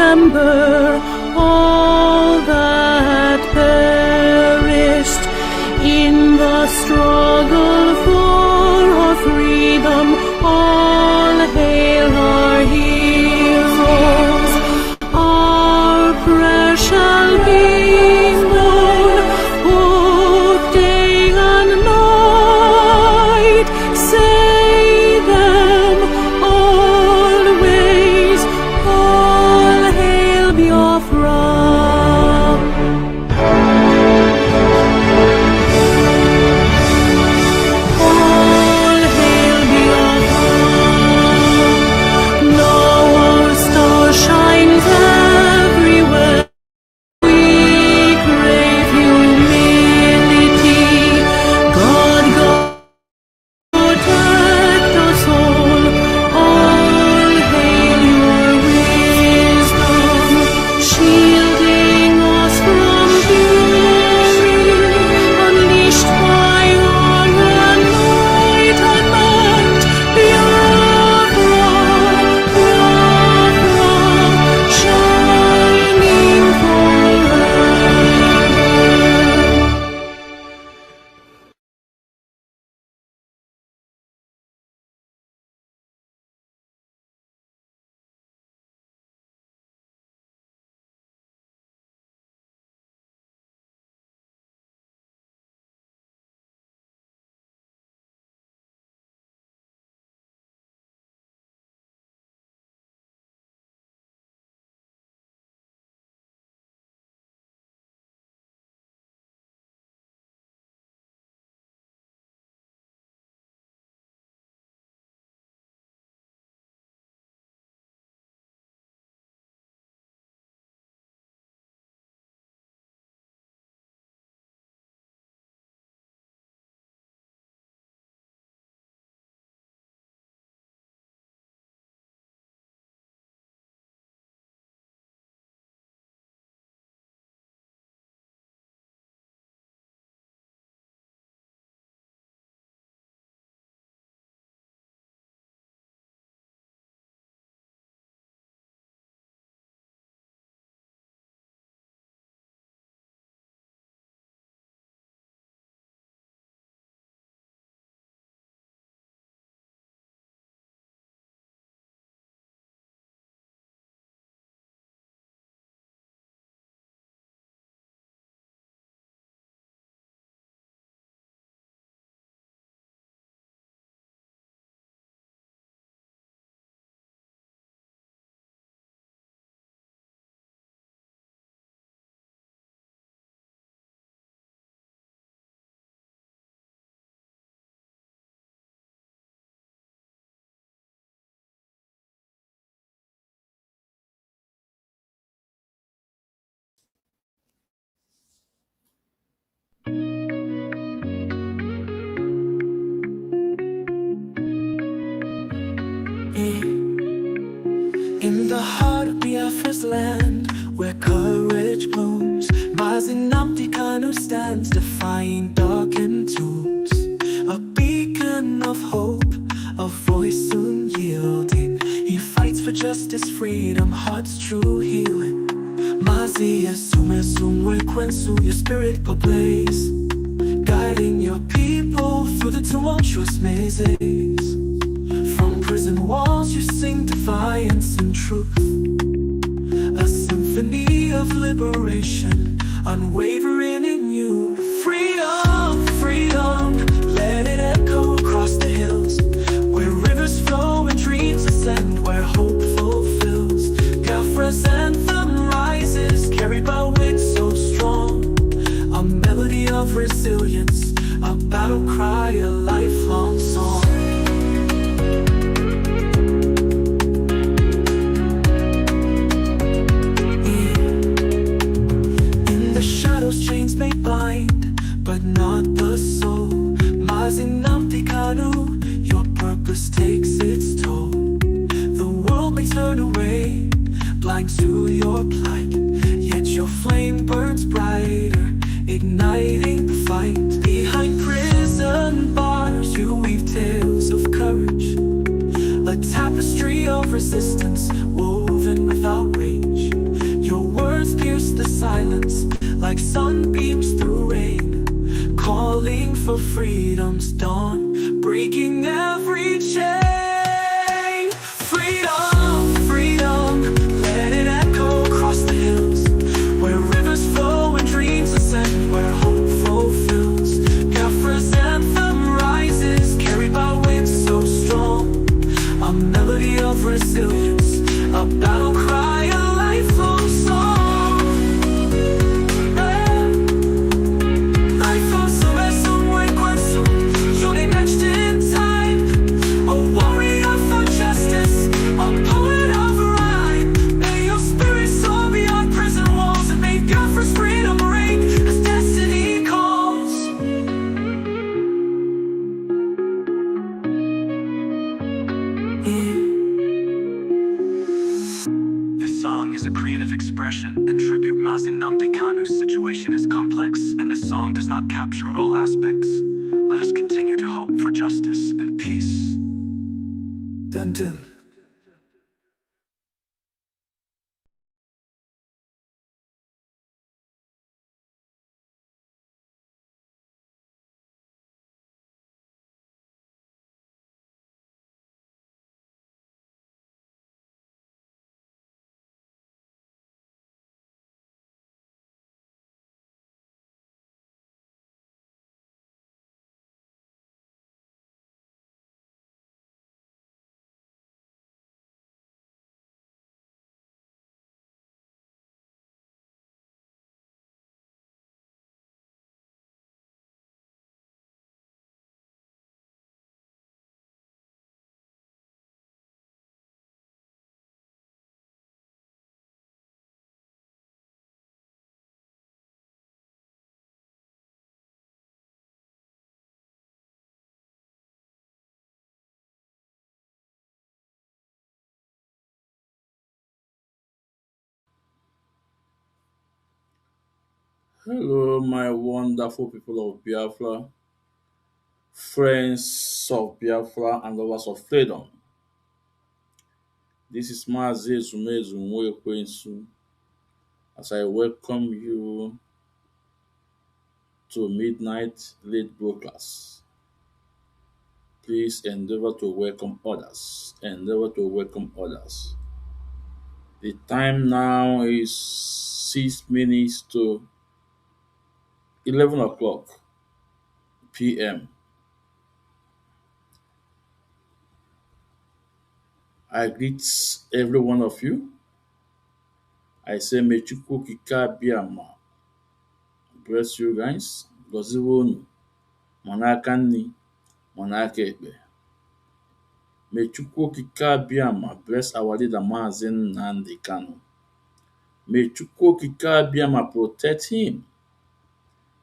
remember all that perished in the struggle for our freedom. All hail our heroes. Our prayer shall be known, both day and night. Say them always. All hail Biafra. All hail Biafra. Now our star shines everywhere. We crave humility. God, protect us all. All hail your wisdom, shielding us from fury, unleashed by honor, night and night. Biafra, shining forever. In the heart of Biafra's land, where courage blooms, Mazi Nnamdi Kanu stands, defying darkened tombs. A beacon of hope, a voice unyielding. He fights for justice, freedom, heart's true healing. Mazi Esumwe Kwensu, your spirit ablaze, guiding your people through the tumultuous mazes. From prison walls you sing defiance and truth, a symphony of liberation, unwavering in you. Freedom, freedom, let it echo across the hills, where rivers flow and dreams ascend, where hope fulfills. Biafra's anthem rises, carried by winds so strong, a melody of resilience, a battle cry, a lifelong song. Chains may bind, but not the soul. Mazi Nnamdi Kanu, your purpose takes its toll. The world may turn away, blind to your plight, yet your flame burns brighter, igniting the fight. Behind prison bars you weave tales of courage, a tapestry of resistance woven without rage. sun beams through rain, calling for freedom's dawn, breaking every chain. Freedom, freedom, let it echo across the hills, where rivers flow and dreams ascend, where hope fulfills. Biafra's anthem rises, carried by winds so strong, a melody of resilience, a battle cry, a lifelong song. Life of Sylvester Mwekwetsu, journey etched in time, a warrior for justice, a poet of rhyme. May your spirit soar beyond prison walls and make Biafra's freedom reign as destiny calls. This song is a creative expression and tribute Mazi Nnamdi Kanu's situation is complex, and the song does not capture all aspects. Let us continue to hope for justice and peace. Dun dun. Hello, my wonderful people of Biafra, friends of Biafra, and lovers of freedom. This is Mazi Nwekwensu as I welcome you to Midnight Late Broadcast. Please endeavor to welcome others. Endeavor to welcome others. The time now is 6 minutes to 11 o'clock p.m. I greet every one of you. I say, may Chukwu Kika Biama bless you guys. Goziwe unu ma n'aka nri ma n'aka ekpe. May Chukwu Kika Biama bless our leader Mazi Nnamdi Kanu. May Chukwu Kika Biama protect him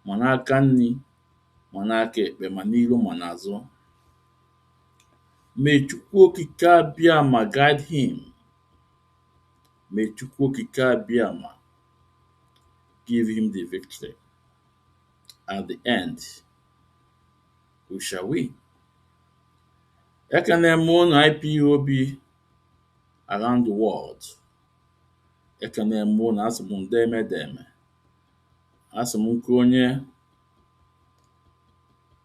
ma n'aka nri ma n'aka ekpe ma n'iru ma n'azụ. May Chukwu Kika Biama guide him. May Chukwu Kika Biama give him the victory. At the end, we shall win. Ekene m unu IPOB around the world. Ekene m unu, asị m ndeme deme. Asị m nke onye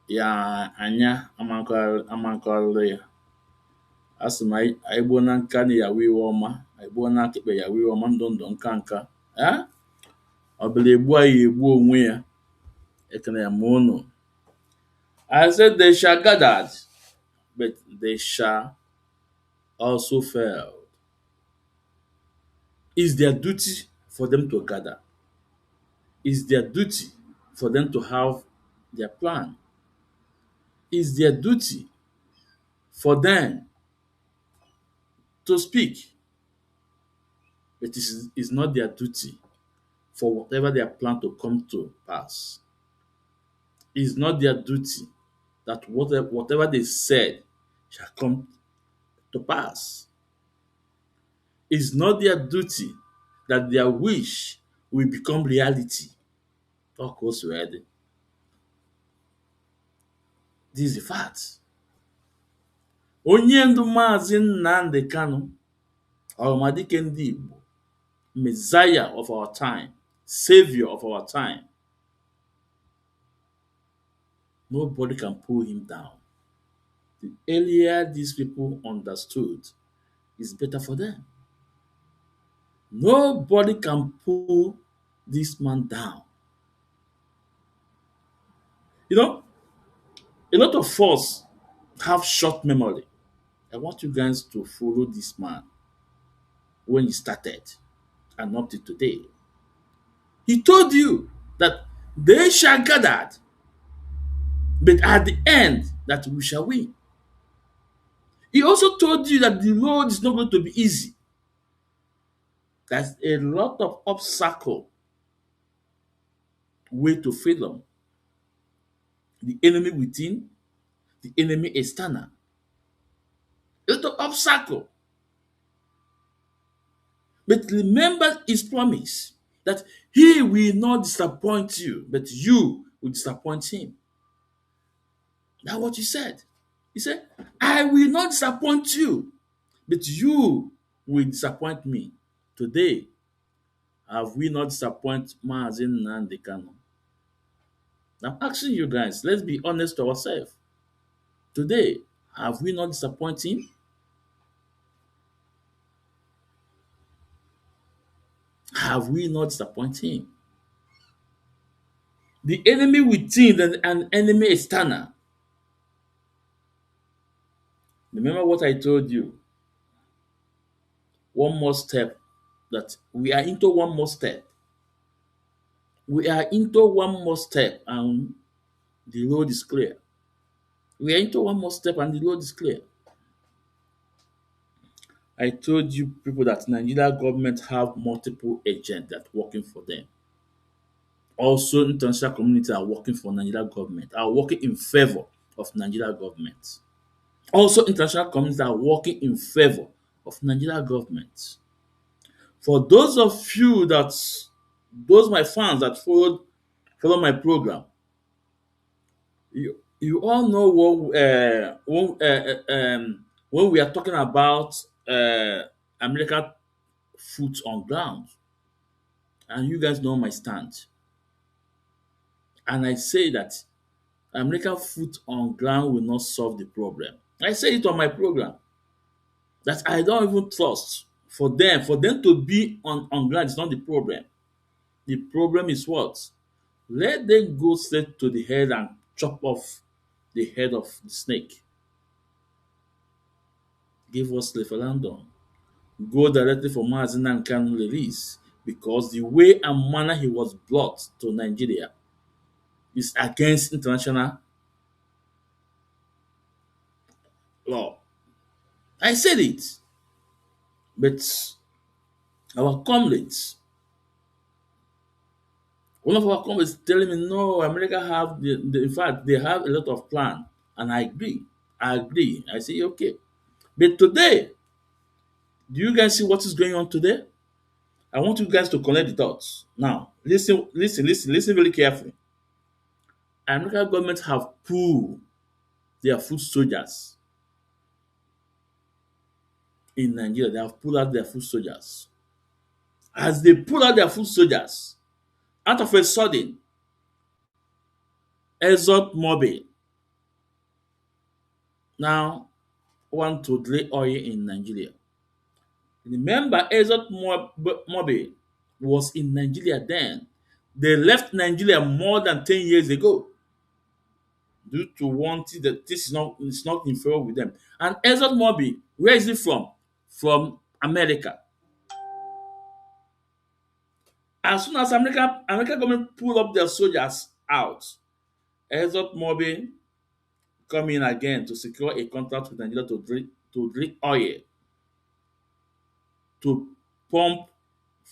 ya anya amankọrịrị ya. Asị m anyị gbuo na nka na yawa iwe ọma, anyị gbuo na akịkpe yawa iwe ọma, ndụ ndụ nka nka. Ọ bụla egbu anyị egbu onwe ya. Ekene m unu. I said they shall gather, but they shall also fail. It's their duty for them to gather. It's their duty for them to have their plan. It's their duty for them to speak. But it's not their duty for whatever they plan to come to pass. It's not their duty that whatever they said shall come to pass. It's not their duty that their wish will become reality. Talk goes ready. This is the fact. Onye ndu Mazi Nnamdi Kanu, Ọhamadike ndị Igbo, Messiah of our time, Savior of our time, Nobody can pull him down. The earlier these people understood, it's better for them. Nobody can pull this man down. You know, a lot of us have short memory. I want you guys to follow this man when he started and up to today. He told you that they shall gather, but at the end that we shall win. He also told you that the road is not going to be easy. There's a lot of obstacle way to freedom. The enemy within, the enemy external. A lot of obstacle. But remember his promise that he will not disappoint you, but you will disappoint him. That's what he said. He said, I will not disappoint you, but you will disappoint me. Today, have we not disappointed Mazi Nnamdi Kanu? I'm asking you guys, let's be honest to ourselves. Today, have we not disappointed him? Have we not disappointed him? The enemy within and an enemy external. Remember what I told you. One more step, that we are into one more step. We are into one more step and the road is clear. We are into one more step and the road is clear. I told you people that Nigeria government have multiple agents that working for them. Also, international community are working for Nigeria government, are working in favor of Nigeria government. Also, international communities are working in favor of Nigeria government. For those of you that, those my fans that follow my program, you all know what when we are talking about American foot on ground, and you guys know my stand, and I say that American foot on ground will not solve the problem. I say it on my program that I don't even trust for them to be on ground is not the problem. The problem is what? Let them go straight to the head and chop off the head of the snake. Give us referendum. Go directly for Mazi and Kanu release, because the way and manner he was brought to Nigeria is against international law. I said it, but our comrades, one of our comrades telling me, no, America have in fact, they have a lot of plan. And I agree. I agree. I say, okay. But today, do you guys see what is going on today? I want you guys to connect the dots. Now, listen very carefully. American government have pulled their foot soldiers in Nigeria. They have pulled out their foot soldiers. As they pull out their foot soldiers, out of a sudden, Exxon Mobil now want to drill oil in Nigeria. Remember, Exxon Mobil was in Nigeria then. They left Nigeria more than 10 years ago due to wanting that this is not, it's not in favor with them. And Exxon Mobil, where is it from? From America. As soon as American government pull up their soldiers out, Exxon Mobil come in again to secure a contract with Nigeria to drill oil, to pump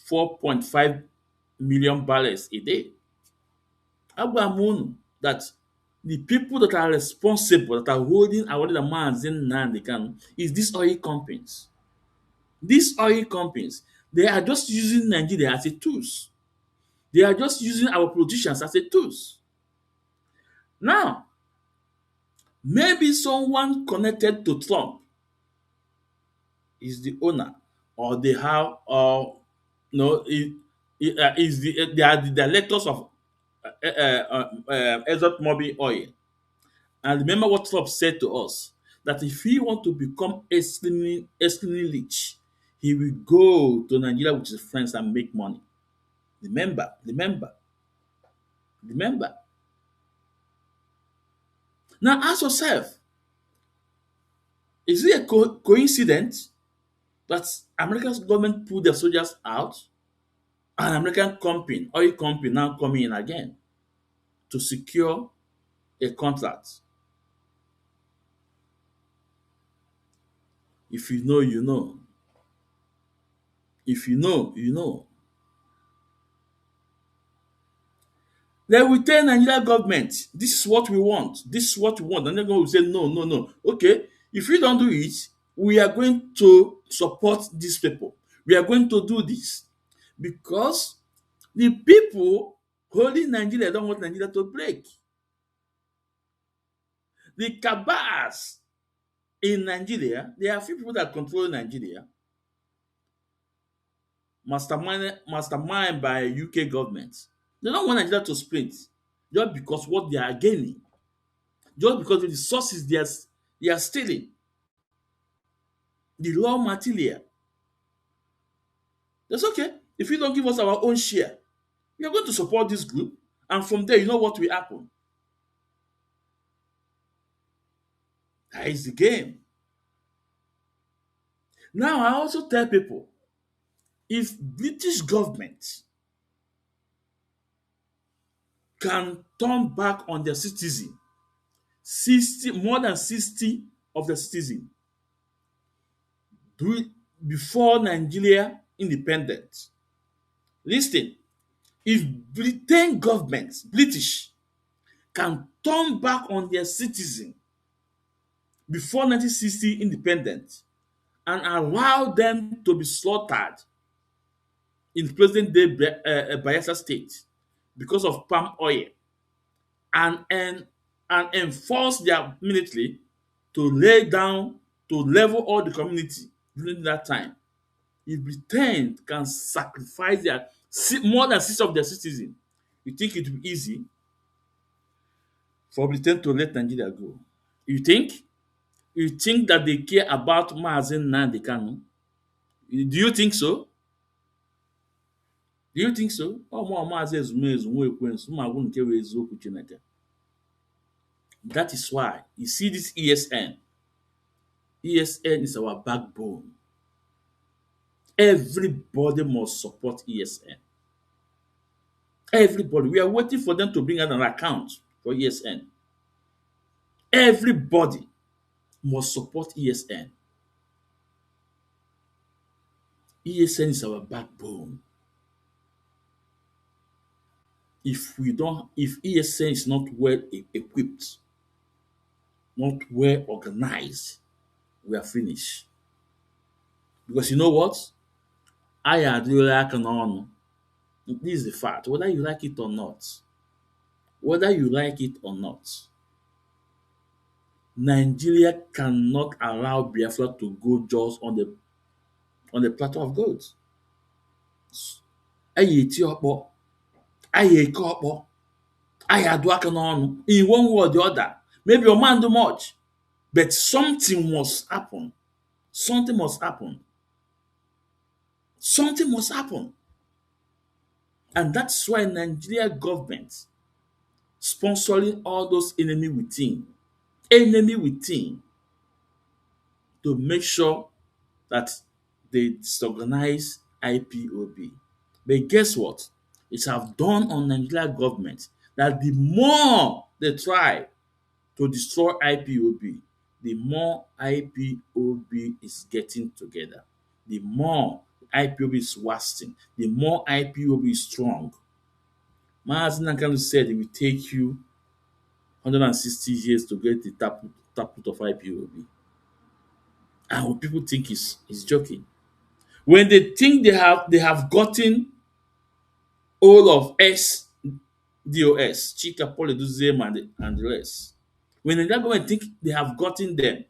4.5 million barrels a day. Agbamunu that the people that are responsible, that are holding awarded the Mazi Nnamdi Kanu, is these oil companies. These oil companies, they are just using Nigeria as a tools. They are just using our politicians as a tools. Now, maybe someone connected to Trump is the owner, or they have, or no, is they are the directors of Exxon Mobil Oil. And remember what Trump said to us, that if he want to become extremely rich, he will go to Nigeria with his friends and make money. Remember, remember, remember. Now ask yourself, is it a coincidence that America's government pulled their soldiers out and American company, oil company now coming in again to secure a contract? If you know, you know. If you know, you know. They will tell Nigeria government, this is what we want, this is what we want. And they're going to say, no, no, no. Okay, if you don't do it, we are going to support these people. We are going to do this. Because the people holding Nigeria don't want Nigeria to break. The cabals in Nigeria, there are few people that control Nigeria, mastermind by UK government. They don't want Nigeria to split just because what they are gaining, just because of the sources they are stealing, the raw material. That's okay. If you don't give us our own share, we are going to support this group, and from there, you know what will happen. That is the game. Now, I also tell people, if British government can turn back on their citizen, 60 more than 60 of the citizen do it before Nigeria independent. Listen, if Britain government, British, can turn back on their citizen before 1960 independent and allow them to be slaughtered in present day Bayelsa state because of palm oil, and, and and enforce their military to lay down, to level all the community during that time. If Britain can sacrifice their more than six of their citizens, you think it will be easy for Britain to let Nigeria go? You think? You think that they care about Mazi Nnamdi Kanu? Do you think so? Do you think so? Ọmụ Maazị Ezumezu nwa Ekwensu ma agwụ nke wee eziokwu Chineke. That is why you see this ESN. ESN is our backbone. Everybody must support ESN. Everybody. We are waiting for them to bring out an account for ESN. Everybody must support ESN. ESN is our backbone. If ESN is not well equipped, not well organized, we are finished. Because you know what? I adịla aka n'ọnụ. This is the fact, whether you like it or not. Whether you like it or not. Nigeria cannot allow Biafra to go just on the platter of gold. Anyị eti ọkpọ, anyị eke ọkpọ, anyị adụ aka n'ọnụ in one way or the other. Maybe your man do much, but something must happen. Something must happen. Something must happen. And that's why Nigeria government sponsoring all those enemy within to make sure that they disorganize IPOB. But guess what? It have dawned on Nigeria government that the more they try to destroy IPOB, the more IPOB is getting together. The more IPOB is wasting, the more IPOB is strong. Mazi Nnamdi said it will take you 160 years to get the taproot of IPOB. And what people think is joking. When they think they have gotten all of DOS, Chika, Polyduzem, and the rest. When they go and think they have gotten them,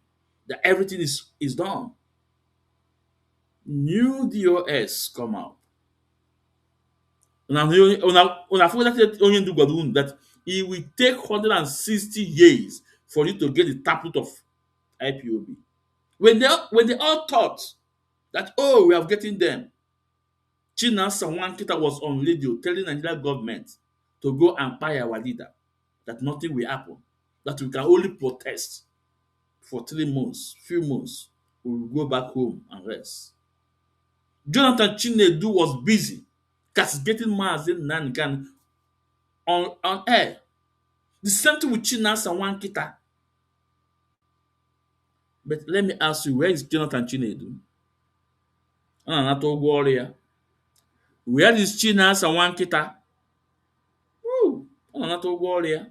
that everything is done. New DOS come out. That it will take 160 years for you to get the taproot of IPOB. When they all thought that, oh, we are getting them, Chinasa Wankita was on radio telling Nigeria government to go and buy our leader, that nothing will happen, that we can only protest for 3 months, few months, we will go back home and rest. Jonathan Chinedu was busy castigating Mazi Nnamdi on air. The same thing with Chinasa Wankita. But let me ask you, where is Jonathan Chinedu? Anata ụgwọ ọrụ ya. Where is Chinasa Wankita? Anata ụgwọ ọrụ ya.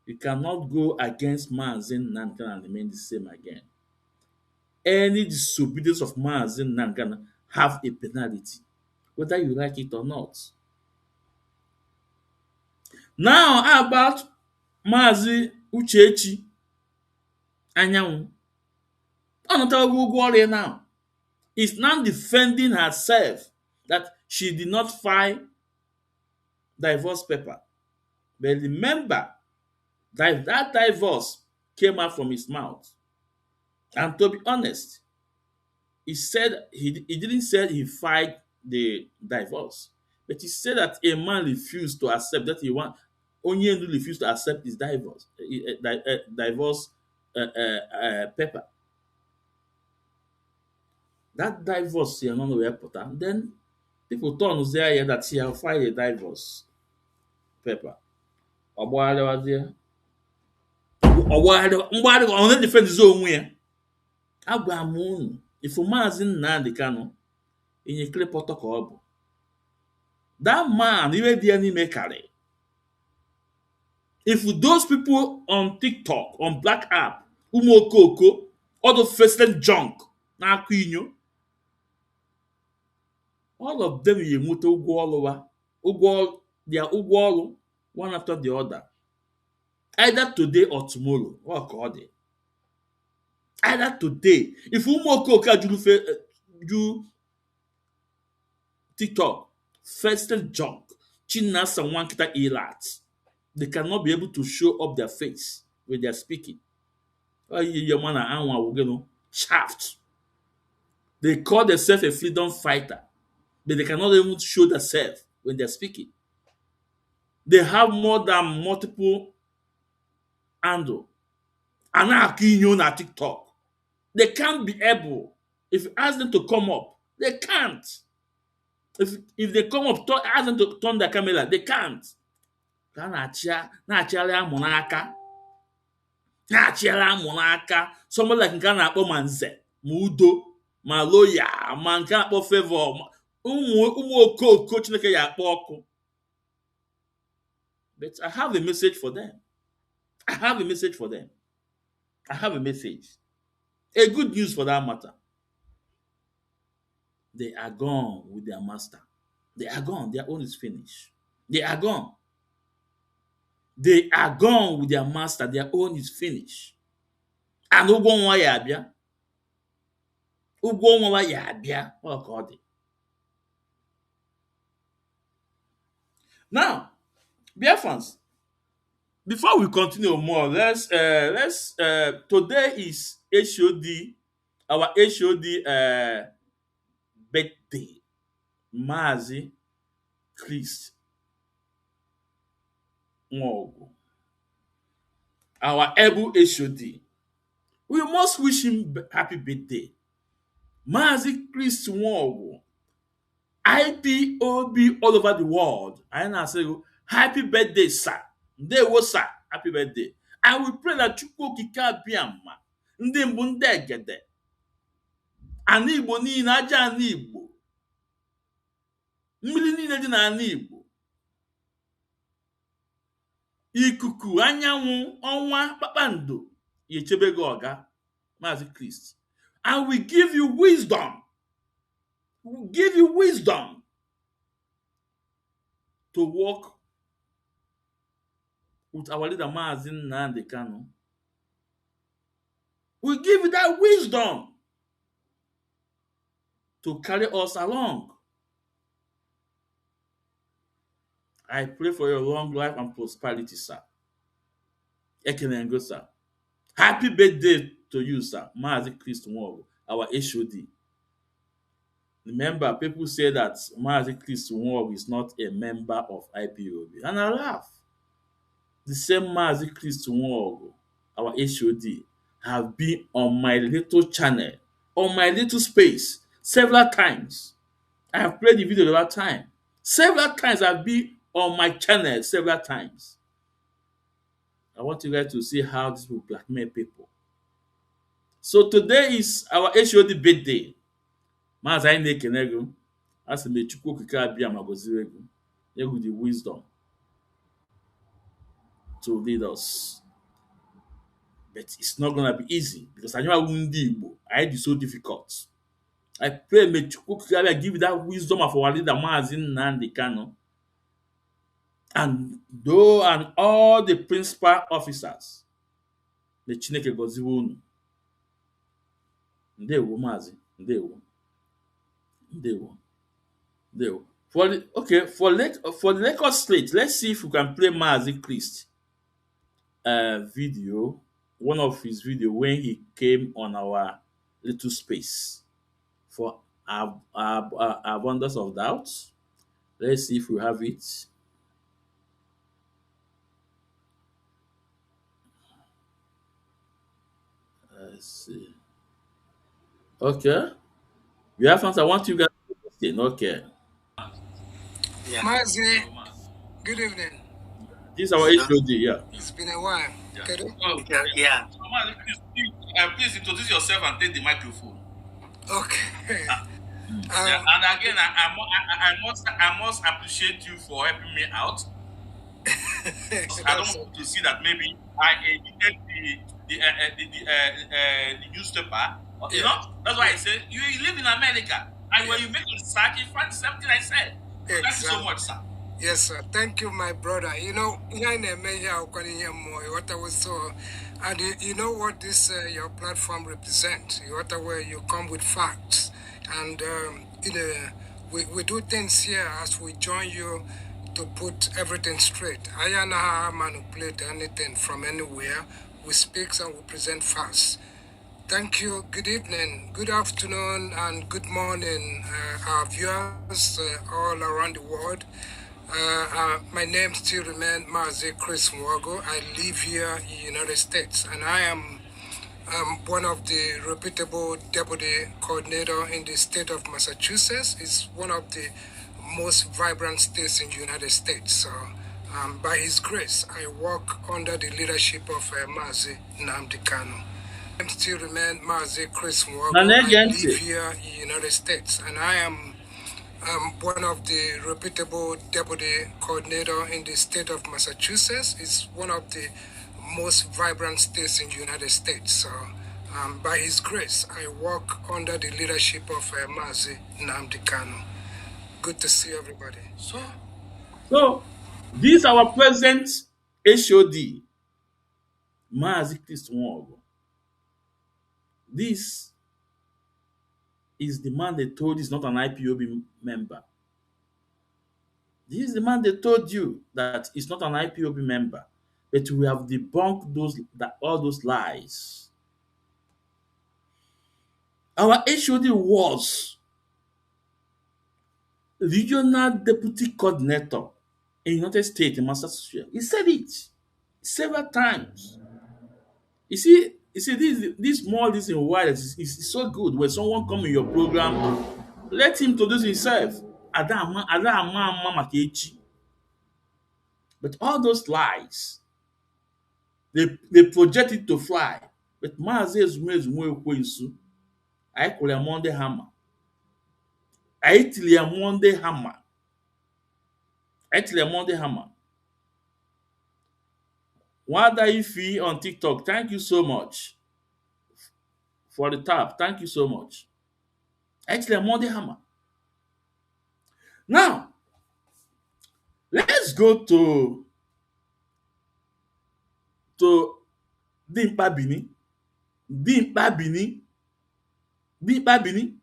You cannot go against Mazi Nnamdi and remain the same again. Any disobedience of Mazi Nnamdi have a penalty, whether you like it or not. Now, how about Mazi Uchechi Anyanwụ? Anata ụgwọ ọrụ ya now. Is now defending herself that she did not file divorce paper. But remember that divorce came out from his mouth. And to be honest, he said he didn't say he filed the divorce, but he said that a man refused to accept that Onyendu refused to accept his divorce paper. That divorce here no where put am. Then people turn there here that he have filed a divorce paper. Ọgbagharịwazie. Mgbagharị ọ na-edefendizi onwe ya. Agwa m unu, ifu Mazi Nnamdi Kanu inyekere pọtọ ka ọ bụ. That man, iwe dị ya n'ime karị. If those people on TikTok, on Black App, ụmụ okoko, all the faceless junk na-akụ inyo, all of them will enweta ụgwọ ọrụ their ụgwọ ọrụ one after the other, either today or tomorrow. What called it? Either today. If umoko do TikTok, first junk, Chinasa Wankita Ilat, they cannot be able to show up their face when they are speaking. Shaft. They call themselves a freedom fighter, but they cannot even show themselves when they are speaking. They have more than multiple handle. And now on TikTok. They can't be able. If you ask them to come up, they can't. If they come up, ask them to turn their camera, they can't. Someone like Nkana akpọ Manze, Mudo, Maloya, man can akpọ Favor, ụmụ okoko Chineke ya akpọ ọkụ. But I have a message for them. I have a message. A good news for that matter. They are gone with their master. They are gone. Their own is finished. They are gone. They are gone with their master. Their own is finished. And ụgwọ nwa ya abịa. Ụgwọ nwa ya abịa. Ọ ka ọ dị. Now, dear fans, before we continue more, let's today is HOD, our HOD birthday, Mazi Chris Nwogu, our able HOD. We must wish him happy birthday. Mazi Chris Nwogu, IPOB all over the world. I now say happy birthday, sir. Ndewo, sir. Happy birthday. And we pray that Chukwu okike abịa mma, ndị mbụ ndị egede, ana Igbo niile, aja ana Igbo, mmiri niile dị n'ala Igbo, ikuku, anyanwụ, ọnwa, kpakpando, ya echebe gị ọga, Mazi Christ. And we give you wisdom. We give you wisdom to walk with our leader Mazi Nnamdi Kanu. We give you that wisdom to carry us along. I pray for your long life and prosperity, sir. Ekenengo, sir. Happy birthday to you, sir. Mazi Christ Nwogo, our HOD. Remember, people say that Mazi Christ Nwogo is not a member of IPOB. And I laugh. The same Mazi Christ Nwogo, our HOD, have been on my little channel, on my little space, several times. I have played the video the other time. Several times I've been on my channel several times. I want you guys to see how this will blackmail people. So today is our HOD birthday. Maazị anyị na-ekene gị. Asị m Chukwu okike abịa ma gọzie gị. Nye gị the wisdom to lead us. But it's not gonna be easy because anyị awụ ndị Igbo. Anyị dị so difficult. I pray may Chukwu okike abịa give you that wisdom of our leader Mazi Nnamdi Kanu. And though and all the principal officers. May Chineke gọzie unu. Ndewo Maazị. Ndewo. Ndewo. Ndewo. For the record slate, let's see if we can play Mazi Christ video, one of his video when he came on our little space for abundance of doubt. Let's see if we have it. Let's see. Okay. You have answer. I want you guys to listen. Okay. Mazi, good evening. This is our HOD, yeah. It's been a while. Yeah. Kadu? Okay. Yeah. So, Mazi, please introduce yourself and take the microphone. Okay. Yeah, and again, I must appreciate you for helping me out. I don't want to see that maybe I edited the newspaper. You know, that's why I said you live in America, and when you make a research, you find something I said. Thank you so much, sir. Yes, sir. Thank you, my brother. You know, what I was so, and you know what this your platform represents. What where you come with facts, and we do things here as we join you to put everything straight. I don't know how I manipulate anything from anywhere. We speak and we present facts. Thank you. Good evening, good afternoon, and good morning, our viewers all around the world. My name still remains Mazi Chris Nwogo. I live here in the United States, and I am one of the reputable deputy coordinator in the state of Massachusetts. It's one of the most vibrant states in the United States. So, by His grace, I work under the leadership of Mazi Nnamdi Kanu. I still remain Mazi Chris Nwogo. I live here in the United States, and I am one of the reputable deputy coordinator in the state of Massachusetts. It's one of the most vibrant states in the United States. So, by His grace, I work under the leadership of Mazi Nnamdi Kanu. Good to see everybody. So this is our present HOD, Mazi Christ Nwogo. This is the man they told is not an IPOB member. This is the man they told you that is not an IPOB member. But we have debunked all those lies. Our HOD was regional deputy coordinator in United States in Massachusetts. He said it several times. You see, this small this in why is so good when someone come in your program, let him introduce himself. But all those lies, they project it to fly. But Mazi Ezumezumwe Ekwensu, I call a Monday hammer. I tell a Monday hammer. Actually, a Monday hammer. Wada Ifi on TikTok, thank you so much for the tap. Thank you so much. Actually, a Monday hammer. Now, let's go to Dimpa Bini. Dimpa Bini.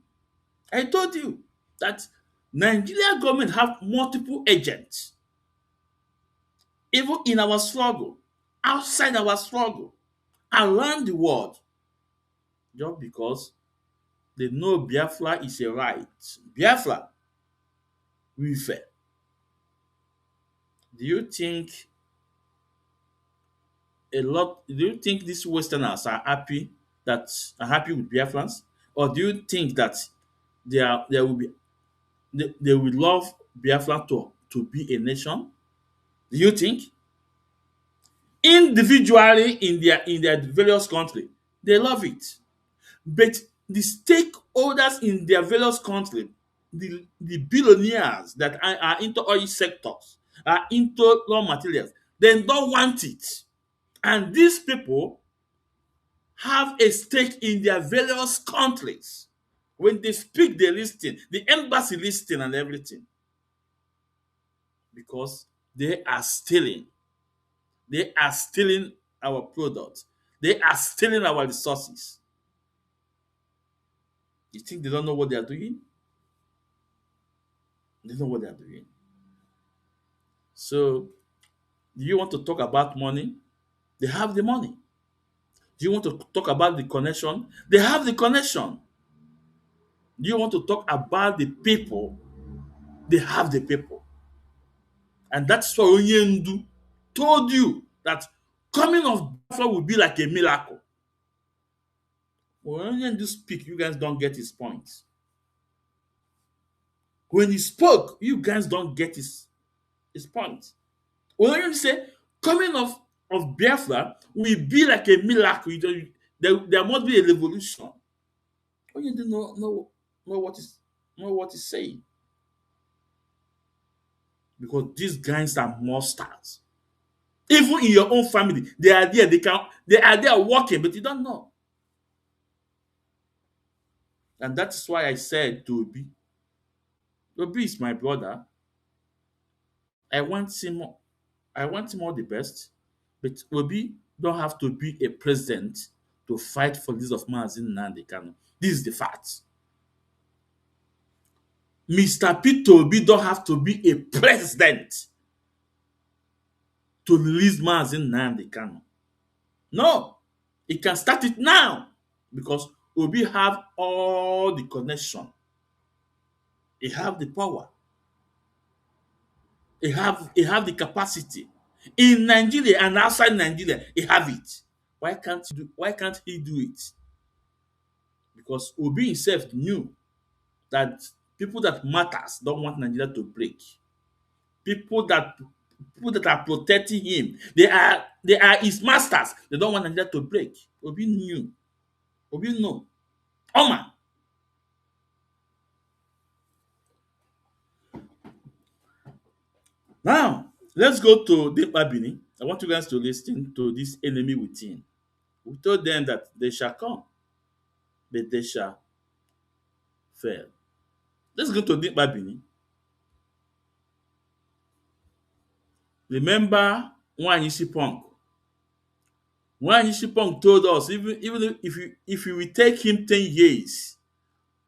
I told you that Nigeria government have multiple agents, even in our struggle. outside our struggle, around the world, just because they know Biafra is a right. Biafra will fail. Do you think do you think these Westerners are happy with Biafrans? Or do you think that there will be they will love Biafra to be a nation? Do you think? Individually in their various country, they love it. But the stakeholders in their various country, the billionaires that are into oil sectors, are into raw materials, they don't want it. And these people have a stake in their various countries. When they speak, they listen, the embassy listing and everything, because they are stealing. They are stealing our products. They are stealing our resources. You think they don't know what they are doing? They know what they are doing. So, do you want to talk about money? They have the money. Do you want to talk about the connection? They have the connection. Do you want to talk about the people? They have the people. And that's why Onyendu told you that coming of Biafra will be like a miracle. When Onyendu speak, you guys don't get his point. When he spoke, you guys don't get his point. When Onyendu say coming of Biafra will be like a miracle, there must be a revolution. Onyendu know what he's saying. Because these guys are monsters. Even in your own family, they are there. They are there working, but you don't know. And that's why I said to Obi is my brother. I want him. I want him all the best. But Obi don't have to be a president to fight for this of Mazi Nnamdi Kanu. This is the fact. Mr. Peter Obi don't have to be a president to release Mazi Nnamdi Kanu. No, he can start it now because Obi have all the connection. He have the power. He have the capacity. In Nigeria and outside Nigeria, he have it. Why can't he do it? Because Obi himself knew that people that matters don't want Nigeria to break. People that are protecting him, they are his masters. They don't want Nigeria to break. Obi knew. Obi know. Oma. Now, let's go to Deep Abini. I want you guys to listen to this enemy within. We told them that they shall come, but they shall fail. Let's go to Deep Abini. Remember Nwanyishi Punk. Nwanyishi Punk told us even if you will take him 10 years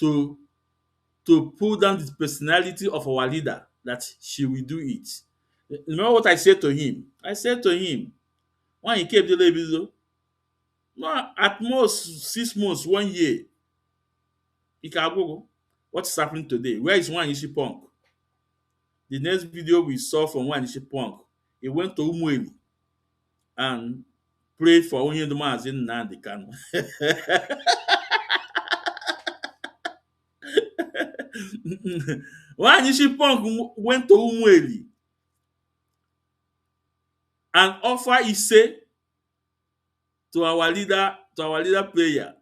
to pull down the personality of our leader, that she will do it. Remember what I said to him? I said to him, when he came to the no, at most 6 months, 1 year. He can go. What is happening today? Where is Nwanyishi Punk? The next video we saw from Nwanyishi Punk, he went to Umueli and prayed for Onyendu Mazi Nnamdi Kanu. Nwanyishi Punk went to Umueli and offer Ise to our leader prayer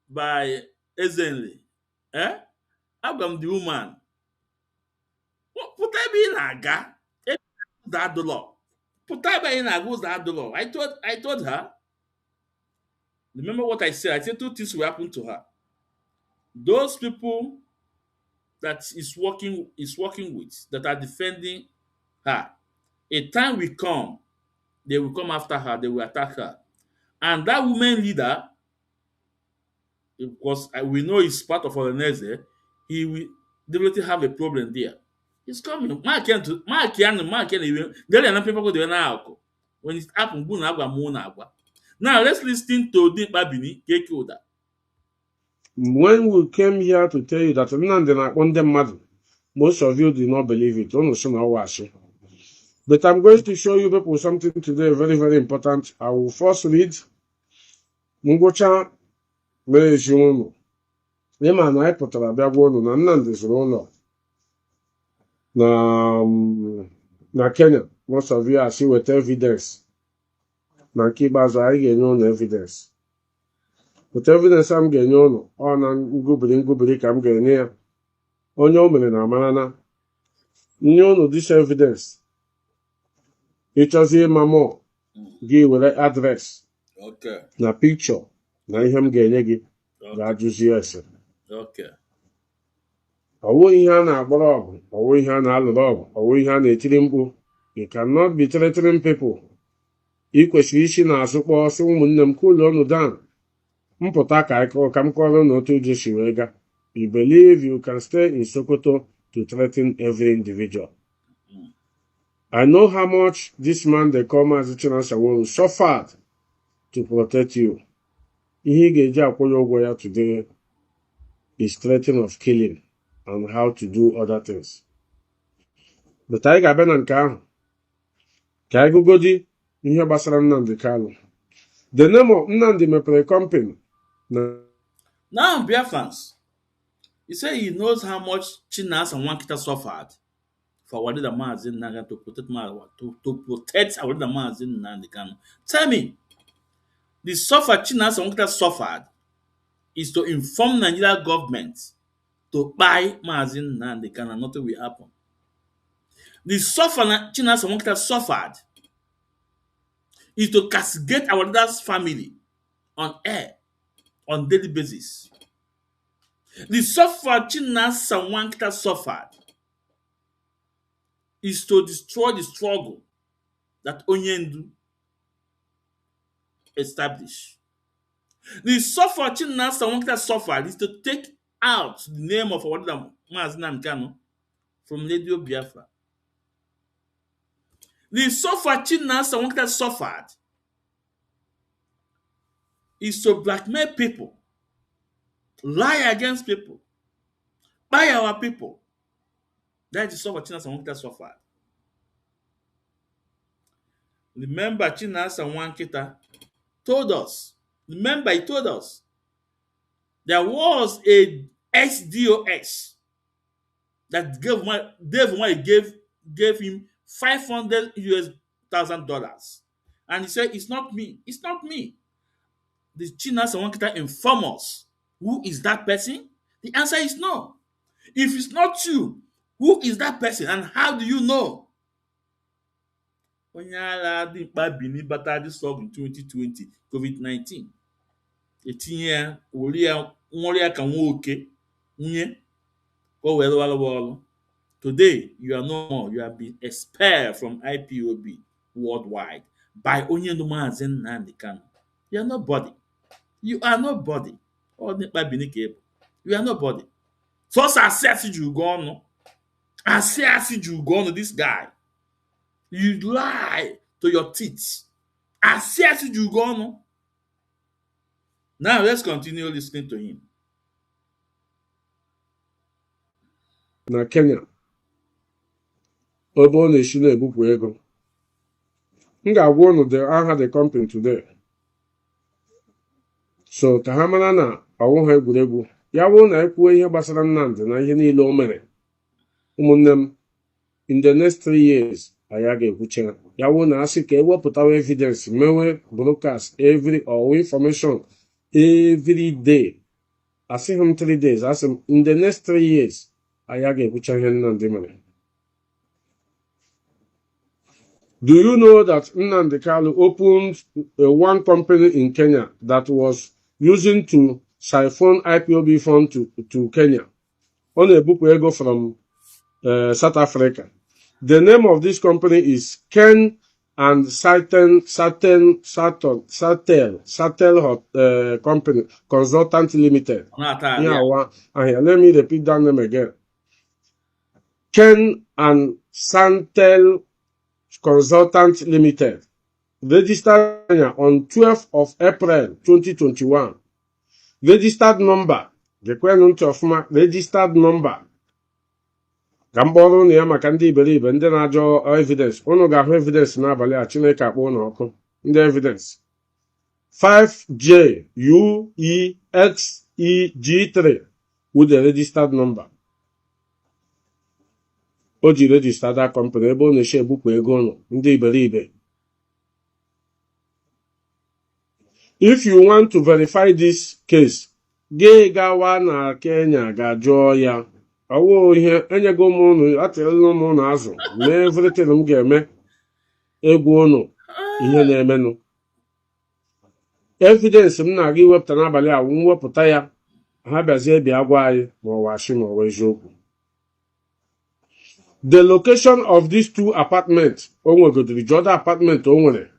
by Ezenle. Eh? Abram the woman. Put ebe ị na-aga ebe adụlọ. Put ebe ị na-aga ụzọ adụlọ. I told her. Remember what I said? I said 2 things will happen to her. Those people that is working with, that are defending her, a time will come, they will come after her, they will attack her. And that woman leader, because we know he's part of Oleneze, he will definitely have a problem there. He's coming. Mark and there are people who do now. When it happened, now let's listen to the Babini Kekuda. When we came here to tell you that Nnamdi na-akpọ mmadụ, most of you did not believe it. But I'm going to show you people something today very, very important. I will first read ngwụcha mere esi unu. Ịma na anyị pụtara bịa gwa unu na Nnamdi zụrụ ụlọ na Kenya. Most of you asị weta evidence. Na nke ikpeazụ anyị ga-enye unu evidence. Weta evidence m ga-enye unu, ọ na ngụbiri ka m ga-enye ya. Onye o mere na amara na nye unu this evidence. Ịchọzie ịma mọ gị were adres na picture na ihe m ga-enye gị ga-ajụzi ese. Ọwụ ihe a na-agbara ọgụ, ọwụ ihe a na-alụrụ ọgụ, ọwụ ihe a na-etiri mkpu. You cannot be threatening people. Ị kwesịrị isi n'azụ kpọọ sị ụmụnne m cool unu down. Mpụta ka m kọrọ n'otu ụjọ si wee ga. You believe you can stay in Sokoto to threaten every individual. I know how much this man they call Mazi Chinasa suffered to protect you. Ihe ga-eji akwụ ya ụgwọ ya today is threatening of killing and how to do other things. But anyị ga-abịa na nke ahụ ka anyị gụgodi ihe gbasara Nnamdi Kanu. The name of Nnamdi mepere company. Now Biafrans, he said he knows how much Chinas and Wankita suffered for what the Mazi Nnamdi to protect what the Mazi Nnamdi Kanu. Tell me, the suffer Chinas and Wankita suffered is to inform Nigeria government to buy Mazi Nnamdi Kanu and nothing will happen. The suffer Chinas and Wankita suffered is to castigate our leader's family on air on daily basis. The suffer Chinas and Wankita suffered is to destroy the struggle that Onyendu established. The suffer Chinas and Wankita suffered is to take out the name of our leader Mazi Nnamdi Kanu from Radio Biafra. The suffer Chinas and Wankita suffered is to blackmail people, lie against people, buy our people. That is what Chinas and Wankita suffered. Remember, Chinas and Wankita told us, he told us there was a SDOS that gave him $500,000. And he said, it's not me. It's not me. The Chinas and Wankita inform us. Who is that person? The answer is no. If it's not you, who is that person and how do you know? Onye dị mkpa bini bata dị sọg in 2020 COVID-19. Etinye ya wori ya nwori ya ka nwoke nwunye o were ọrụ. Today you are no more. You have been expelled from IPOB worldwide by Onyendu Mazi Nnamdi Kanu. You are nobody. You are nobody. You are nobody. So assess you go on. Assess you go on this guy. You lie to your teeth. Assess you go on. Now let's continue listening to him. Na Kenya, ebe ọ na-esi na-ebupụ ego. M ga-agwa unu aha the company today. So ka ha mara na ọwụ ha egwuregwu. Ya bụrụ na ekwuo ihe gbasara Nnamdi na ihe niile o mere. Ụmụnne m, in the next 3 years, anyị ga-ekwuche ha. Ya bụrụ na asị ka ewepụtawa evidence, mewe broadcast or information every day. Asị m 3 days, asị m in the next 3 years, anyị ga-ekwuche ihe Nnamdi mere. Do you know that Nnamdi Kanu opened one company in Kenya that was using to siphon IPOB fund to Kenya? On a book we go from South Africa. The name of this company is Ken and Satel Company Consultant Limited. Yeah, let me repeat that name again. Ken and Santel Consultant Limited. registered on 12th of April 2021. Registered number, gekwenụ ntị ọfụma, registered number. Ka m kpọrọ ụnụ ya maka ndị iberibe ndị na-ajọ evidence. Ụnụ ga-ahụ evidence n'abalị a, Chineke akpọ ụnụ ọkụ. Ndị evidence 5JUEXEG3 with the registered number. O ji register that company ebe ọ na-eche ebupụ ego ụnụ ndị iberibe. If you want to verify this case, gị gawa na Kenya ga-jụọ ya. Ọwụ ihe enyego m ụnụ, atịrịla m ụnụ azụ, mee everything m ga-eme egwu ụnụ ihe na-emenụ. Evidence m na-aga iwepụta n'abalị a mwepụta ya, ha bịazie bịa gwa anyị ma ọ washi ma ọ eziokwu. The location of these two apartments o nwegodiri Jordan apartment o nwere,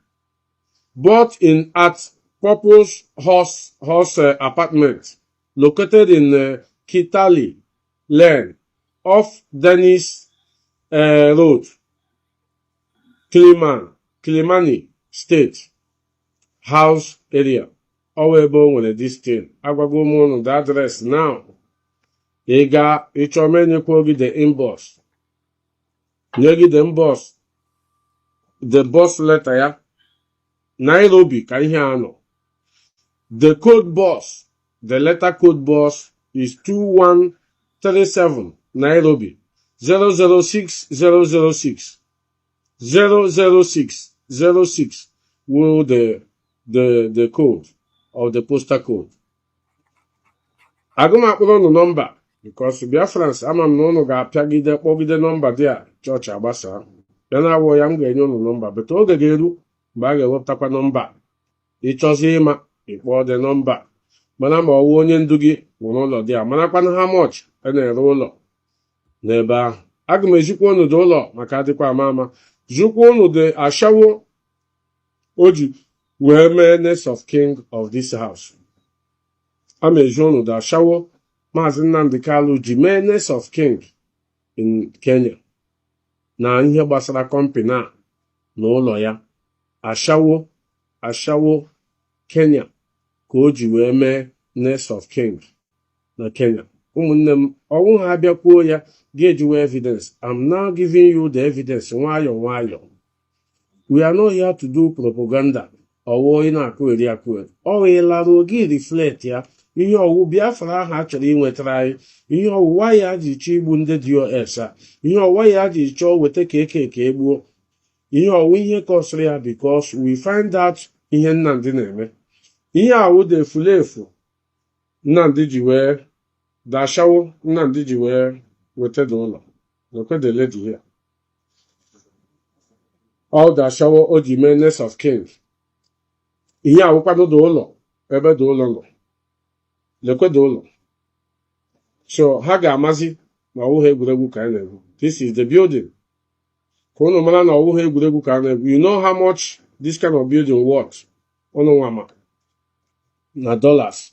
both in at Purpose Horse apartment located in Kitale Lane off Dennis Road, Kilimani State House area. Ọ ebe o nwere this thing. Agwago m ụnụ the address now. Ị ga ịchọ m enyekwa gị the inbox. Nye gị the inbox, the boss letter ya. Nairobi ka ihe anọ. The code boss, the letter code boss is 2137 Nairobi 006006. 00606 will the code or the postal code. Agụmakpụrụ ụnụ nọmba because Biafrans ama m na ụnụ ga-apịagide kpọgide nọmba dị a chọọchị agbasa. Ya na-awụ ya m ga-enye ụnụ nọmba, but oge ga-eru mgbe a ga-ewepụtakwa nọmba. Ịchọzi ịma ịkpọọ dị nọmba, mana ma ọwụ onye ndu gị nwere ụlọ dị a, marakwana ha much a na-ere ụlọ n'ebe ahụ. Aga m ejikwa ụnụ dị ụlọ maka adịkwa ama jikwa ụnụ dị ashawo o ji wee mee next of king of this house. Ama eji ụnụ dị ashawo Mazi Nnamdi Kanu ji mee next of king in Kenya na ihe gbasara company a na ụlọ ya. Ashawo Kenya ka o ji wee mee next of king na Kenya. Ụmụnne m, ọnwụ ha abịakwuo ya ga-ejiwe evidence. I'm now giving you the evidence nwayọ. We are not here to do propaganda. Ọwụ ị na-akụ eri akụ. Ọ ịlara oge reflect ya ihe ọwụ Biafra ahụ a chọrọ inwetara anyị, ihe ọwụwa ya ji chọọ igbu ndị DOS a, ihe ọwụwa ya ji chọọ weta ka egbuo, ihe ọwụ ihe kọsịrị ya because we find out ihe Nnamdi na-eme. Ihe awụ dị efulefu Nnamdi ji wee dashawo, Nnamdi ji wee weta dị ụlọ. Lekwe the lady here. Ọ dashawo o ji mee next of king. Ihe awụkwanụ dị ụlọ ebe dị ụlọ nọ. Lekwe dị ụlọ. So ha ga-amazi na ọwụghị egwuregwu ka a na-egwu. This is the building. Ka ụnụ mara na ọwụghị egwuregwu ka a na-egwu. You know how much this kind of building worth? Ụnụ nwama na dollars.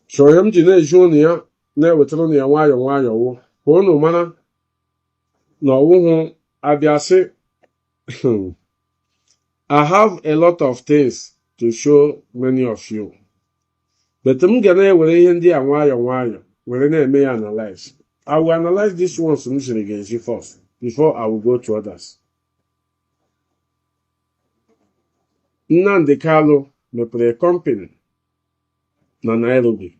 So ihe m ji na-eji ụnụ ya na-ewetara ụnụ ya nwayọ wụ ka ụnụ mara na ọwụhụ abịasị. I have a lot of things to show many of you. But m ga na-ewere ihe ndị a nwayọ were na-eme ya analyze. I will analyze this ones m siri ga-eji first before I will go to others. Nnamdi Kanu mepere company na Nairobi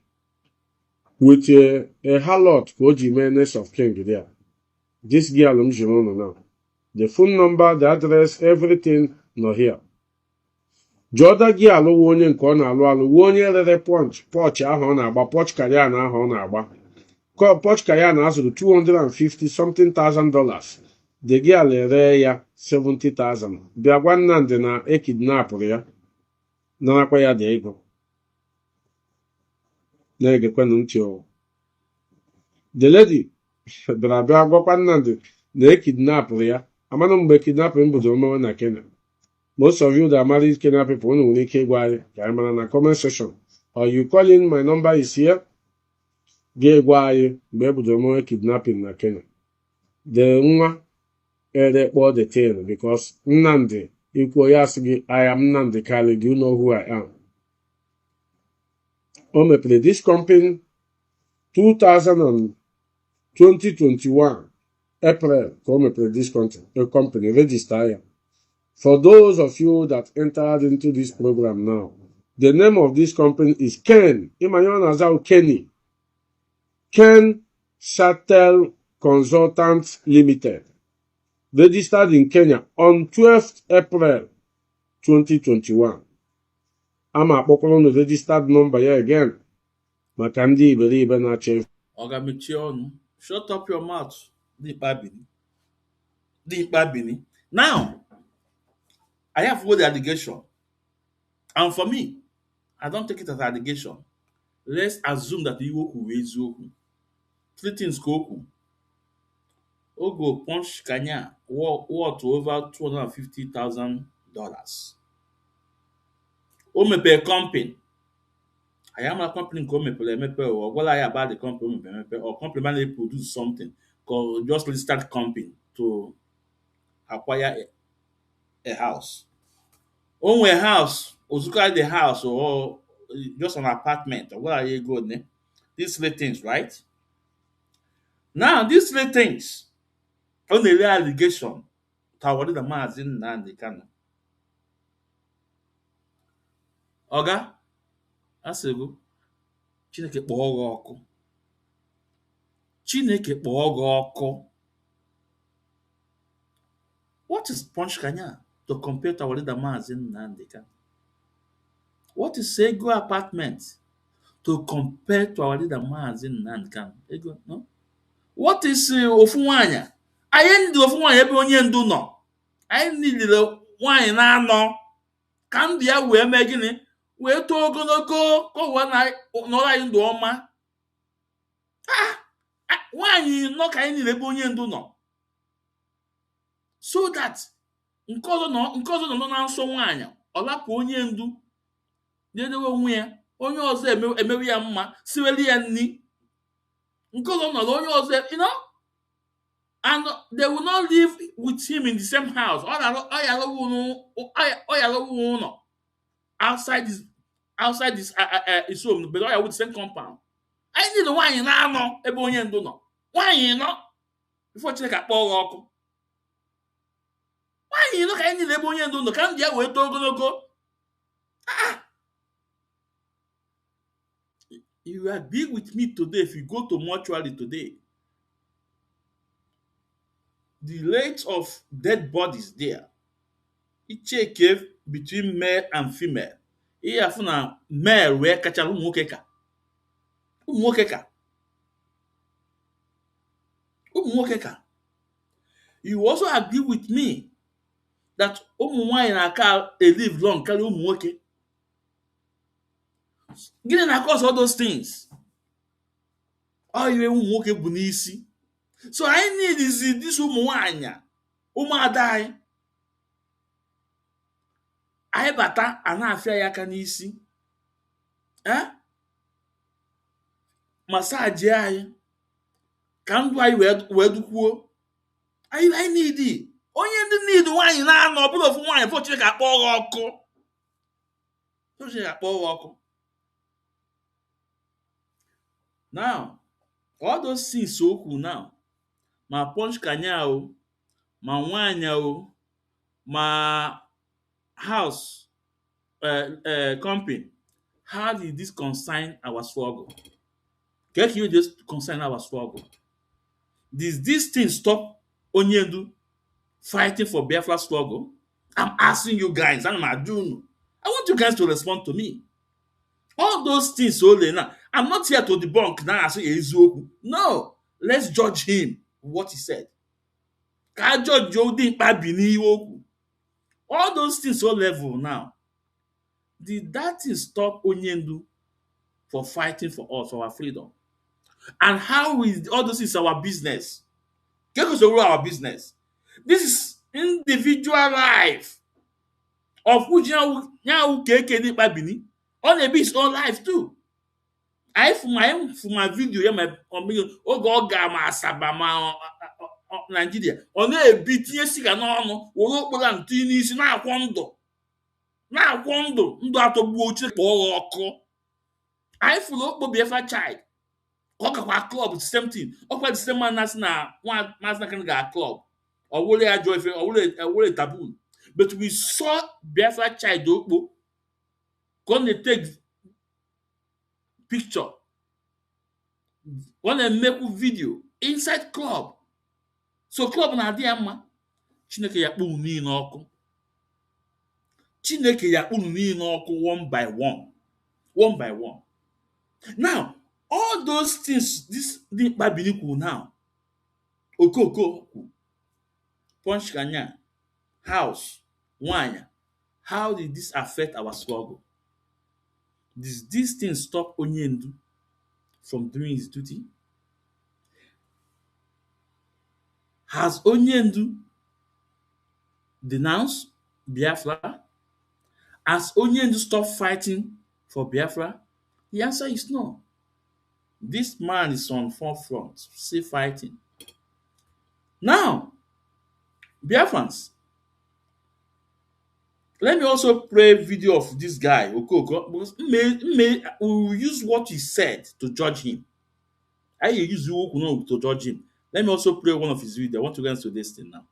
with a harlot ka o ji mee next of king there. This girl m jiri ụnụ now. The phone number, the address, everything nọ here. Jọda gị alụwa onye nke ọ na-alụ wuo onye rere pọchị ahụ ọ na-agba, pọchị Cayenne ahụ ọ na-agba. Pọchị Cayenne azụrụ $250,000. The girl ere ya $70,000. Bịa gwa Nnamdi na ekidnapụrụ ya, narakwa ya dị ego. Na-egekwenụ ntị o. The lady bịara bịa gwakwa Nnamdi na ekidnapụrụ ya. Amanụ mgbe kidnapping bụdoro mewe na Kenya. Most of you that are married Kenya people unu nwere ike ịgwa anyị ka anyị mara na comment section. Or you call in, my number is here. Ga-egwa anyị mgbe ebudoro mewe kidnapping na Kenya. The nwa Ekpo the thing because Nnamdi Ikwo ya sị gị, I am Nnamdi Kali, do you know who I am? O mepere this company 2021 April ka o mepere this company register ya. For those of you that entered into this program now, the name of this company is Ken. Kenny. Ken Shuttle Consultants Limited. Registered in Kenya on 12th April 2021. Ama akpọkwala na registered number ya again. Maka ndị iberibe na-achọ. Oga mechie ọnụ. Shut up your mouth. Dimkpa Bini. Now, I have heard the allegation. And for me, I don't take it as allegation. Let's assume that you will raise you. Three things go. Ogo punch Kanya worth over $250,000. O mepe company. I am a company called Mepe or what I about the company or company may produce something called just start company to acquire a house. Own a house, Ozuka the house or just an apartment or what are you good? These three things, right? Now these three things on the real allegation toward the Mazi Nnamdi Kanu. Oga, asịgo Chineke kpọọ gị ọkụ. Chineke kpọọ gị ọkụ. What is Punch Kanya to compare to our leader Mazi Nnamdi Kanu? What is Ego apartment to compare to our leader Mazi Nnamdi Kanu? Ego, no? What is ofu nwanyị? Anyị ndị ofu nwanyị ebe onye ndu nọ. Anyị niile nwanyị na-anọ ka ndụ ya wee mee gịnị? Wee too ogologo ka ụwa nọrọ anyị ndụ ọma. Nwanyị nọ ka anyị niile ebe onye ndu nọ. So that nke ọzọ nọ na nsọ nwanyị ọ lapụ onye ndu na-edewe onwe ya, onye ọzọ emewe ya mma siweli ya nni. Nke ọzọ nọrọ onye ọzọ, you know, and they will not live with him in the same house. Ọ yalọwu ụlọ outside his home, but all with the same compound. Anyị niile nwaanyị na-anọ ebe onye ndu nọ. Nwaanyị nọ before Chineke akpọọ gị ọkụ. Nwaanyị nọ ka anyị niile ebe onye ndu nọ ka ndị ya wee too ogologo. You will be with me today if you go to mortuary today. The rate of dead bodies there. Each cave between male and female. Ihe afụ na male wee kachara ụmụ nwoke ka. Ụmụ nwoke ka. You also agree with me that ụmụ nwanyị na-aka live long karịa ụmụ nwoke. Gịnị na-cause all those things? Ọ ihe ụmụ nwoke bụ n'isi. So I need this ụmụ nwanyị, ụmụada anyị. Anyị bata a na-afịa ya aka n'isi. Masaji anyị ka ndụ anyị wee dukwuo. Anyị need onye ndị need nwanyị na-anọ ọbụla ofu nwanyị fọ Chineke akpọọ gị ọkụ. Chineke akpọọ gị ọkụ. Now, all those things okwu now, ma Punch Kanya o, ma nwanyị o, ma house company, how did this concern our struggle? Can you just concern our struggle? Did this thing stop Onyendu fighting for Biafra struggle? I'm asking you guys, I want you guys to respond to me. All those things only now. I'm not here to debunk now. No, let's judge him what he said. All those things all level now. Did that thing stop Onyendu for fighting for us, for our freedom? And how is all those things our business? Our business. This is individual life of which now on a his own life too. I for my video, my oge ọ ga ma asaba ma Naijiria, ọ na-ebi tinye siga n'ọnụ were okporo a tinye n'isi na-akwọ ndụ atọgbuo Chineke kpọọ ọkụ. Anyị fụrụ okpo Biafra child ọ gakwa klọb the same thing. Ọkwa the same man na-asị na nwa Mazi Nnamdi ga klọb ọ wụrụ ya jụọ ife ọ wụrụ taboo, but we saw Biafra child okpo ka ọ na-take picture, ọ na-emekwu video inside club. So club na-adị ya mma. Chineke ya kpụrụ niile ọkụ. Chineke ya kpụrụ niile ọkụ one by one. Now, all those things this Dimkpa Bini kwuru now, Okoko kwuru, Punch Kanya, house, nwanyị, how did this affect our struggle? Did these things stop Onyendu from doing his duty? Has Onyendu denounced Biafra? Has Onyendu stopped fighting for Biafra? The answer is no. This man is on forefront, still fighting. Now, Biafrans, let me also play a video of this guy, Okoko. We will use what he said to judge him. I use you to judge him. Let me also play one of his videos. I want to get into this thing now.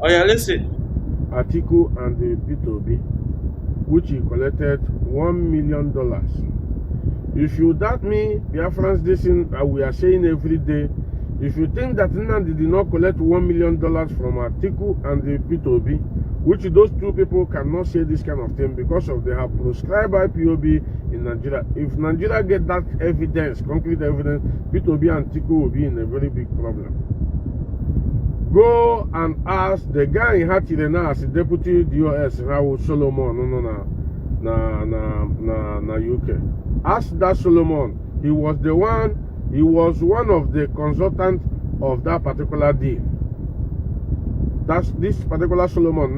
Oh yeah, listen. Atiku and the P2B, which he collected $1 million. If you doubt me, Biafrans, this thing we are saying every day. If you think that Nnamdi did not collect $1 million from Atiku and the P2B, which those two people cannot say this kind of thing because of they have proscribed IPOB in Nigeria. If Nigeria get that evidence, concrete evidence, P2B and Atiku will be in a very big problem. Go and ask the guy in Hatire now as the deputy DOS Raul Solomon na UK. Ask that Solomon. He was one of the consultants of that particular deal. That's this particular Solomon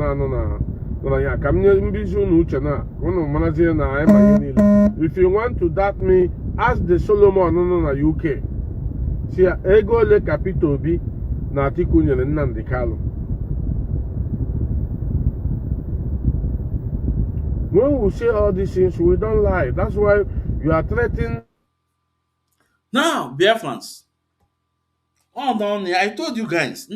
if you want to doubt me, ask the Solomon na UK. See, ego le capito B na Atiku nyere Nnamdi Kanu. When we say all these things, we don't lie. That's why you are threatening. Now, Biafrans, I told you guys,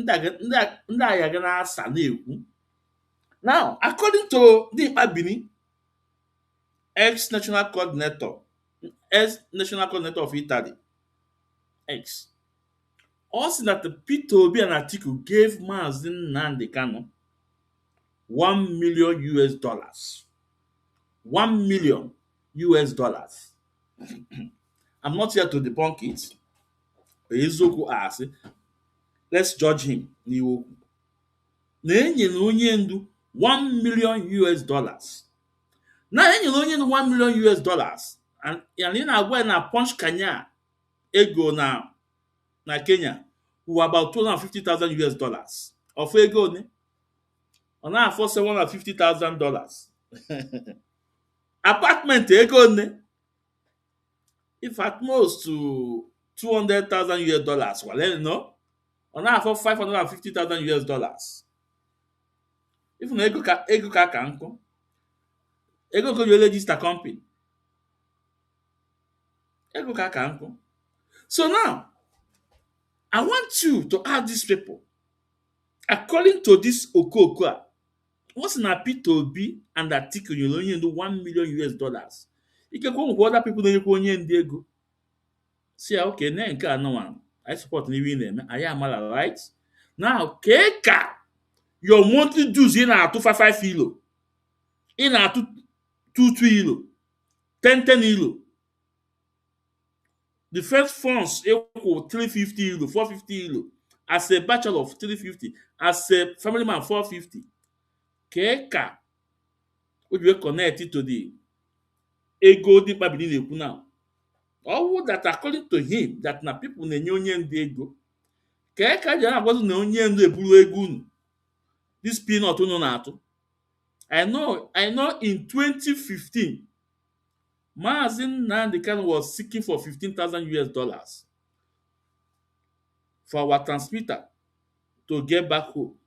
now, according to Dimkpa Bini, ex-national coordinator of Italy, also that the P2B and Atiku gave Mazi Nnamdi Kanu $1 million US. $1 million US. I'm not here to debunk it. Ezoku asks, let's judge him. $1 million US. Now, $1 million US. And in a way, na Punch Kanya, ego na Kenya, who are about $250,000 US. Of ego, ne? On now for $750,000. Apartment, ego, ne? If at most to $200,000 US, well, let know. On now for $550,000 US. If no ego ka kanko, ego go you register company. Ego ka kanko. So now, I want you to ask these people, according to this Okoko, what's in a P2B and Atiku, you only do $1 million US. You can go with other people that you only go. See, okay, now no one. I support living them. I am all right. Now, Keka, your monthly dues in a 255 kilo, in a 2 kilo, 10 kilo. The first funds equal 350 euro, 450 euro. as a bachelor of 350, as a family man 450. Kee ka o ji wee connect to the ego dị mkpa Benin na-ekwu now. Ọwụ that according to him that na people na-enye onye ndu ego. Kee ka ji na-agwazi na onye ndu eburu ego unu this peanut unu na-atụ. I know in 2015 Mazi Nnamdi Kanu was seeking for $15,000 for our transmitter to get back home.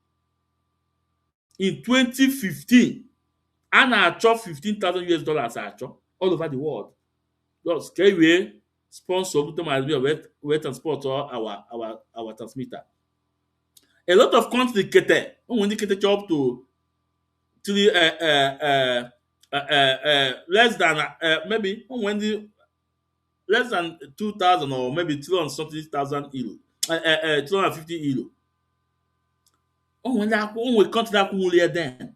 In 2015, a na-achọ $15,000 achọ all over the world. Just ka e wee sponsor bute ma wee transport our transmitter. A lot of countries kete, onwe ndị ketecha up to three less than maybe onwe ndị less than 2,000 or maybe 300 something thousand euro, 250 euro. Onwe country akwụnwuli ya then.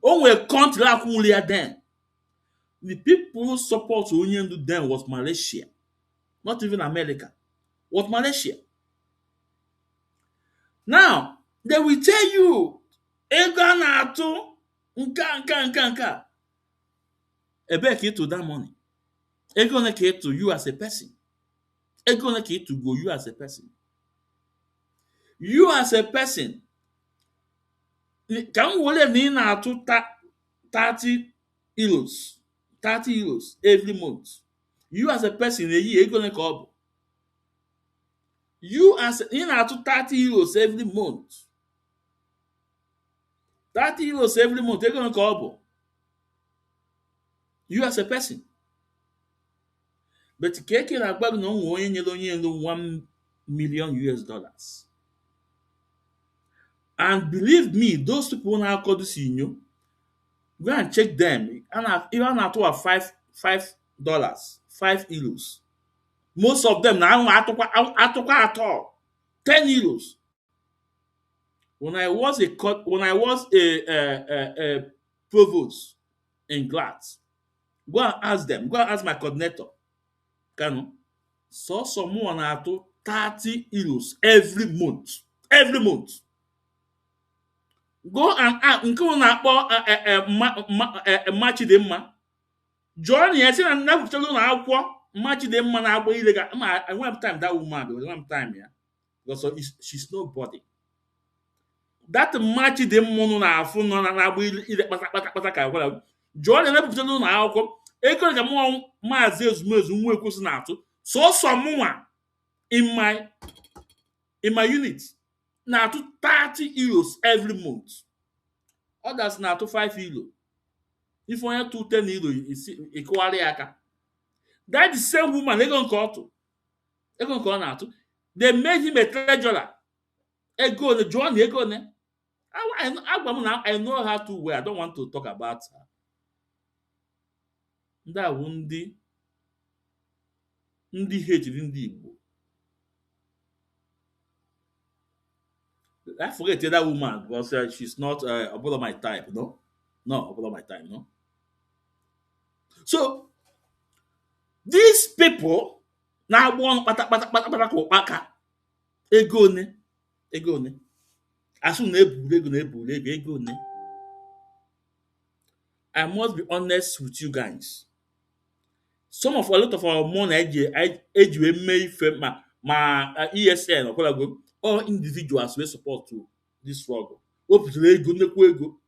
Onwe country akwụnwuli ya then. The people who support onye ndu then was Malaysia, not even America, was Malaysia. Now they will tell you ego a na-atụ nka. Ebee ka ịtụ that money? Ego ole ka ịtụ you as a person? Ego ole ka ịtụ go you as a person? You as a person, ka m were na ị na-atụ 30 euros 30 euros every month. You as a person na-eyi ego ole ka ọ bụ? You as ị na-atụ 30 euros every month. 30 euros every month, ego ole ka ọ bụ? You as a person. But keke na-agba gị na onwe onye nyere onye elu $1 million. And believe me, those people na-akọ this inyo, go and check them. If a na-atụ $5, 5 euros. Most of them na atụkwa atọ 10 euros. When I was a provost in Graz, go and ask them. Go and ask my coordinator, Kanu. So someone na-atụ 30 euros every month. Every month. Go and ask nke ọ na-akpọ Machidemma. Join ya sị na nnapụtara na akwụkwọ Machidemma na-agba ile ga I don't have time that woman. I don't have time ya. Because she's nobody. That Machidemma na-afụ nọ na-agba ile kpata ka gwara. Join ya na-apụtara na akwụkwọ ego ka mụ Maazị Ezumezu nwa Ekwosi na-atụ. So mụnwa in my unit na-atụ 30 euros every month. Others na-atụ 5 euro. If onye tụ 10 euro, ịkụgharị aka. That the same woman, ego nke ọ na-atụ. They made him a treasurer. Ego one, John ego one. I know her too well. I don't want to talk about her. Ndị a bụ ndị hejiri ndị Igbo. I forget that woman because she's not about my type, no? No, about my type, no? So, these people now want pata ego ne. Asu na-eburu ego ne. I must be honest with you guys. A lot of our money eji wee mee ife ma ESN ọkwalago all individuals wey support to this struggle. Wepụtara ego nnekwu ego.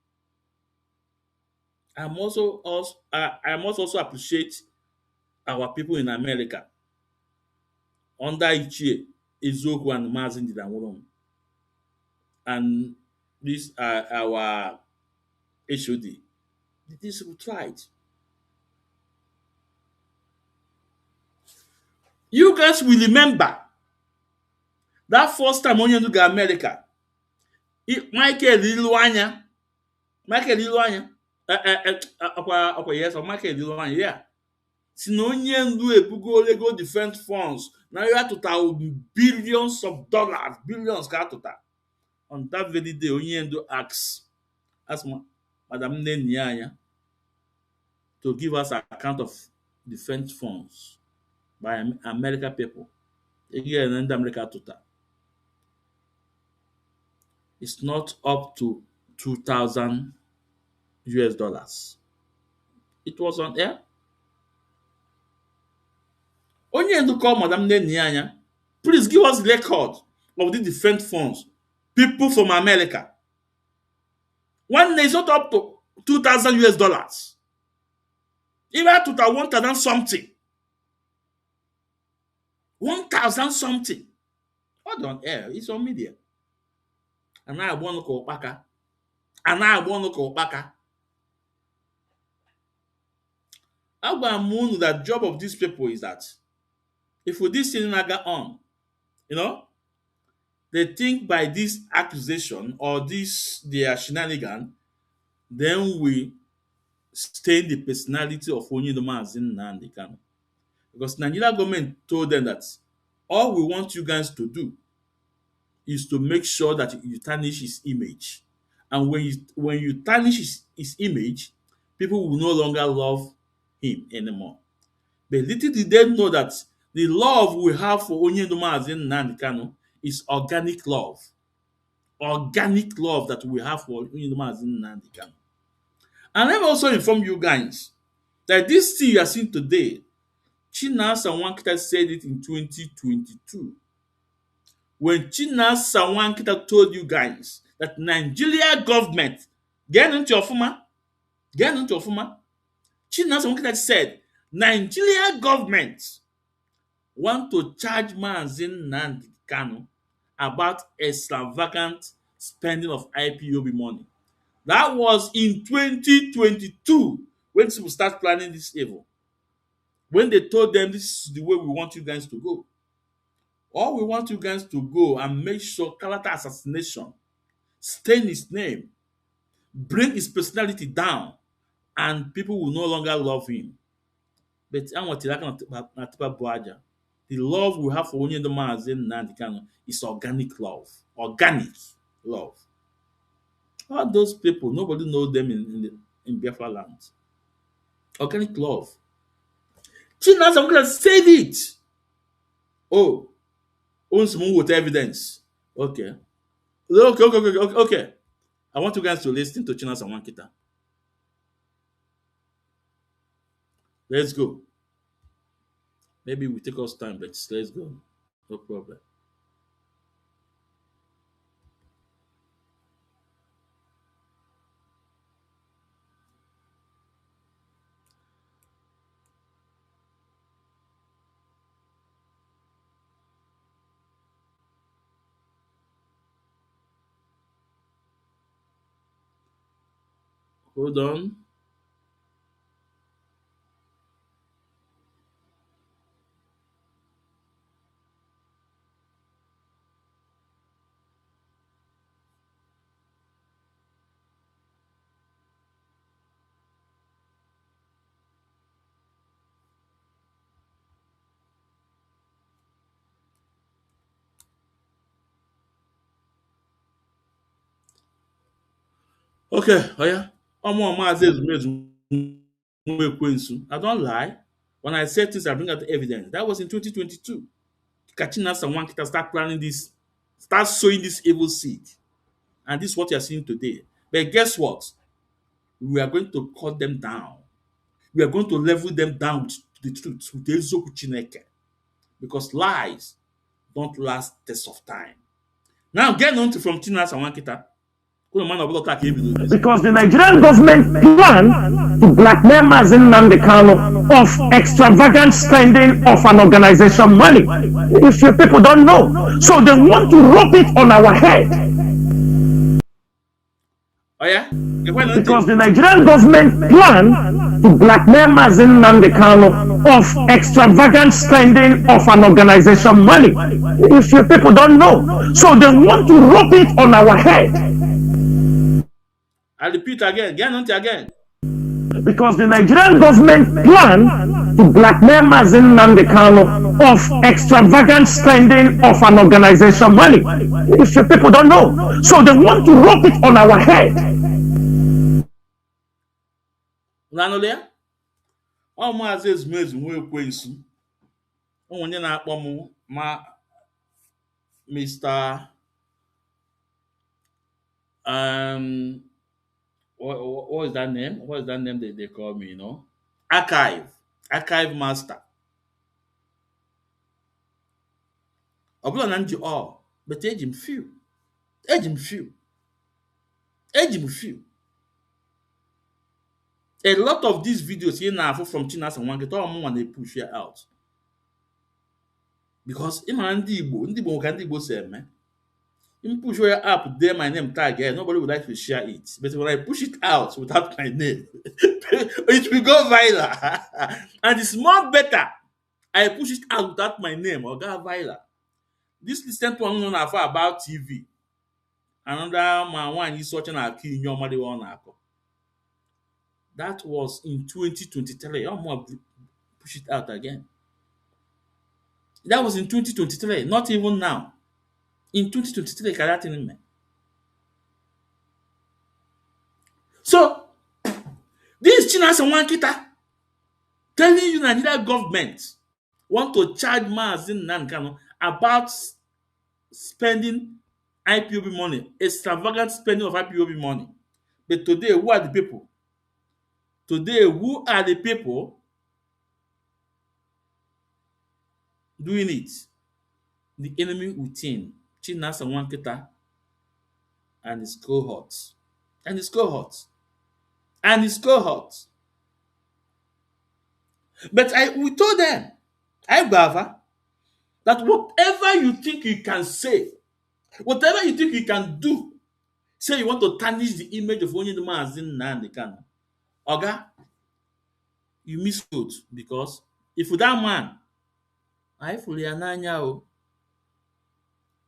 I must also appreciate our people in America under Ichie Eziokwu and Mazi Ndidi Anwụrụm. And these are our HOD. This we tried. You guys will remember that first time onye ndu ga America. Michael Iluanya. Yes, or Michael Iluanya, yeah. Si na onye ndu ebugo ego defense funds na ya total billions of dollars, billions ka total. On that very day, onye ndu ask Madam Nnenni to give us an account of defense funds by American people. Again, in America total. is not up to 2,000 US dollars. It was on air. Onye ndu call Madam Nenianya, please give us record of the different funds. People from America. One is not up to 2,000 US dollars. Even to 1,000 something. 1,000 something. What on air? It's on media. And I want to call Baka. And I want to call Baka. Agba Moon, the job of these people is that if we this thing naga on, you know, they think by this accusation or this their shenanigan, then we stain the personality of Mazi Nnamdi Kanu. Because Nigeria government told them that all we want you guys to do is to make sure that you tarnish his image. And when you tarnish his image, people will no longer love him anymore. But little did they know that the love we have for Mazi Nnamdi Kanu is organic love. Organic love that we have for Mazi Nnamdi Kanu. And let me also inform you guys that this thing you are seeing today, Chinasa Nwankita said it in 2022. When Chinasa Nwankita told you guys that Nigeria government, get into your former, Chinasa Nwankita said, Nigeria government want to charge Mazi Nnamdi Kanu about extravagant spending of IPOB money. That was in 2022 when people start planning this evil. When they told them this is the way we want you guys to go. All we want you guys to go and make sure character assassination, stain his name, bring his personality down, and people will no longer love him. But the love we have for Mazi Nnamdi Kanu is organic love. Organic love. All those people, nobody knows them in Biafra land. Organic love. Chinasa, I'm gonna save it. Oh, owns with evidence. Okay. Okay. I want you guys to listen to Chinasa Nwankita. Let's go. Maybe we take us time, but let's go. No problem. Hold on. Okay, oh yeah. I don't lie. When I say things, I bring out the evidence. That was in 2022. Chinasa Nwankita start planning this, start sowing this evil seed. And this is what you are seeing today. But guess what? We are going to cut them down. We are going to level them down with the truth, with the eziokwu Chineke. Because lies don't last test of time. Now get on to from Chinasa Nwankita. Because the Nigerian government plan to blackmail Mazi Nnamdi Kanu of extravagant spending of an organization money. If you people don't know, so they want to rub it on our head. Oh yeah? Because the Nigerian government plan to blackmail Mazi Nnamdi Kanu of extravagant spending of an organization money. If you people don't know, so they want to rub it on our head. I repeat again, get on to again. Because the Nigerian government plan to blackmail Mazi Nnamdi Kanu of extravagant spending of an organization money. If you people don't know, so they want to rub it on our head. Nanolia? Ọ Maazị Ezumezu nwe ekwensu. Onye na-akpọ m Mr. um what is that name? What is that name they call me, Archive. Archive master. Ọbụla na nji all, but eji m few. Eji m few. Eji m few. A lot of these videos here now from Chinas and Wanket, all more they push here out. Because ịma ndị Igbo ka ndị Igbo si eme. You push your app there, my name tag here, nobody would like to share it. But when I push it out without my name, it will go viral. And it's more better. I push it out without my name or go viral. This recent one known about TV. Another man one is searching a key in your mother one. That was in 2023. I'm gonna push it out again. That was in 2023, not even now. In 2023, Karatin. So this Chinas and Wankita telling you Nigeria government want to charge Mazi Nnamdi about spending IPOB money, extravagant spending of IPOB money. But today, who are the people? Today, who are the people doing it? The enemy within, Chinas and Wankita and his cohorts. And his cohorts. And his cohorts. But we told them, Bava, that whatever you think you can say, whatever you think you can do, say you want to tarnish the image of only the Mazi Nnamdi Kanu. Oga, you misquote because if that man, I fully ananya o,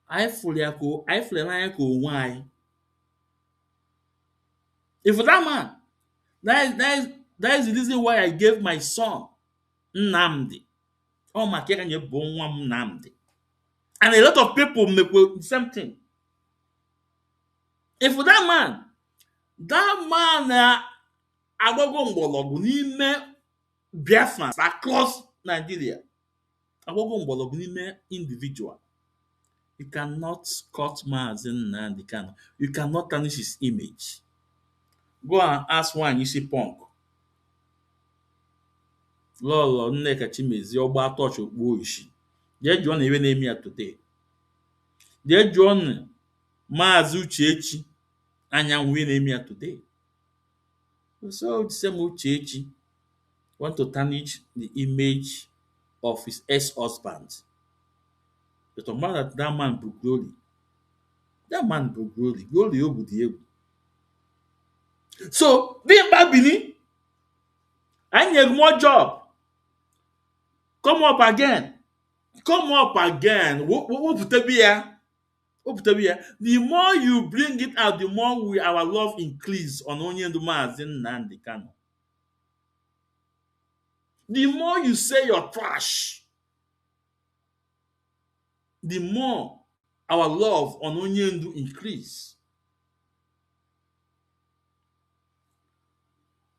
I fully ananya ko why. If that man, that is the reason why I gave my son Nnamdi. Oh my God, you born one Nnamdi. And a lot of people make the same thing. If that man agbago mgbọrọgwụ n'ime Biafra across Nigeria, agbago mgbọrọgwụ n'ime individual, you cannot cut Mazi Nnamdi Kanu. You cannot tarnish his image. Go and ask one you see punk. Lolo Nneka Chimezi ọgba touch okpuo isi. Jee jụọ na iwe na-eme ya today. Jee jụọ na Maazị Uchechi anyanwụ iwe na-eme ya today. So the same Uchechi want to tarnish the image of his ex-husband. But that man broke glory. That man broke glory. Glory over the ego. So, being Babini, I need more job. Come up again. Come up again. What put be here? The more you bring it out, the more our love increase on Onyendu Mazi Nnamdi Kanu. The more you say you're trash, the more our love on Onyendu increase.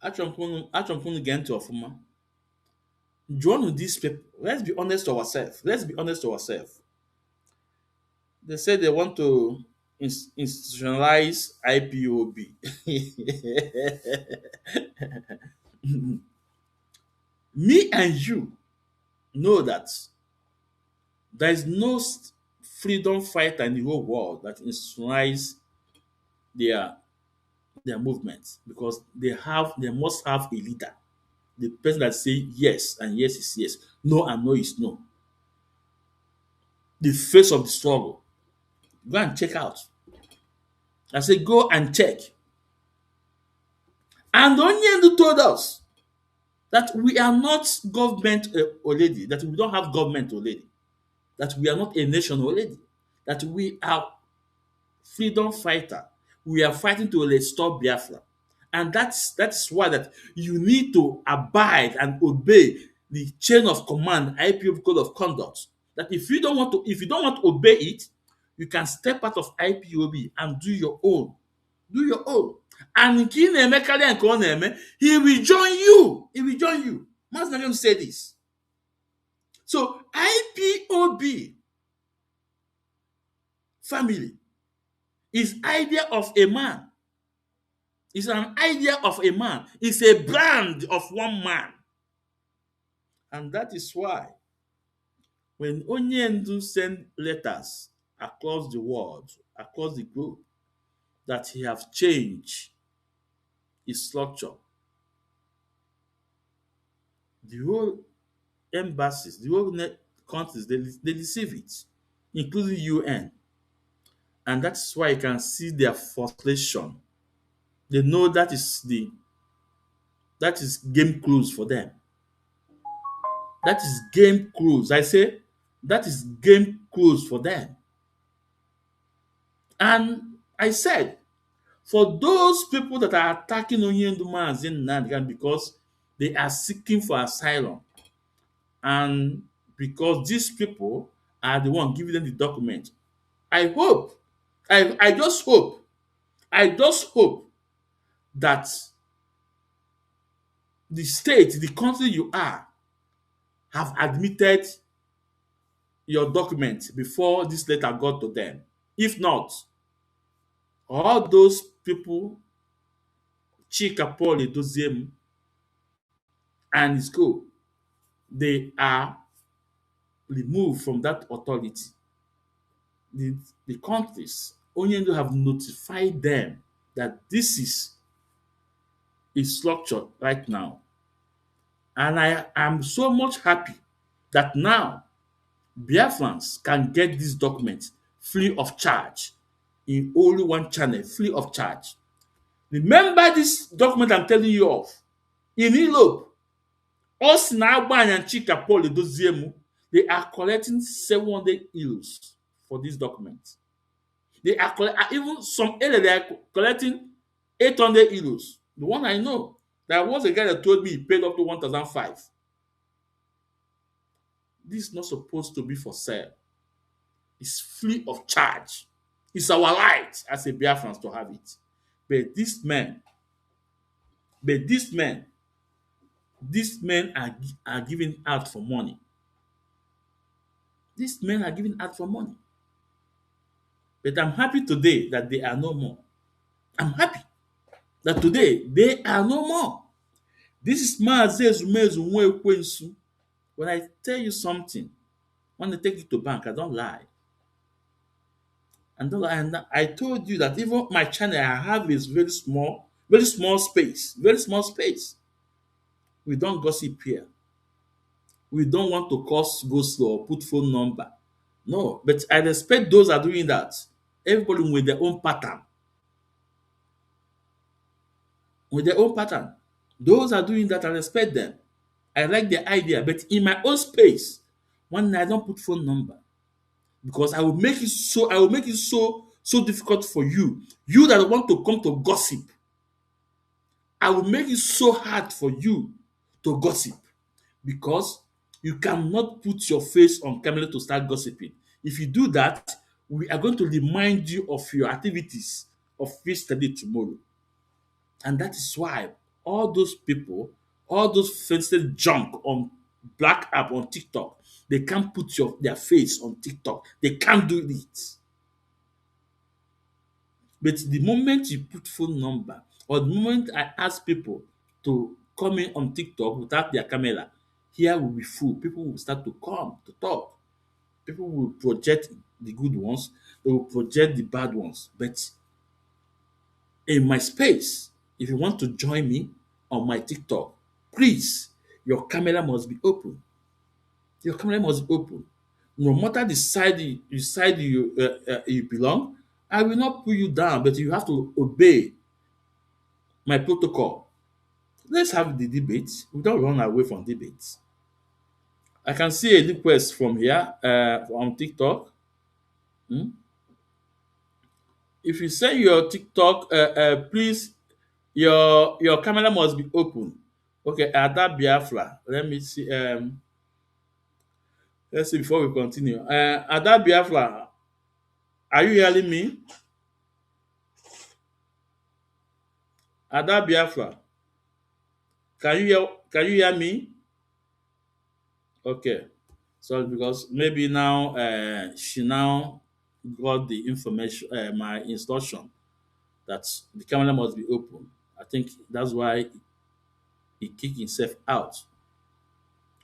Achọmpụnụ get into ọfụma. Join these people. Let's be honest to ourselves. They say they want to institutionalize IPOB. Me and you know that there is no freedom fighter in the whole world that institutionalize their movements because they must have a leader. The person that say yes and yes is yes, no and no is no. The face of the struggle. Go and check out. I say go and check. And Onyendu told us that we are not government already, that we don't have government already, that we are not a nation already, that we are freedom fighter. We are fighting to restore Biafra. And that's why that you need to abide and obey the chain of command, IPOB code of conduct. That if you don't want to obey it, you can step out of IPOB and do your own. Do your own. And he will join you. He will join you. Mazi Nnamdi say this. So IPOB family Is idea of a man. It's an idea of a man. It's a brand of one man. And that is why when Onyendu sent letters across the world, across the globe, that he have changed his structure, the whole embassies, the whole countries, they receive it, including UN. And that's why you can see their frustration. They know that is game close for them. That is game close. I say that is game close for them. And I said, for those people that are attacking Onyenduma as in Nnamdi because they are seeking for asylum, and because these people are the one giving them the document, I hope, I just hope, I just hope that the state, the country you are, have admitted your document before this letter got to them. If not, all those people, Chika Paul Edoziem and his co, they are removed from that authority. The, the countries, Onyendo have notified them that this is a structure right now. And I am so much happy that now Biafrans can get this document free of charge in only one channel, free of charge. Remember this document I'm telling you of. In Europe, us now and Chika Paul Edoziemu, they are collecting 700 euros for this document. They are even some area they are collecting 800 euros. The one I know, there was a guy that told me he paid up to 1,005. This is not supposed to be for sale. It's free of charge. It's our right as a Biafrans to have it. But these men are giving out for money. These men are giving out for money. But I'm happy today that they are no more. I'm happy that today they are no more. This is Mazi Ezumezu Nwekwensu. When I tell you something, when I take it to bank, I don't lie. And I told you that even my channel I have is very small space, very small space. We don't gossip here. We don't want to cause go slow or put phone number. No, but I respect those are doing that. Everybody with their own pattern. With their own pattern. Those are doing that, I respect them. I like their idea, but in my own space, one I don't put phone number because I will make it so difficult for you. You that want to come to gossip, I will make it so hard for you to gossip because you cannot put your face on camera to start gossiping. If you do that, we are going to remind you of your activities of yesterday tomorrow. And that is why all those people, all those faceless junk on black app on TikTok, they can't put their face on TikTok. They can't do it. But the moment you put phone number, or the moment I ask people to come in on TikTok without their camera, here will be full. People will start to come to talk. People will project the good ones, they will project the bad ones. But in my space, if you want to join me on my TikTok, please, your camera must be open. Your camera must be open. No matter the side you belong, I will not pull you down, but you have to obey my protocol. Let's have the debate. We don't run away from debates. I can see a request from here on TikTok. Hmm? If you say your TikTok, please, your camera must be open. Okay, Ada Biafra. Let me see. Let's see before we continue. Ada Biafra, are you hearing me? Ada Biafra, can you hear me? Okay. So because maybe now she now got the information, my instruction that the camera must be open. I think that's why he kicked himself out.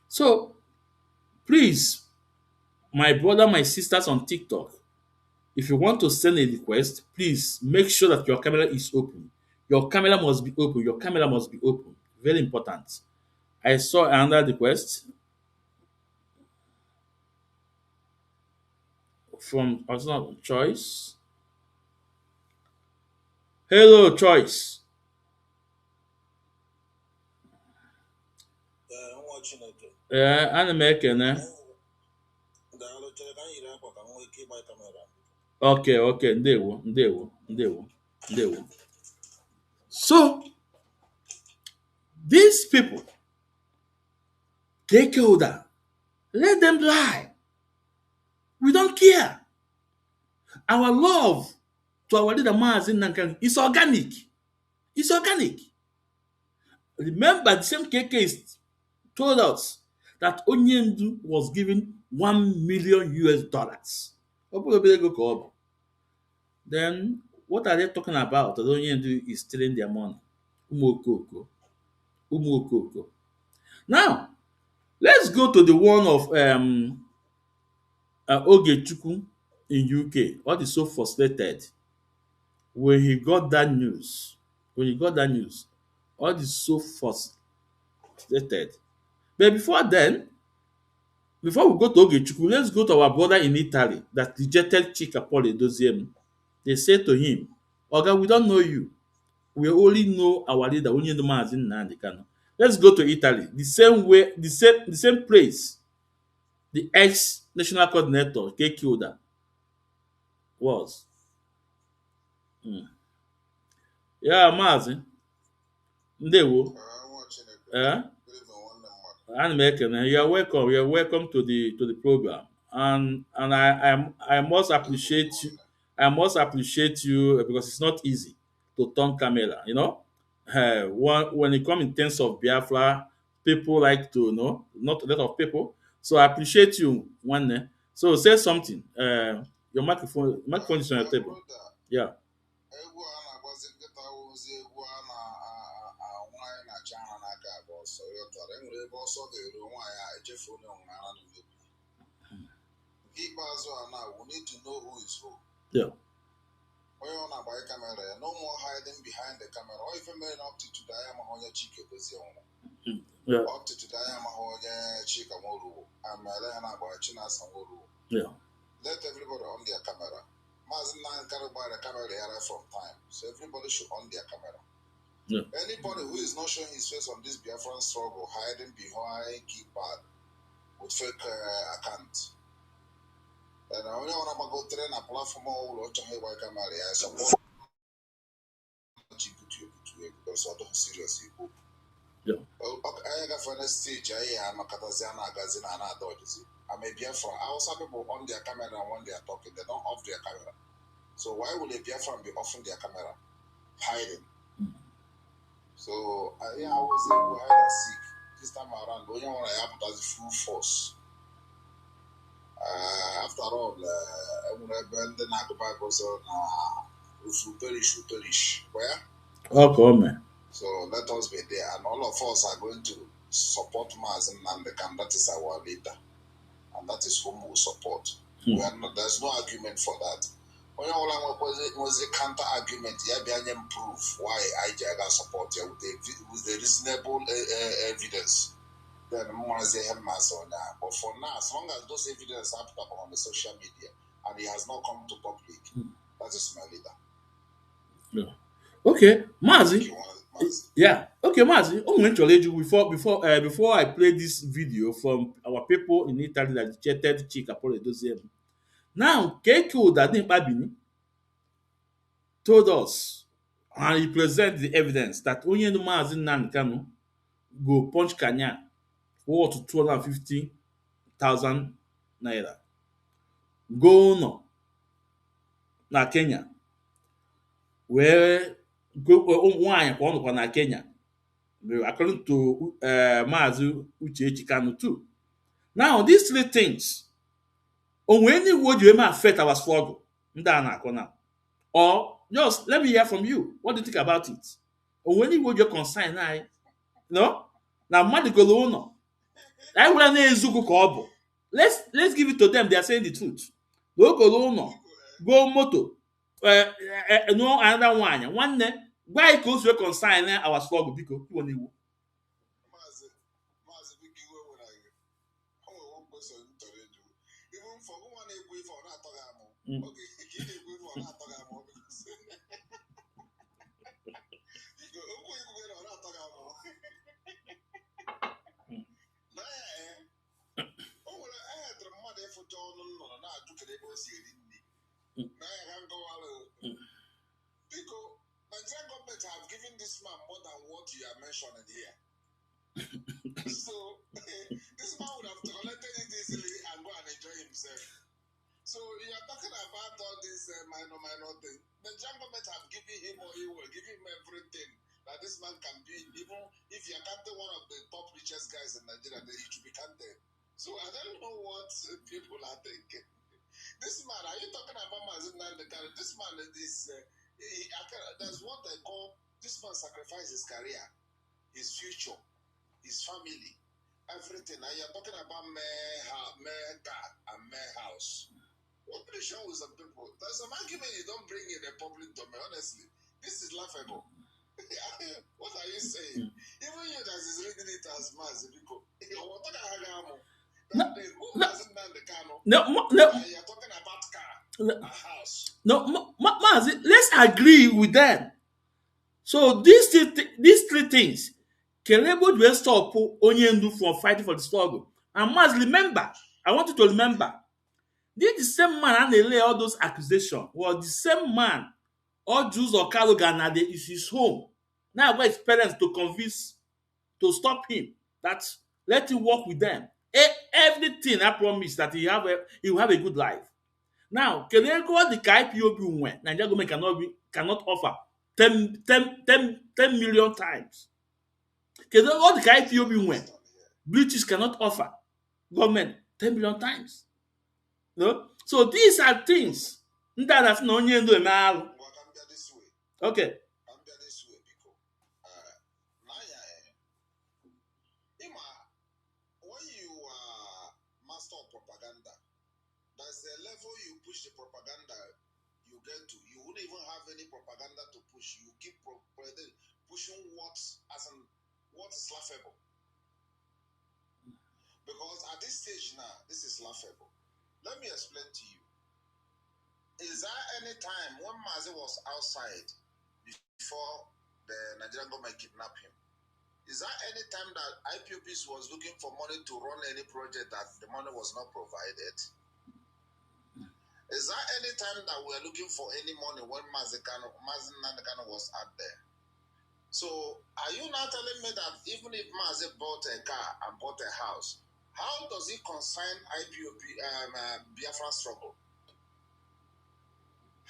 So please, my brother, my sisters on TikTok, if you want to send a request, please make sure that your camera is open. Your camera must be open. Your camera must be open. Very important. I saw another request from personal choice. Hello, choice. Ana m ekene. Okay, okay, ndewo, ndewo, ndewo, ndewo. So these people, take holder, let them lie. We don't care. Our love to our leader Mazi Nnamdi is organic. It's organic. Remember, the same KK told us that Onyendu was given 1 million US dollars. Then what are they talking about? That Onyendu is stealing their money. Umokoko. Umokoko. Now, let's go to the one of Chukwu in UK. What is so frustrated when he got that news? When he got that news, all is so frustrated. But before then, before we go to Chukwu, let's go to our brother in Italy that rejected Chika Paul Edoziem. They said to him, Oga, we don't know you. We only know our leader, Onye Mazi Nnamdi Kanu. Let's go to Italy. The same way, the same place the ex-national coordinator, KK Oda, was. Yeah, Mazi. Ndewo. Eh? And you're welcome. You're welcome to the program. And I must appreciate you. I must appreciate you because it's not easy to turn camera. When it comes in terms of Biafra, people like to know, not a lot of people. So I appreciate you one day. So say something. Your microphone is on your table. Yeah. egwu a na-agbazi nkịta ozi egwu a na-nwaanyị na-acha ha n'aka abụọ ọsọ ya ụtara enwere ebe ọsọ ga-eru nwaanyị a echefu onye ọṅara na mmebi nke ikpeazụ a na we need to know who is who. Yeah. onye ọ na-agbanye kamera ya no more hiding behind the camera ọ ife mere na up to today anyị amaghị onye Chike dozie nwụrụ up to today anyị amaghị onye Chika Nworuwo amaele ha na-agbanye Chinasa Nworuwo. Yeah. Let everybody on their camera. Mazi Nnamdi carry by the camera right from time. So everybody should on their camera. Yeah. Anybody who is not showing his face on this Biafran struggle, hiding behind keypad with fake account. And I only want to go train a platform all watch on my camera. I support you because I don't seriously. Yeah. I got for the stage. I am a Katazana Gazina and I dodge. I may be from outside people on their camera when they are talking, they don't off their camera. So why would a Biafran be offing their camera? Hiding. So I was able to hide and seek. This time around, the only one I have as full force. After all, I would have been the Bible so if you perish, you perish. Where? Oh, come. So let us be there, and all of us are going to support Mazi Nnamdi Kanu. That is our leader. And that is whom we support. There's no argument for that. When was the counter argument, proof why I support you with the reasonable evidence. Then but for now, as long as those evidence are put up on the social media and it has not come to public, that is my leader. Yeah. Okay, Mazi. Yeah. Okay, Mazi. Before I play this video from our people in Italy that rejected Chika Paul Edoziem. Now, KK Dadin told us and he presented the evidence that only the Mazi Nnamdi Kanu go punch Kanya worth 250,000 naira. Go no na Kenya. Where nwaanyị kwa ọ nọkwa na Kenya according to Mazi Uchechi Kanu too. Now these three things o nwere any way you may affect our struggle now. Or just let me hear from you. What do you think about it? Or when you go your consign, no? Now, money go no. I will na-ezuku ka ọ bụ. Let's give it to them. They are saying the truth. Go no. Go moto. No another one. Nwanne, gwa anyị ka o si consign our struggle biko. Iwo n'iwu. Mazi biko iwe were anyị. O nwere one question m chọrọ ịjụ. Even for nwa na-ekwu ife ọ na-atọ gị amụ. Oge ka ị na-ekwu ife ọ na-atọ gị amụ because biko okwu ikwu na ọ na-atọ gị amụ. Na ya o nwere ehedere mmadụ ịfụcha ọnụ nnụnụ na-ajụ kedu ebe o si eri nri. Na ya ha ngọwalụ. Biko Nigerian government have given this man more than what you are mentioning here. So this man would have collected it easily and go and enjoy himself. So you are talking about all this minor thing. The Nigerian government have given him or he will give him everything that this man can be. Even if you are counting one of the top richest guys in Nigeria, then he should be counted. So I don't know what people are thinking. This man, are you talking about Mazi Nnamdi Kanu? This man is that's what they call this man sacrificed his career, his future, his family, everything. And you're talking about mayor car and mayor house. What will show with some people? There's some argument you don't bring in a public domain. Honestly, this is laughable. What are you saying? Even you that is reading it as Mazi, because you're talking about car, a house. No, Mazi, let's agree with them. So these three things, Kelebo will stop Onyendu from fighting for the struggle. And Mazi, remember, I want you to remember, this the same man and they lay all those accusations was the same man or Jews or Kalogana is his home. Now where his parents to convince to stop him, that let him work with them. Everything I promise that he will have a good life. Now, Keleko the IPOB when Nigeria government cannot offer 10 million times. Keleko the IPOB when British cannot offer government 10 million times. No? So these are things that no one do now. Okay. When you are master of propaganda, there's a level you push the propaganda you get to. You wouldn't even have any propaganda to push. You keep pushing what is laughable. Because at this stage now, this is laughable. Let me explain to you. Is there any time when Mazi was outside before the Nigerian government kidnapped him? Is there any time that IPOBs was looking for money to run any project that the money was not provided? Is there any time that we are looking for any money when Mazi Nnamdi Kanu was out there? So are you now telling me that even if Mazi bought a car and bought a house, how does it concern IPOB Biafran struggle?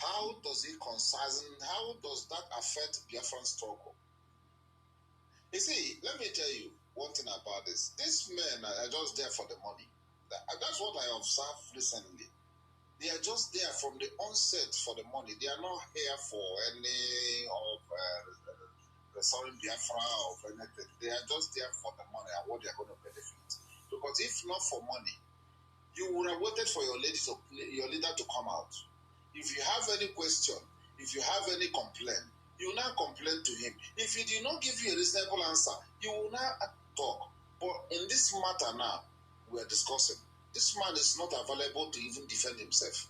How does that affect Biafran struggle? You see, let me tell you one thing about this. These men are just there for the money. That's what I observed recently. They are just there from the onset for the money. They are not here for any of restoring Biafra or anything. They are just there for the money and what they are going to benefit. Because if not for money, you would have waited for your leader to come out. If you have any question, if you have any complaint, you will now complain to him. If he did not give you a reasonable answer, you will now talk. But in this matter now, we are discussing. This man is not available to even defend himself.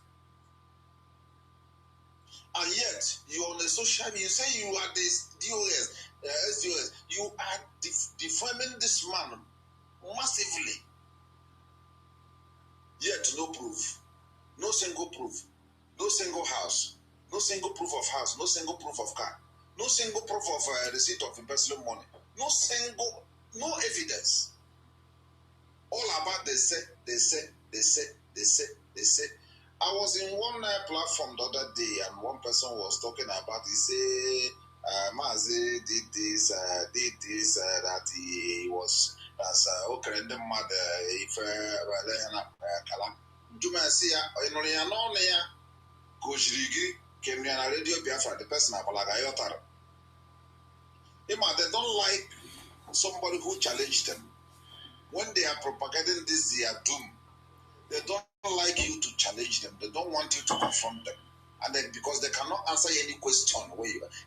And yet, you on the social media, you say you are this DOS, SDOS. You are defaming this man massively. Yet, no proof. No single proof. No single house. No single proof of house. No single proof of car. No single proof of receipt of embezzling money. No evidence. All about they say. I was in one platform the other day and one person was talking about, he say, Mazi did this, that he was, as okay, the mother, if Kala, Jumasia, Kojirigi came near a radio Biafra, the person Abalagayotara. They don't like somebody who challenged them. When they are propagating this, they are doomed. They don't like you to challenge them. They don't want you to confront them. And then because they cannot answer any question.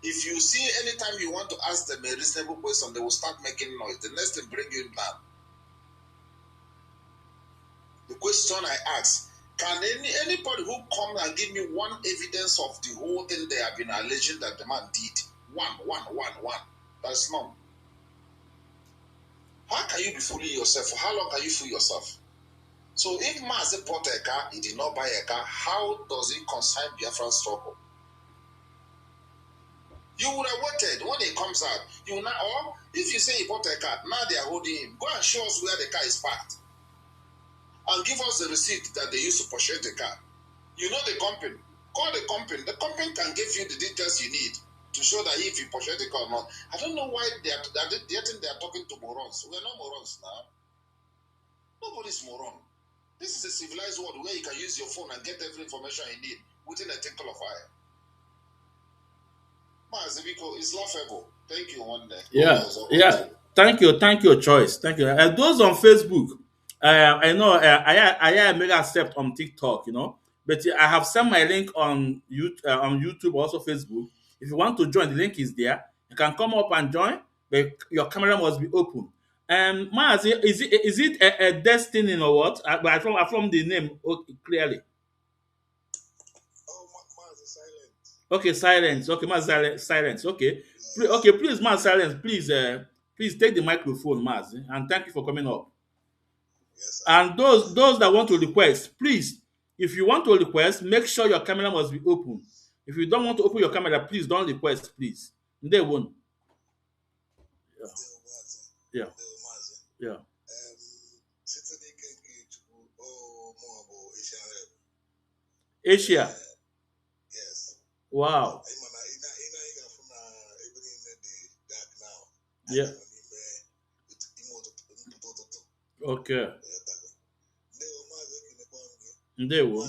If you see anytime you want to ask them a reasonable question, they will start making noise. The next thing bring you down. The question I ask, can anybody who come and give me one evidence of the whole thing they have been alleging that the man did? One. That's none. How can you be fooling yourself? For how long can you fool yourself? So if Mazi bought a car, he did not buy a car, how does it concern Biafran struggle? You would have waited when he comes out. You will not, or if you say he bought a car, now they are holding him. Go and show us where the car is parked. And give us the receipt that they used to purchase the car. You know the company. Call the company. The company can give you the details you need to show that if you purchase the car or not. I don't know why they think they are talking to morons. We are not morons now. Nobody's moron. This is a civilized world where you can use your phone and get every information you need within a tinkle of eye. Mazi, it's laughable. Thank you, one day. Yeah. Thank you, Choice. Thank you. Those on Facebook, I know I may accept on TikTok, but I have sent my link on YouTube, also Facebook. If you want to join, the link is there. You can come up and join, but your camera must be open. Mazi, is it a destiny or what? But I from the name clearly. Oh, Mazi, silent. Okay, silence. Okay, Maz, silence. Okay, please, Maz, silence. Please take the microphone, Maz, and thank you for coming up. Yes, And those that want to request, please, if you want to request, make sure your camera must be open. If you don't want to open your camera, please don't request, please. They won't. Yeah. Yeah. Asia. Yes. Wow. Yeah. Okay. Ndewo.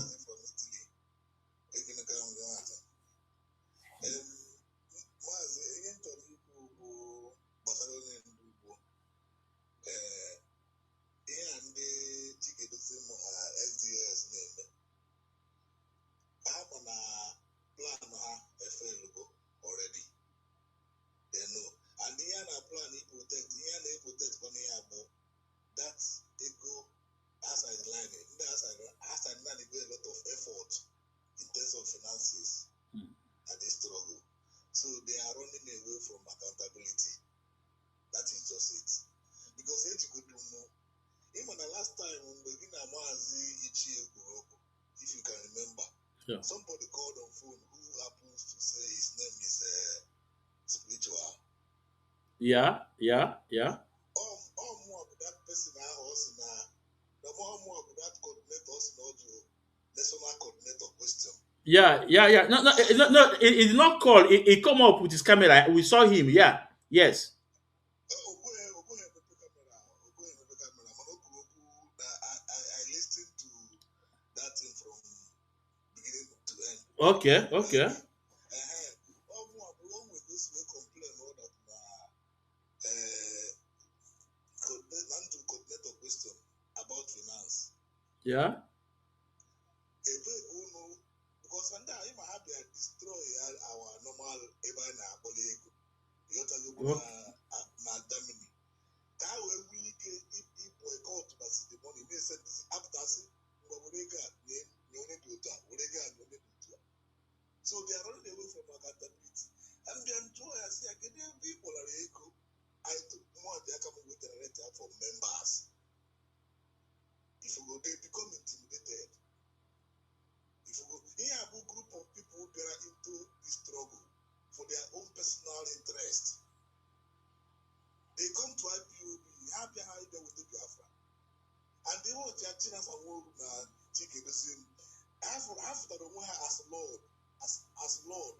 Already. They know. And the plan he protect that ego as I line as I line a lot of effort in terms of finances and they struggle. So they are running away from accountability. That is just it. Because you could do more. Even the last time when we begin Mazi if you can remember, somebody called on phone who happens to say his name is spiritual. Yeah. More that person also now. The more that coordinator also national coordinator question. Yeah. No. It did not call. It come up with his camera. We saw him. Yeah. Yes. I listened to that thing from beginning to end. Okay. Coordinator question about finance. Yeah. Because when that even have to destroy our normal even Abolego. You na Germany. How will we get if boycott the money? They said after so they are running away from accountability. And they enjoy as they are getting people are equal. I took more they are coming with a letter for members. If you go, they become intimidated. If you go, here are a group of people who are into this struggle for their own personal interest. They come to IPOB, happy how they will take Biafra. And they want their children as a world chicken the same. After the one as Lord, as Lord.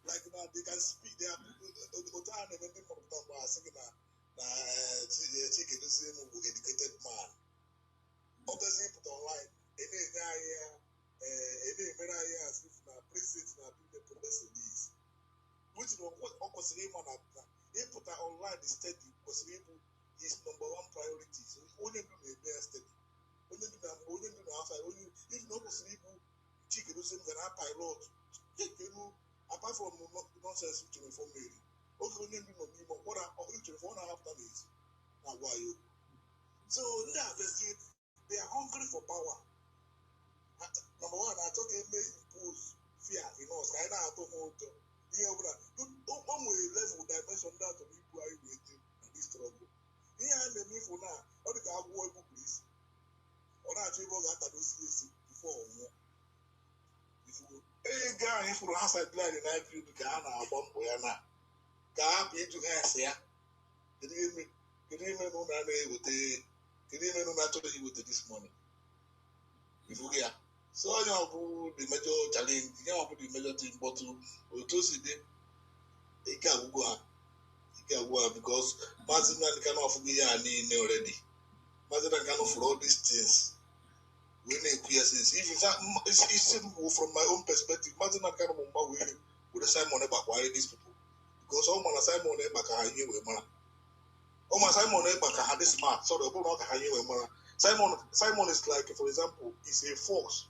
Like now they can speak, they are chicken the same educated man. Obviously put online, any guy here na-emere anyị as if na president na-abụ the progressive is which ọ kwesịrị ịma na ịpụta online steady kwesịrị ịbụ his number one priority. So onye ndu na-eme ya steady, onye ndu na mgbe onye ndu na-afọ onye ibi na ọ kwesịrị ịbụ chikedozie ga na pilot ekenu apart from nonsense uche for Mary oge onye ndu nọ n'ime ọkwara uche ọ na-ahapụta n'ezi na-agwa ya okwu. So ndị a they are hungry for power. Number one, I thought they may impose fear in us. I know how to hold on. Yeah, but one way level dimension that of people are waiting in this trouble. Yeah, I mean for now, all the guy who work please. Or not able to have those CAC before. If you a guy if you have a plan in life, you can have a bomb boy now. Can be to guys here. Can you know that with the can you know naturally with this morning? If you get so you have the major challenge, you have the major thing, but to see it can't go because Mazi can offer me already. Mazi can offer all these things. We need questions. Even it's simple from my own perspective. Mazi can offer me with the Simon about why these people because all my Simon back are here with man. All my Simon back are this smart, so the people not here with man. Simon is like, for example, is a fox,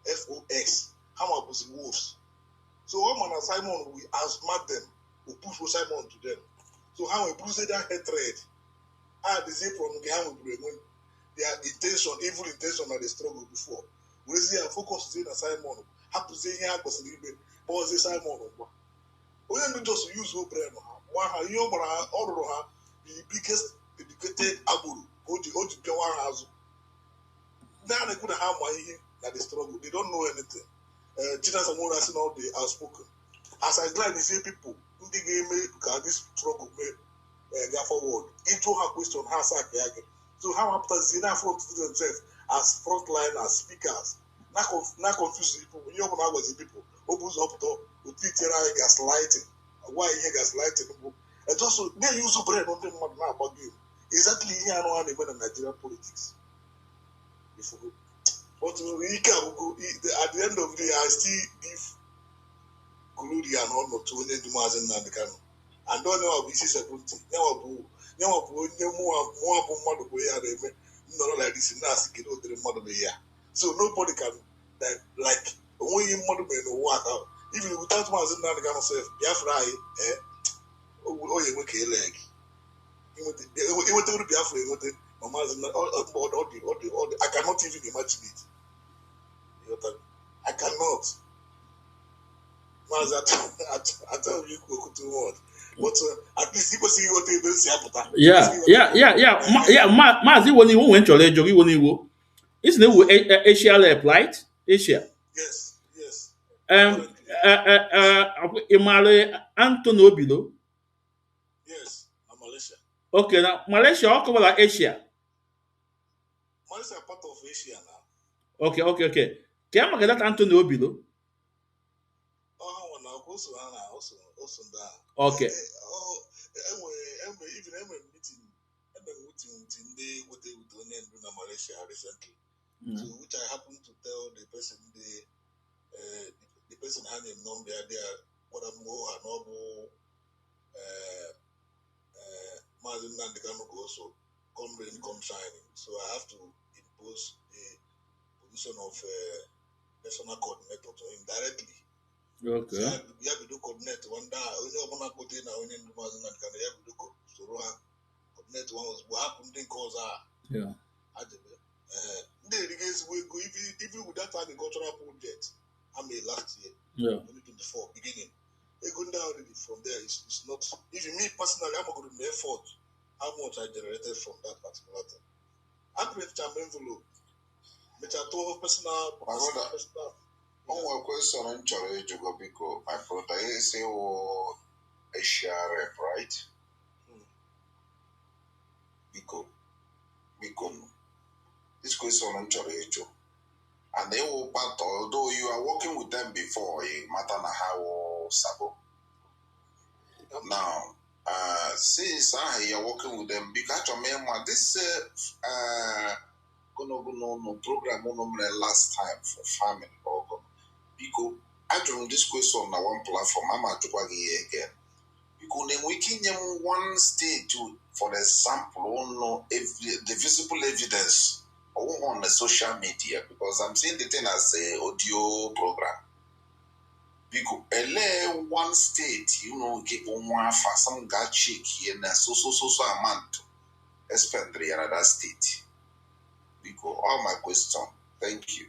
F-O-X. How about the wolves? So one man Simon, we outsmart them, we push Simon to them. So how we bruise that hatred? How the same from how we bring their intention, evil intention that they struggle before. We see our focus is in Simon. How to say here because but was the Simon? We don't just use your brain. One you are the biggest educated Aburu. Oji Pewa now they could have my that they struggle. They don't know anything. China Samora is not the outspoken. As I glad to see people who the game because this struggle go forward. Each one have question has a so how after Zina front to themselves as frontliners, speakers, not confuse people. You know how was the people who was up to teach gaslighting. Why he gaslighting? And just so they use brain on them now about game. Exactly here I know even in Nigerian politics. But at the end of the day, I still give glory and honor to Mazi Nnamdi Kanu. And don't know how BC 70. Now, more like this in Nasi Kido to the model year. So nobody can like when you model may work out. Even without Mazi Nnamdi Kanu self, Biafra, oh, you make a leg. It would be Biafra. I cannot even imagine it. I cannot. I tell you, too much. But at least you see what they will say. Yeah. Mazi, when you went to Lejogi, when you go, isn't it Asia right? Asia. Yes. Imale Antonio Bilo. Yes, Malaysia. Okay, now Malaysia, how come like Asia? Malaysia is part of Asia now. Okay. Can I get that Antonio Bilo? Oh, now also that. Okay. Even meeting with the Malaysia recently. So which I happened to tell the person the person had a number there what I'm more and noble Mazi Nnamdi Kanu also come rain, come shining. So I have to impose the position of national coordinator to him directly. Okay. So you have to do coordinate one day. Only open a quote now. Only do Mazi Nnamdi Kanu. You have to do coordinate one was what happened. Then cause yeah. We go even with that agricultural project. I made last year. Yeah. 2024 beginning. They go down already from there. It's not. Even me personally, I'm going to do effort. How much I generated from that particular thing. I create an envelope. Which I told personal. One question on Chore Jogobiko. I thought I say a share rep, right? Biko. This question on Chore Jo. And they will part, although you are working with them before, matter how Sabo. Now, since you're working with them, because this program last time for farming or Because I joined this question on one platform. I'm at again. Because then we can name one state to, for example, no, the visible evidence or on the social media, because I'm seeing the thing as a audio program. Because one state, get on one for some guy check here and so amount to spend the other state. Because all my question. Thank you.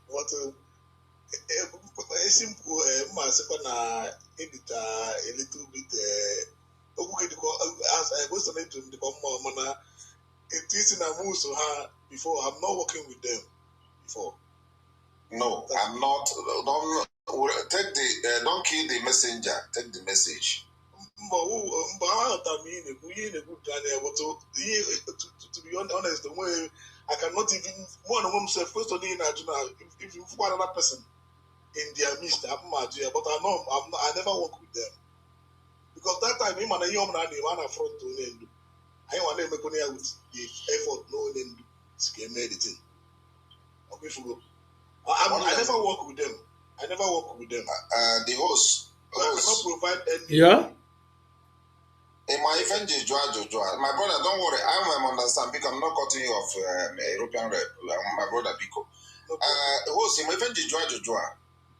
What a simple massacre edit a little bit okay as I was to become more mana it is in a move to her before. I'm not working with them before. No, I'm not. Don't take the. Don't kill the messenger. Take the message. But I mean, we in a good plan. To be honest, the way I cannot even one of them say first on in if you find another person in their midst, I'm mad, yeah, but I know I never work with them because that time him and a young man front to end. I want to make with the effort no end scheme editing. Okay, for I never work with them. I never work with them. The host. I cannot provide any. Yeah. In my event, my brother, don't worry. I will understand because I'm not cutting you off European rep. My brother Biko. The host in my event,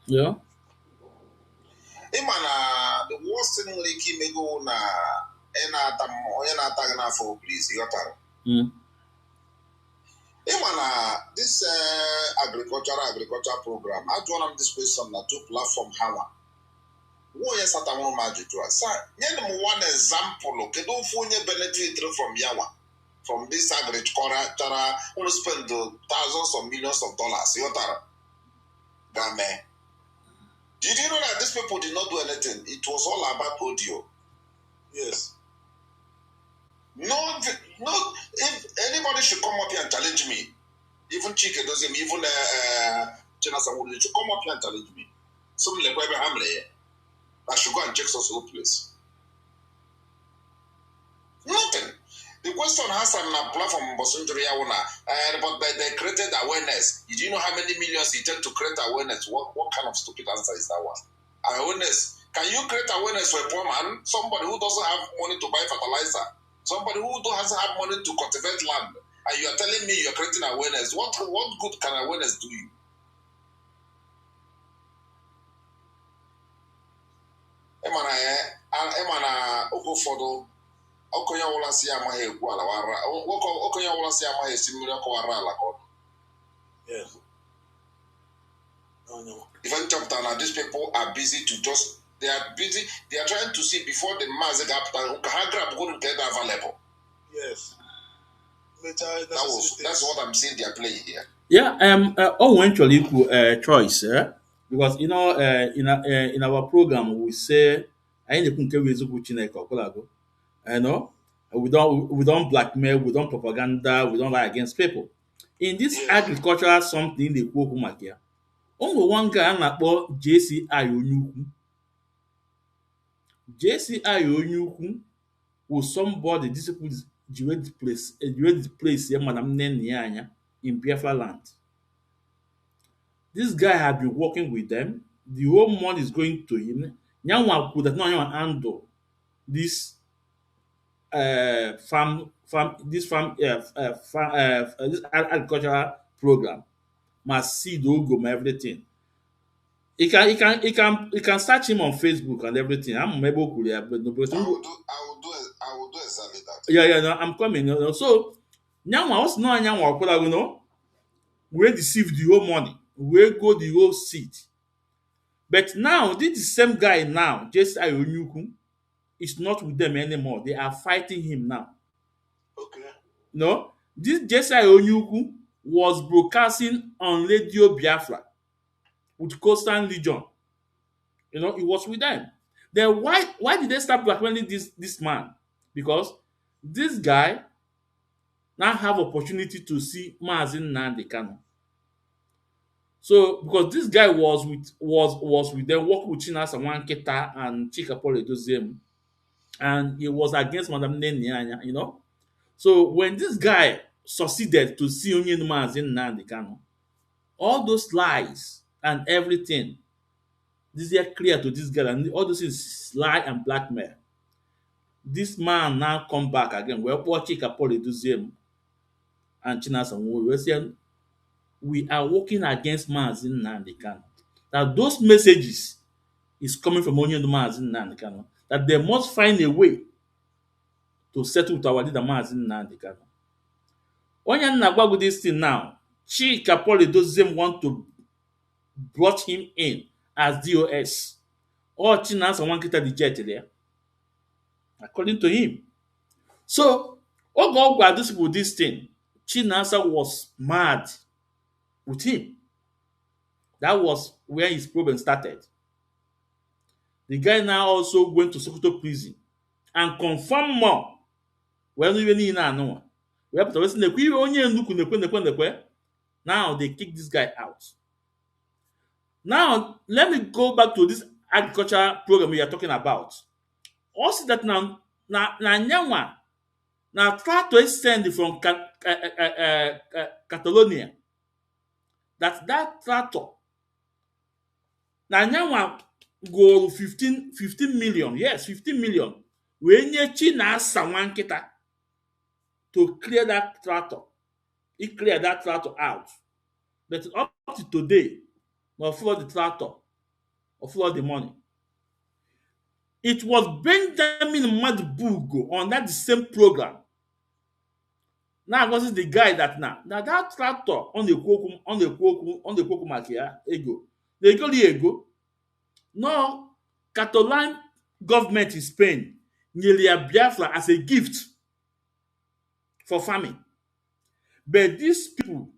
Yeah. The worst thing like me go na ena na for please. You got this agriculture program. I joined this question na two platform hawa. Wo yes ata won ma juju asa. Nye one example ke do fu nye benefit from yawa. From this agriculture, we spend thousands of millions of dollars. You got Game. Did you know that these people did not do anything? It was all about audio. Yes. No, if anybody should come up here and challenge me, even Chike doesn't, even China Samuli should come up here and challenge me. Some like Abraham I should go and check social place. Nothing. The question has a platform, but they created awareness. Did you know how many millions it takes to create awareness? What kind of stupid answer is that one? Awareness. Can you create awareness for a poor man? Somebody who doesn't have money to buy fertilizer. Somebody who doesn't have money to cultivate land. And you are telling me you are creating awareness. What good can awareness do you? Emana Okofodo. Okonya wala si amaghị ekwu ala wara okonya wala si amaghị esi mmiri ọkụ wara ala ka ọ. Yes. No. Even chapter now, these people are busy to just they are trying to see before the Mazi gap grab go to get available. Yes. That's what I'm seeing they're playing here. Yeah, eventually equal choice, because in our program we say I need to we don't blackmail, we don't propaganda, we don't lie against people. In this agricultural something they quote here, only one guy a na-akpọ JCI Onyukwu. JCI Onyukwu was somebody this people the place here, Madam Nene in Biafra land. This guy had been working with them. The whole money is going to him. Nyanwa could have not handle this this agricultural program. Must see the logo and everything. He can search him on Facebook and everything. I'm able to but no, but I will do exactly that. yeah, no, I'm coming. So Nyanwa also know Nyanwa we deceive the whole money. We go the whole seat. But now, this same guy now, Jesse Onyukwu, is not with them anymore. They are fighting him now. Okay. No, this Jesse Onyukwu was broadcasting on Radio Biafra with Coastal Legion. He was with them. Then why did they start blackmailing this man? Because this guy now have opportunity to see Mazi Nnamdi Kanu. So because this guy was with them, worked with Chinasa Wanketa and Chika Paul Edoziem, and he was against Madam Nene. So when this guy succeeded to see Onye Mazi Nnamdi Kanu, All those lies and everything, this is clear to this girl, and all those is lie and blackmail. This man now come back again. Well, watching Kapoli do same and Chinasa we say we are working against Mazi Nnamdi Kanu. That those messages is coming from only the Mazi Nnamdi Kanu. That they must find a way to settle with our leader Mazi Nnamdi Kanu. Onye Nagwa with this thing now, Chika Poli doesn't want to brought him in as DOS. Or Chinasa one kita the jet there, according to him. So, Ogo this with this thing, Chinasa was mad with him. That was where his problem started. The guy now also went to Sokoto prison and confirm more. Well, even in no. Now they kick this guy out. Now let me go back to this agriculture program we are talking about. Also that now nyanwa now try to send from Catalonia. That tractor now nyanwa go 15 million. Yes, 15 million. When you China someone kita to clear that tractor. He cleared that tractor out. But up to today, not for the tractor or for the money. It was Benjamin Madbugo on that same program. Now this is the guy that now that tractor on the Kokum Makia ego. They go the ego. No, Catalan government in Spain nearly a Biafra as a gift for farming. But these people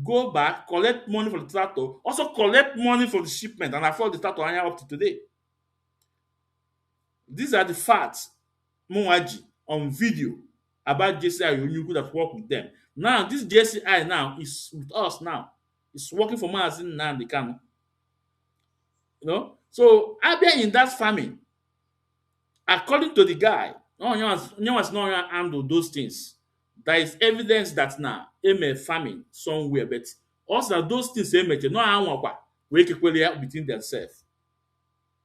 go back, collect money for the tractor, also collect money for the shipment, and afford the tractor up to today. These are the facts, Mwaji, on video about JCI Onyuku that work with them. Now, this JCI now is with us now. It's working for Mazi Nnamdi Kanu. You know? So, I've been in that farming. According to the guy, no one has not handled those things. There is evidence that now a farming somewhere, but also those things no we between themselves.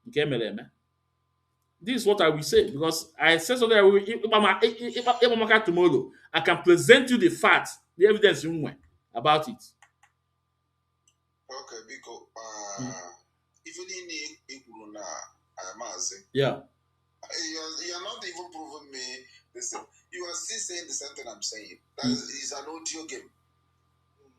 Okay, this is what I will say because I said so that tomorrow I can present you the facts, the evidence about it. Okay, because even in Mazi, yeah, you're not even proving me. Listen, you are still saying the same thing I'm saying. That is an audio game.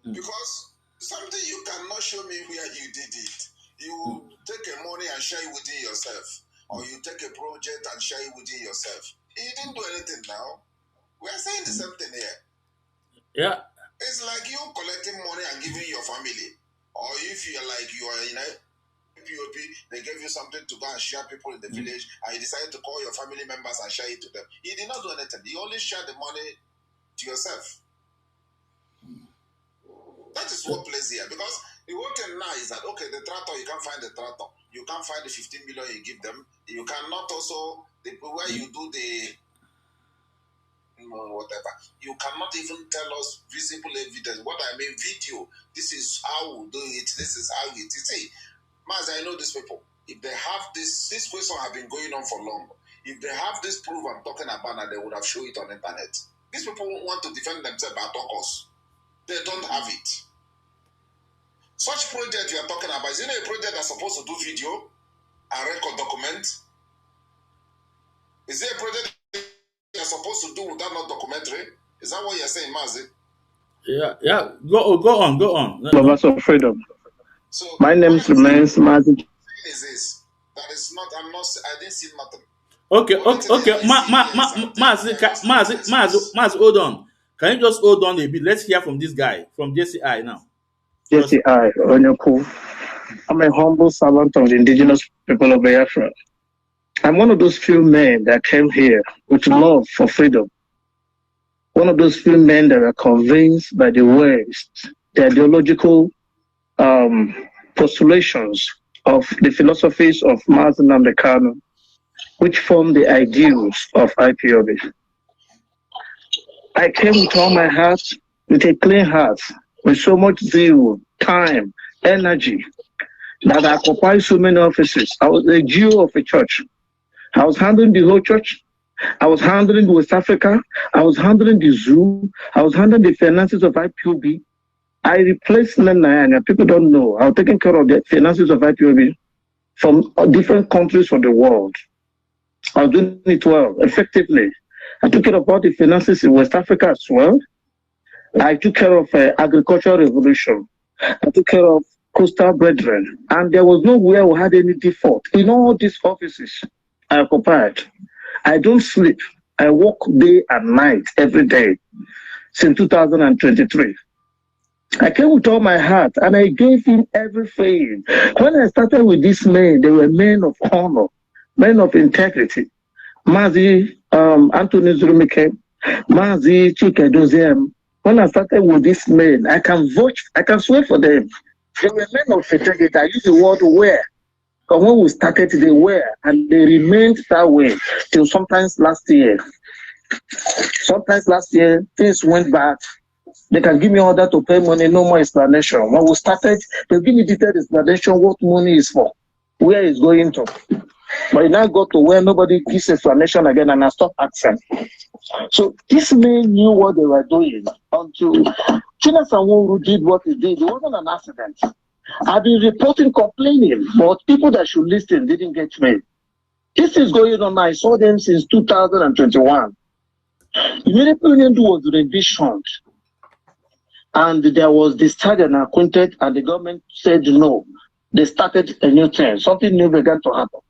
Because something you cannot show me where you did it. You take a money and share it within yourself. Or you take a project and share it within yourself. You didn't do anything now. We are saying the same thing here. Yeah. It's like you collecting money and giving your family. Or if you're like you are in a POP, they gave you something to go and share people in the village, and you decided to call your family members and share it to them. You did not do anything. You only share the money to yourself. That is what plays here. Because the whole thing now is that, okay, the tractor, you can't find the tractor. You can't find the 15 million you give them. You cannot also, where you do the whatever, you cannot even tell us visible evidence. What I mean, video. This is how we do it. This is how it is. See, Mazi, I know these people. If they have this question have been going on for long. If they have this proof I'm talking about, now they would have shown it on the internet. These people want to defend themselves at all costs. They don't have it. Such project you are talking about, is it a project that's supposed to do video and record document? Is it a project you're supposed to do without not documentary? Is that what you're saying, Mazi? Yeah. Go on. Lovers of freedom. So my name remains Mazi. Is this? That is not. I didn't see nothing. Okay. Mazi, hold on. Can you just hold on a bit? Let's hear from this guy from JCI now. JCI Onyuku. I'm a humble servant of the indigenous people of Biafra. I'm one of those few men that came here with love for freedom. One of those few men that are convinced by the West, the ideological postulations of the philosophies of Mazi Nnamdi Kanu, which form the ideals of IPOB. I came with all my heart, with a clean heart, with so much zeal time, energy that occupied so many offices. I was a GO of a church. I was handling the whole church. I was handling West Africa. I was handling the zoo. I was handling the finances of IPOB. I replaced Nnamdi. People don't know. I was taking care of the finances of IPOB from different countries of the world. I was doing it well, effectively. I took care of all the finances in West Africa as well. I took care of agricultural revolution. I took care of coastal brethren. And there was nowhere we had any default. In all these offices I occupied, I don't sleep. I work day and night, every day, since 2023. I came with all my heart and I gave him everything. When I started with these men, they were men of honor, men of integrity. Mazi, Anthony Zurumike, Mazi, Chukwu. When I started with these men, I can swear for them. They were men of integrity. I use the word were. But when we started, they were, and they remained that way till sometimes last year. Sometimes last year, things went bad. They can give me order to pay money, no more explanation. When we started, they give me detailed explanation what money is for, where it's going to. But it now got to where nobody gives explanation again, and I stopped asking. So this men knew what they were doing until China Sanwo did what he did. It wasn't an accident. I've been reporting, complaining, but people that should listen didn't get me. This is going on. I saw them since 2021. Immediately was revisioned, and there was the stadium acquainted, and the government said no. They started a new thing. Something new began to happen.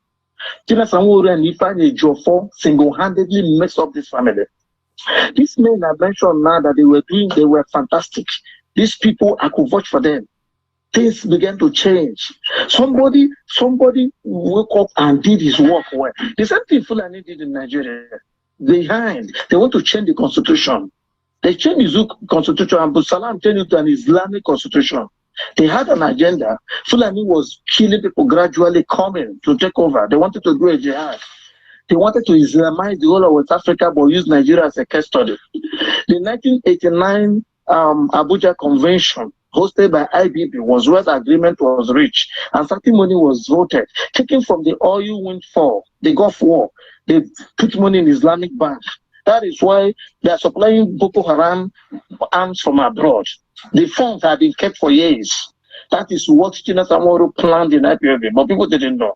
Tina Sanwo and Ifeanyi Ejiofor single-handedly messed up this family. These men I mentioned now that they were fantastic. These people, I could vouch for them. Things began to change. Somebody woke up and did his work well. The same thing Fulani did in Nigeria. They want to change the constitution. They changed the Zoo constitution, and Salam changed it to an Islamic constitution. They had an agenda. Fulani was killing people, gradually coming to take over. They wanted to do a jihad. They wanted to Islamize the whole of West Africa, but use Nigeria as a case study. The 1989 Abuja Convention, hosted by IBB, was where the agreement was reached, and certain money was voted, taken from the oil windfall, the Gulf War. They put money in Islamic Bank. That is why they are supplying Boko Haram arms from abroad. The funds have been kept for years. That is what China Samoro planned in IPOB, but people didn't know.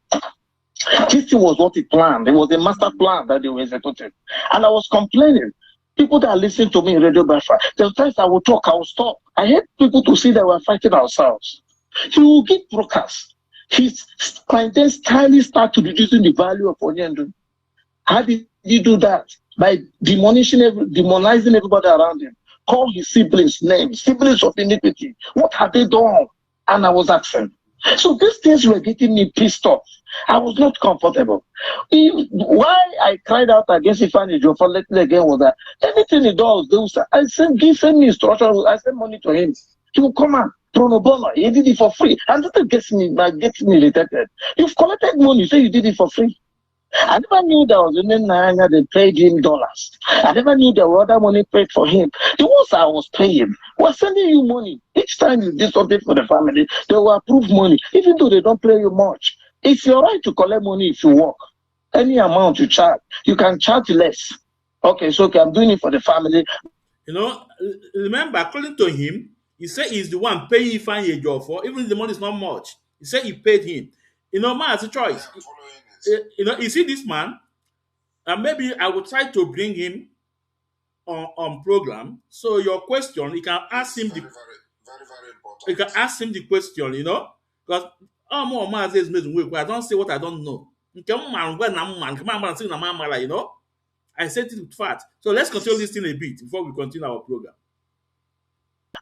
This thing was what he planned. It was a master plan that they were executing. And I was complaining. People that listen to me in Radio Biafra, the times I will talk, I will stop. I hate people to see that we're fighting ourselves. He will give broadcast. His clientele stylist started reducing the value of Onyendu. How did he do that? By demonizing everybody around him. Call his siblings names, siblings of iniquity. What have they done? And I was asking. So these things were getting me pissed off. I was not comfortable. Why I cried out against Ifeanyi Ejiofor lately again was that anything he does, they will say, send me instructions, I send money to him. He will come and pro bono. He did it for free. And that gets me irritated. You've collected money, say you did it for free. I never knew there was any Naira they paid him dollars. I never knew there were other money paid for him. The ones I was paying were sending you money. Each time you did something for the family, they will approve money, even though they don't pay you much. It's your right to collect money if you work. Any amount you charge, you can charge less. Okay, so I'm doing it for the family. You know, remember, according to him, he said he's the one paying Ifeanyi Ejiofor, even if the money is not much. He said he paid him. You know, man has a choice. You know, you see this man, and maybe I will try to bring him on program. So your question, you can ask him very important. you can ask him the question, you know, because more Mazi is making way. I don't say what I don't know. You know, I said it with fact. So let's continue this thing a bit before we continue our program.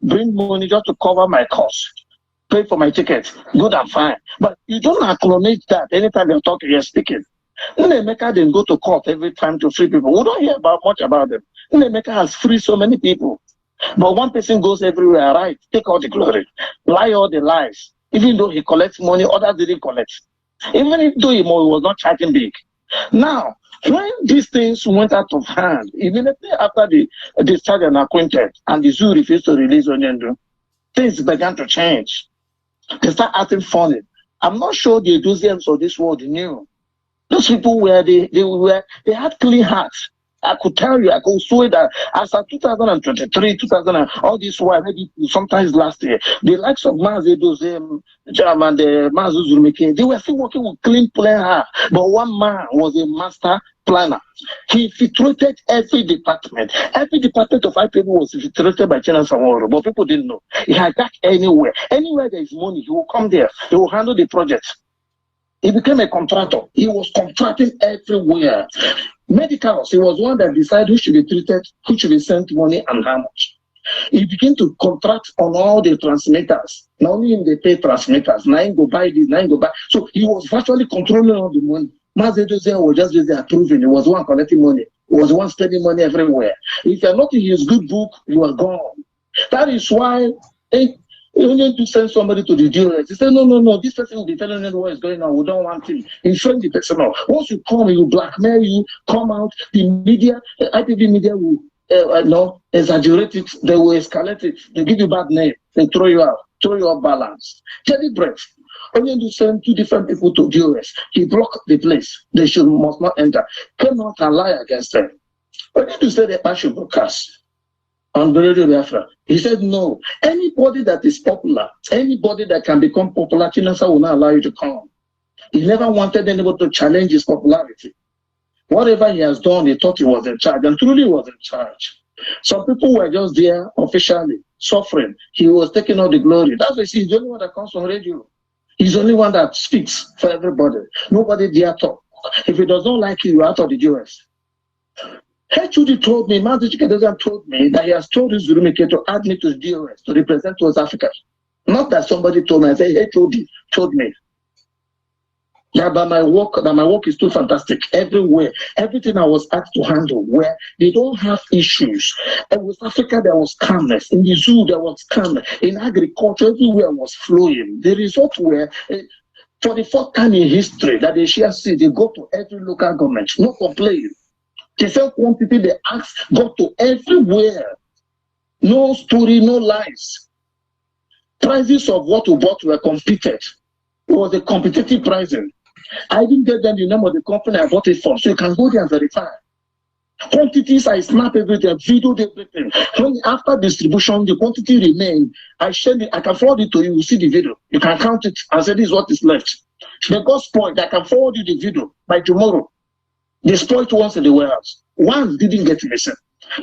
Bring money just to cover my cost. Pay for my ticket, good and fine. But you don't acknowledge that anytime you're talking, you're speaking. Nnemeka didn't go to court every time to free people. We don't hear much about them. Nnemeka has freed so many people. But one person goes everywhere, right? Take all the glory. Lie all the lies. Even though he collects money, others didn't collect. Even though he was not charging big. Now, when these things went out of hand, immediately after the stadium acquainted and the zoo refused to release Onyendu, things began to change. They start acting funny. I'm not sure the enthusiasts of this world knew. Those people were they had clean hearts. I could tell you, I could swear that as of 2023, 2000, all this while, maybe sometimes last year, the likes of Mazi, those German, the Mazi Zurmike, they were still working with clean plain heart. But one man was a master planner. He infiltrated every department. Every department of IPB was infiltrated by China Samoro, but people didn't know. He had that anywhere. Anywhere there is money, he will come there. He will handle the project. He became a contractor. He was contracting everywhere. Medicals, he was one that decided who should be treated, who should be sent money, and how much. He began to contract on all the transmitters. Not only in the pay transmitters, nine go buy this, nine go buy. So he was virtually controlling all the money. Mazi was just busy approving. He was one collecting money. He was one spending money everywhere. If you're not in his good book, you are gone. That is why you need to send somebody to the DOS. He said, no, this person will be telling you what is going on. We don't want him. He friend the person out. Once you come, he will blackmail you, come out. The media, IPV media will exaggerate it. They will escalate it. They give you bad name. They throw you out, throw you off balance. Jelly bread. Only to send two different people to DOS. He blocked the place. They must not enter. Came out and lie against them. Only to say that I should broadcast on the radio Biafra. He said, no, anybody that is popular, anybody that can become popular, Chinasa will not allow you to come. He never wanted anybody to challenge his popularity. Whatever he has done, he thought he was in charge, and truly was in charge. Some people were just there officially, suffering. He was taking all the glory. That's why he's the only one that comes from radio. He's the only one that speaks for everybody. Nobody dare talk. If he does not like you, you're out of the US. HUD told me, Mazi told me that he has told his Zurumike to add me to the DOS to represent West Africa. Not that somebody told me. I said HUD told me that my work is too fantastic everywhere. Everything I was asked to handle, where they don't have issues. In West Africa, there was calmness. In the zoo, there was calmness. In agriculture, everywhere was flowing. The results were, for the first time in history, that the CRC, they go to every local government, no complaint. The same quantity they asked got to everywhere. No story, no lies. Prices of what we bought were competed. It was a competitive pricing. I didn't get them the name of the company I bought it from, so you can go there and verify. Quantities, I snap everything, videoed everything. When after distribution, the quantity remained. I shared it, I can forward it to you, you see the video. You can count it and say this is what is left. They got spoiled, I can forward you the video by tomorrow. They spoiled once in the warehouse. One didn't get missing.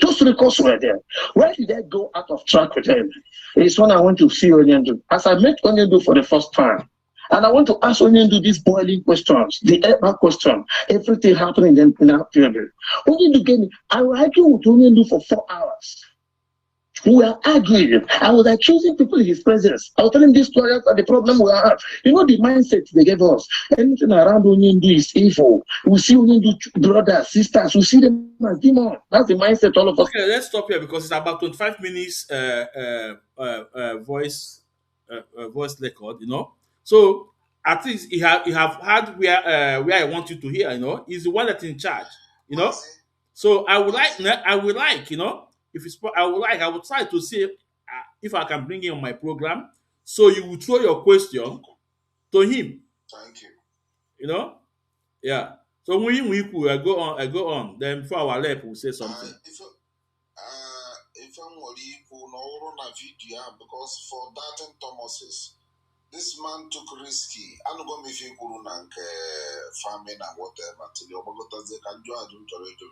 Those records were there. Where did I go out of track with them? It's when I went to see Onyendu. As I met Onyendu for the first time, and I want to ask Onyendu these boiling questions, the airback question, everything happening in our period. Onyendu gave me, I will argue with Onyendu for 4 hours. We were arguing. I was accusing people in his presence. I was telling these lawyers that the problem we have. You know the mindset they gave us. Anything around Onyendu is evil. We see Onyendu brothers, sisters. We see them as demons. That's the mindset all of us. Okay, let's stop here because it's about 25 minutes voice record, you know. So at least you have had where I want you to hear, you know, is the one that's in charge, you know. So I would like, you know, if it's I would try to see if I can bring him on my program, so you will throw your question to him, Thank you. you know. Yeah. So when we I go on. Then before our left, we'll say something. If I'm no video because for that and Thomas's, this man took risky. I don't go if you farming and whatever till you can do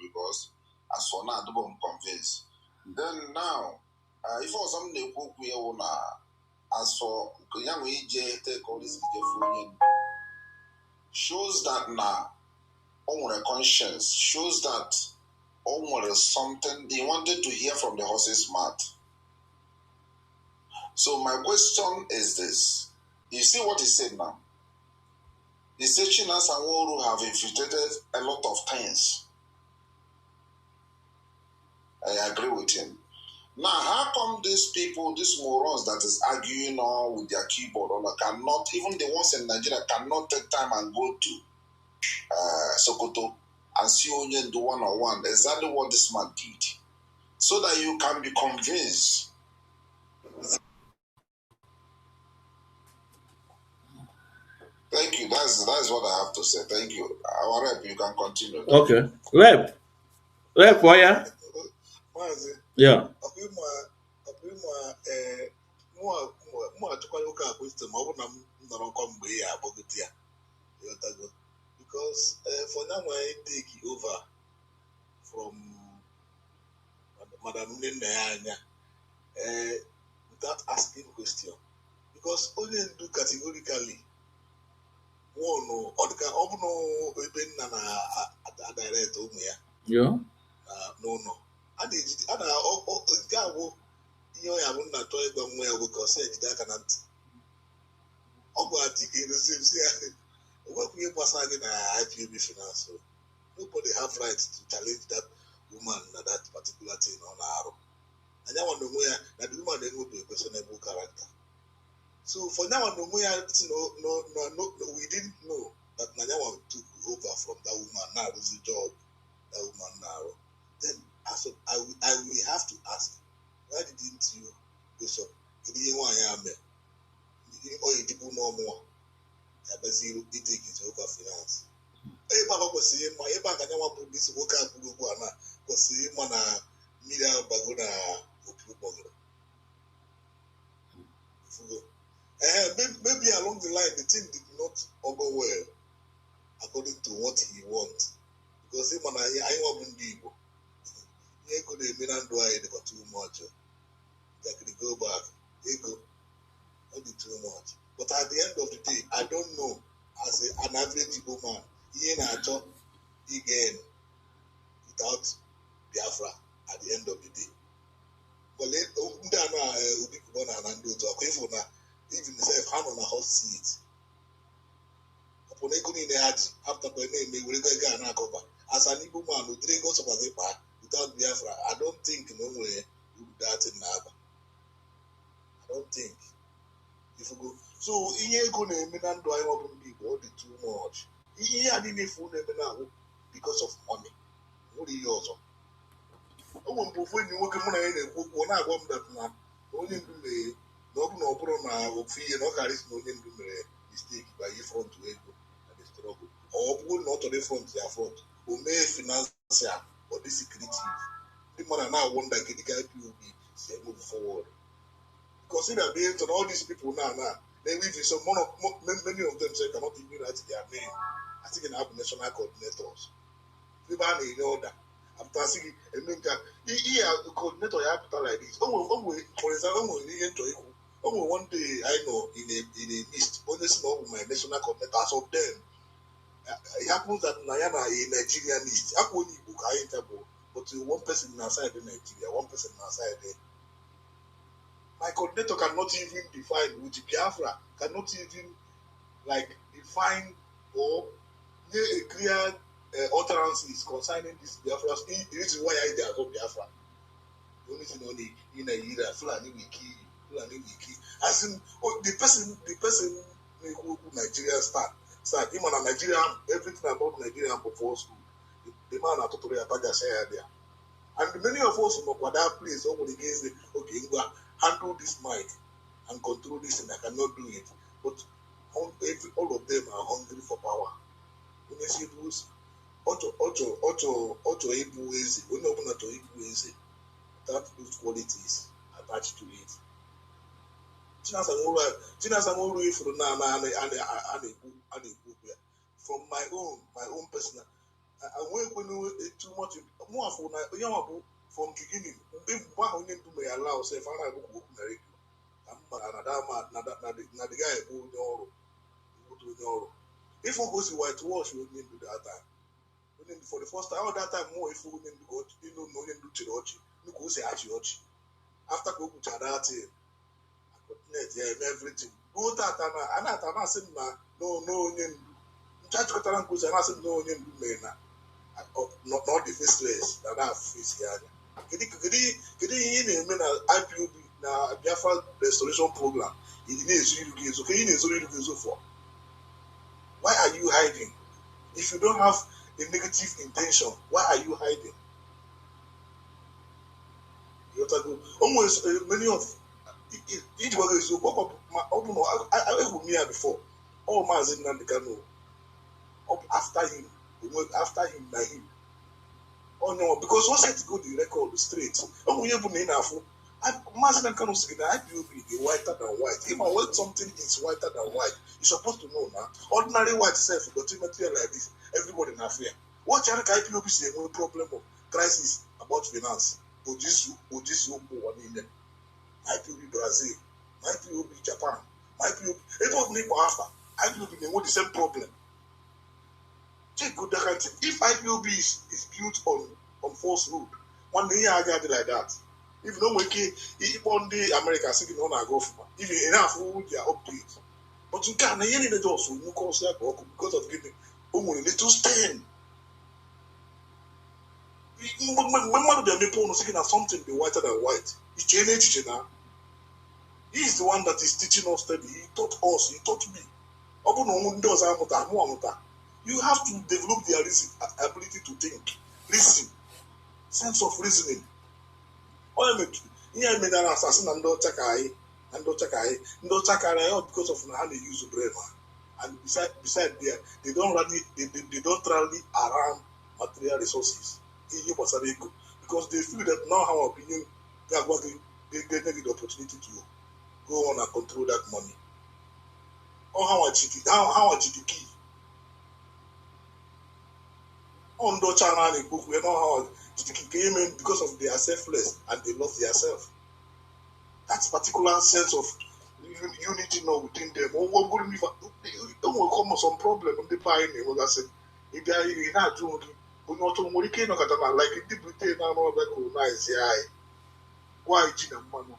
because as for now, I'm convinced. Then now, if for something we own as for young EJ take all this shows that now on a conscience, shows that almost something they wanted to hear from the horse's mouth. So my question is this. You see what he said now? He said Chinas and Woru have infiltrated a lot of things. I agree with him. Now, how come these people, these morons that is arguing on with their keyboard, or cannot, even the ones in Nigeria, cannot take time and go to Sokoto and see Onyendu one-on-one, exactly what this man did, so that you can be convinced Thank you. That's what I have to say. Thank you. Our rep, you can continue. Okay. Rep. Rep, why ya? Mazi, Yeah. mụ achọkwala ụka question ma ọ bụ na m nọrọ nkọ mgbe ya akpọgote ya ịghọtago because for now I take over from Madam Nne ya anya without asking question because onye ndu categorically one ọ bụ ebe nna na direct ụmụ ya Yeah. n'ụlọ a na-eji nke a bụ ihe ọ ya bụ nna chọọ ịgwa nwa ya bụ ka ọ sị ejide aka na ntị ọ bụ adịghị erosi ya onwekwu ihe gbasara gị na IPOB finance nobody have right to challenge that woman na that particular thing ọ na-arụ anya nwa na onwe ya na the woman enwebeghị questionable character so for now na onwe ya we didn't know that Nanyawa took over from that woman now is the job that woman now then I will have to ask why didn't you Bishop or you people no more take it over finance baba kwesịrị ịma ebe a ka nyanwa bụ isi nwoke a bụrụ ugbu a na kwesịrị ịma na mmiri ahụ bago na opi ụgbọgoro maybe along the line the thing did not go well according to what he wants because ịma na anyị nwa bụ ndị Igbo ihe ego na-eme na ndụ anyị dịkwa too much jakiri go back ego ọ dị too much but at the end of the day I don't know as an average Igbo man ihe na-achọ again without Biafra at the end of the day ndị a na Obi Kubana na ndị otu akwa ịfụ na even self ha nọ na hot seat ọpụ na ego niile ha ji apụtakwa na-eme were ego a na-akọba as an Igbo man ụdịrị ego sọkwa gị kpaa without Biafra I don't think na o nwere uru datin na-aba I don't think ifugo so ihe ego na-eme na ndụ anyị ọ bụ ndị Igbo ọ dị too much ihe a niile ifu na-eme na-ahụ because of money nwere ihe ọzọ o nwere mgbe ofu enyi nwoke mụ na ya na-ekwu okwu ọ na-agwa m dat na onye ndu mere na ọ bụ na ọ bụrụ na ofu ihe na ọ karị si na onye ndu mere mistake banye front ego na the struggle ọ bụrụ na ọ chọrọ front ya front o mee financial ọ dị secretive ndị mmadụ na-awụ nda nke dịka IPOB si move forward consider based on all these people now they live in some many of them say cannot even write their name I think they have national coordinators people are in order after seeing a minka coordinator ya put like this for example one day I know in a mist only small my national coordinator as of them it happens that Nayana a Nigerian list only book I interval but one person outside the Nigeria one person outside there my coordinator cannot even define with Biafra cannot even like define or give a clear utterances concerning this Biafra. This is why I are Biafra. The only thing only in a year, Fulani Wiki. As in the person who Nigeria start. Him on Nigeria, everything about Nigeria before school. The man are totally a there. And many of us know what that place over against okay, handle this mic and control this and I cannot do it. But all of them are hungry for power. When you see those Ocho Ibu Eze, when you open to Ibu Eze, that those qualities attached to it. From my own personal I went when too much more for from beginning. If one to may allow say if I go to the guy who know if we go to whitewash we need to that time. For the first time all that time more if we need to go to no do church you go say church after go to that everything go that and I said no church go and go say I said no not the first place that I face here. Kedi ihe na-eme na IPOB na Biafra restoration program it is okay in for why are you hiding if you don't have a negative intention why are you hiding almost many of each one is open me before All Mazi Nnamdi Kanu, up after him, after him, na him. Oh no, because once I go the record straight, when you put in Mazi Nnamdi Kanu say that IPOB is whiter than white. If I want something is whiter than white, you're supposed to know now. Ordinary white self, but material like this, everybody in Africa. What China IPOB say no problem of crisis about finance. Ojisu, one in them. IPOB Brazil, IPOB Japan, IPOB. Everybody name after IPOB they want the same problem. Check good that thing. If IPOB is built on falsehood, one day I got it like that. If no one can, if one day America sitting on a golf, if you enough food, they are updates. But you can't hear the doors who cause that because of giving only little stand. When one of them people saying that something be whiter than white, he changed now. He is the one that is teaching us study. He taught us, he taught me. You have to develop their ability to think, listen, sense of reasoning. All I made an assassin and don't Chakai, because of how they use the brain. And beside there, they don't rally around material resources. Because they feel that now our opinion, they get the opportunity to go on and control that money. Or how a GDP. On the channel in book, we know how GDP came in because of they are selfless and they love themselves. That particular sense of unity now within them. Or what would we come with some problem on the pioneer? What I said, if they are not doing it, not to Morike no Katana, like it did Britain now, colonize the eye. Why Gina Mano?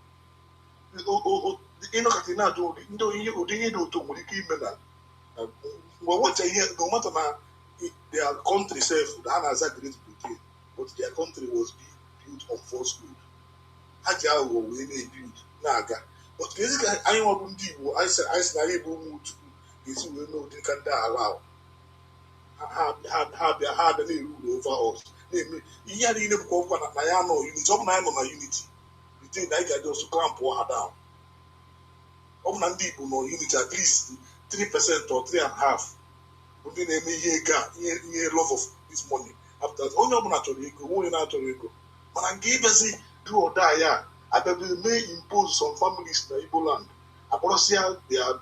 You know, Katina do to Morike Mena. Well, what I hear, no matter now, their country self, the Hana Great Britain, but their country was built on falsehood. Haja will win a build, Naga. But basically, I want to do, I said, I able to is we know they can allow. Have any rule over us. Name me, you need to go for Nayano, unity, of 9 on a unity. You think I can just clamp her down. Of Nandi, no unity, at least 3% or 3.5%. Within a year love of this money. After that, only naturally go, only naturally go. But I gave us do or die. Yeah, I may impose some families in the Igbo land. Aborosia, they are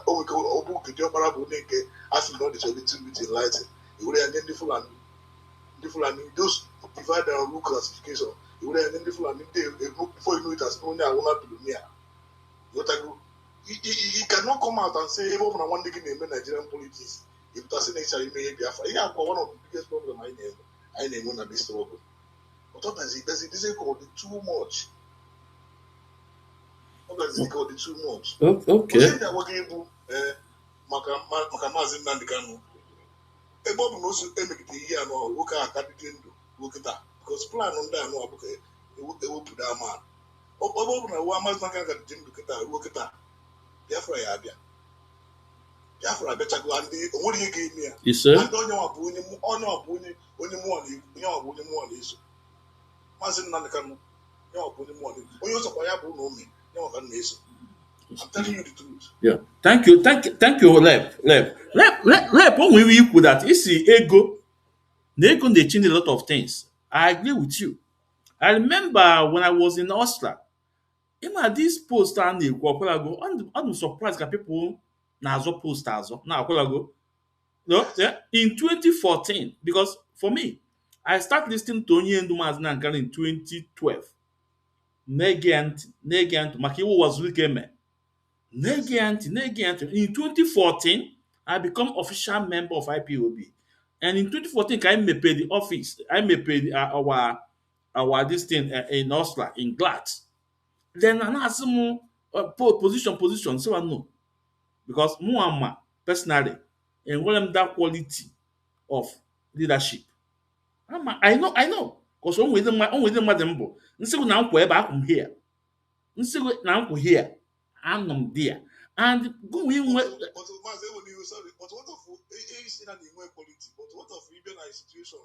Obu Kidjobara Buneke, as you know, it's a little bit enlightened. You would have different those divide and rule classification. You would have different before you know it as only I want to do near. He cannot come out and say, even when I want to get in Nigerian politics. If that's an actually may be after, yeah, one of the biggest problems I name one of this struggle. But sometimes it doesn't call it too much. Sometimes it called it too much. Okay. But they're working able, Mazi Nnamdi Kanu. A Bob knows to emit the year no work at Captain look at that. Because plan on that no book, they will put that man. Oh, one must not get Jim look at that, look at that. Therefore, I have. I better go and what do you give me? Yes, sir. I don't know about only more, you know, only more is. Mazi Nnamdi Kanu, you know, only more. When you supply a no me, you know, I'm telling you the truth. Yeah. Thank you, Lep. When we equal that, it's the ego. The ego they change a lot of things. I agree with you. I remember when I was in Austria, even this post and the go, I'm surprised that people nazo post azo. Now, go. No, yeah. In 2014, because for me, I started listening to Onye Ndu Mazi in 2012. Negant, Makiwo was Wikeme. Negant. In 2014, I become official member of IPOB. And in 2014, I may pay the office. I may pay our this thing in Oslo, in Glatz. Then I ask more position. So I know. Because Muamma, personally, and what am that quality of leadership. I know. Because on with them, Madambo. Nsigo na nkwa ebe akwụ here. Nsigo na nkwa here. Anọ there. And go in. But Mazi, when you sorry, but what of you see that in quality, but what of even a situation?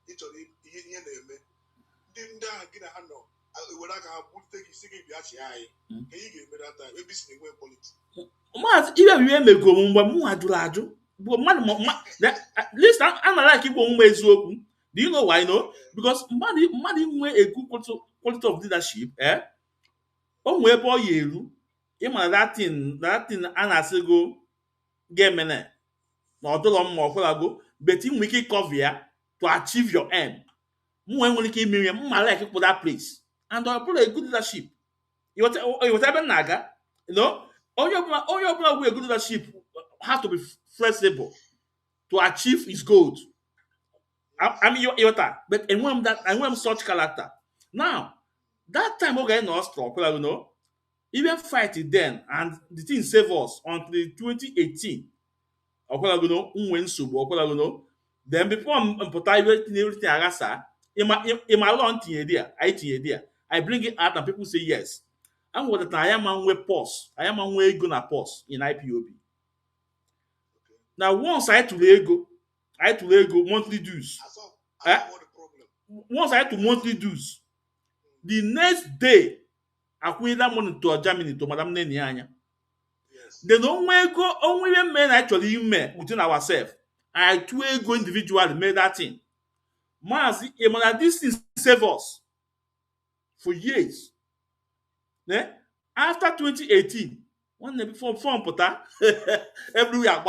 Actually, here name. Didn't get a hand on. When I can put take you singing the actually, can you give me that time? Maybe it's in quality. Maazị iwe wiwe mego mgbe m ajụrụ ajụ bụ mmadụ at least a na like igbo omume eziokwu. Do you know why? No, because mmadụ nwe a good quality of leadership, o nwee ebe ọ ya eru ịma that thing a na-asị go ga-emene na ọdụlọ mma ọkwụlago but ị nwere ike cover ya to achieve your aim. M nwere ike ime ihe mma like for that place and ọ bụrụ a good leadership. Ịghọta ebe m na-aga? You know, onye ọbụla with a good leadership have to be flexible to achieve his goals. I mean, but and when such character. Now, that time okay no stop, you know, even fight it then, and the thing save us until 2018. You know, you know. Then before everything agasa, my long idea, I bring it out and people say yes. And what that I am on way pause, I am on way gonna pause in IPOB. Now once I had to go monthly dues. I saw what the problem. Once I had to monthly dues. The next day, I put that money to Germany to Madam Nenianya. Yes. Then only men actually met within ourselves. I two go individually made that thing. Mazi, this thing save us for years. Then after 2018, one day before Pota, everywhere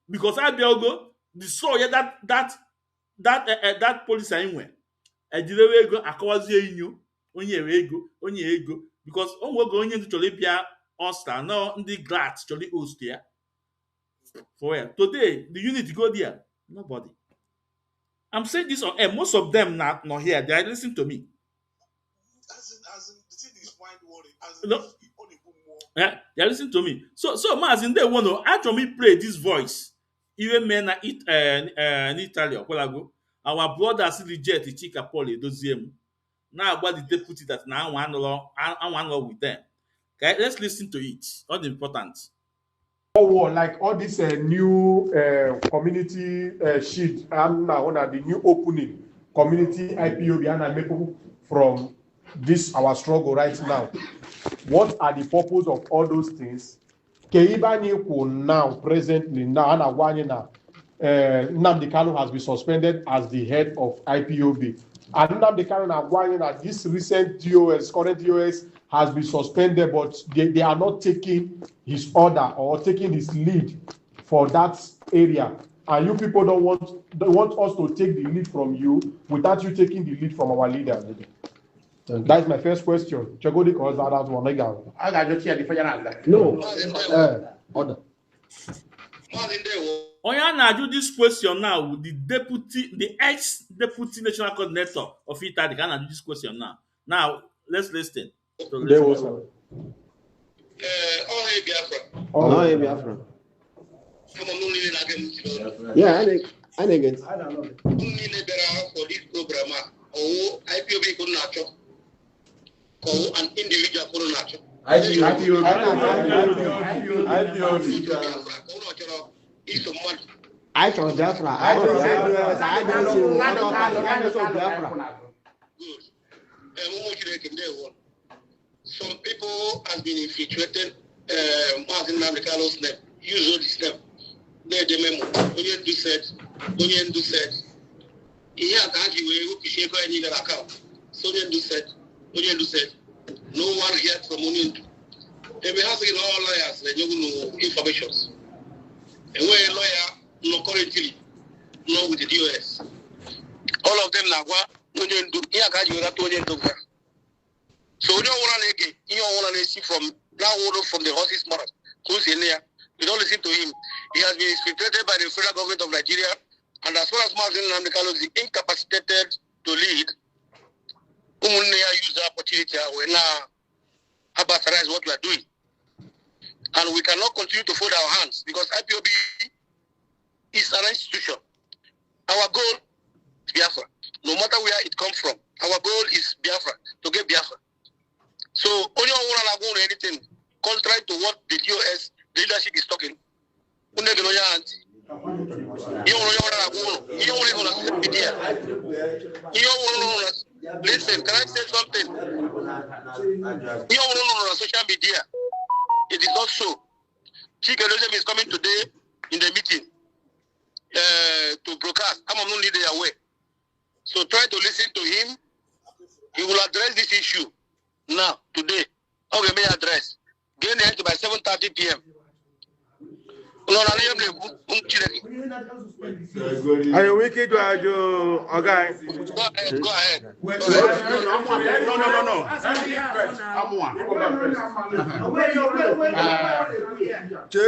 because I go destroy that police anywhere. I did go akwazi enyo onye ego because onwe go onye ntuli bia Oster no ndị grat choli host ya. For where today the unit go there, nobody. I'm saying this on air. Most of them not here. They are listening to me. As in the thing is mind worry. As No. only more. Yeah, they are listening to me. So Mazi, they want to actually play this voice. Even men in Italy or Kolago. Our brothers reject the Chika Poli Doziem. Now about the deputy that now I want with them. Okay, let's listen to it. All important. Like all this new community sheet and now the new opening community IPOB and people from this our struggle right now. What are the purpose of all those things? Now presently now Nnamdi Kanu has been suspended as the head of IPOB. And Nnamdi Kanu this recent current DOS has been suspended, but they are not taking his order or taking his lead for that area. And you people don't want us to take the lead from you without you taking the lead from our leader. That's my first question. Chagodi calls that one again. I got just here the fire. No. Order. Oya na-ajụ this question now with the ex-deputy national coordinator of Italy can do this question now. Now, let's listen. There was Biafra. Yeah, I think it. For this program, IPOB could not an individual could not I told Biafra. I don't Biafra. Good. Some people have been infiltrated. Mazi Nnamdi Kanu's name. Use all this name. The memo. Onye do said. He had actually we shake any account. So Onye do said. No one heard from Onye. They be asking all lawyers that you know informations. And when a lawyer no currently no with the DOS. All of them now Onye do. He had actually Onye do. So you don't want to again. You don't want to see from now from the horse's mouth. Who's in there? You don't listen to him. He has been infiltrated by the federal government of Nigeria, and as far as Mazi Nnamdi Kanu is incapacitated to lead, use the opportunity when abasarize what we are doing, and we cannot continue to fold our hands because IPOB is an institution. Our goal is Biafra, no matter where it comes from. Our goal is Biafra, to get Biafra. So, only one anything contrary to what the DOS leadership is talking. Listen, can I say something? Social media. it is not so. Chike is coming today in the meeting to broadcast. I'm not leading away. So try to listen to him. He will address this issue now, today. How we may address. Gain the end by 7:30 p.m. Are you wicked to do? Okay. Go ahead. No. I'm one. Check.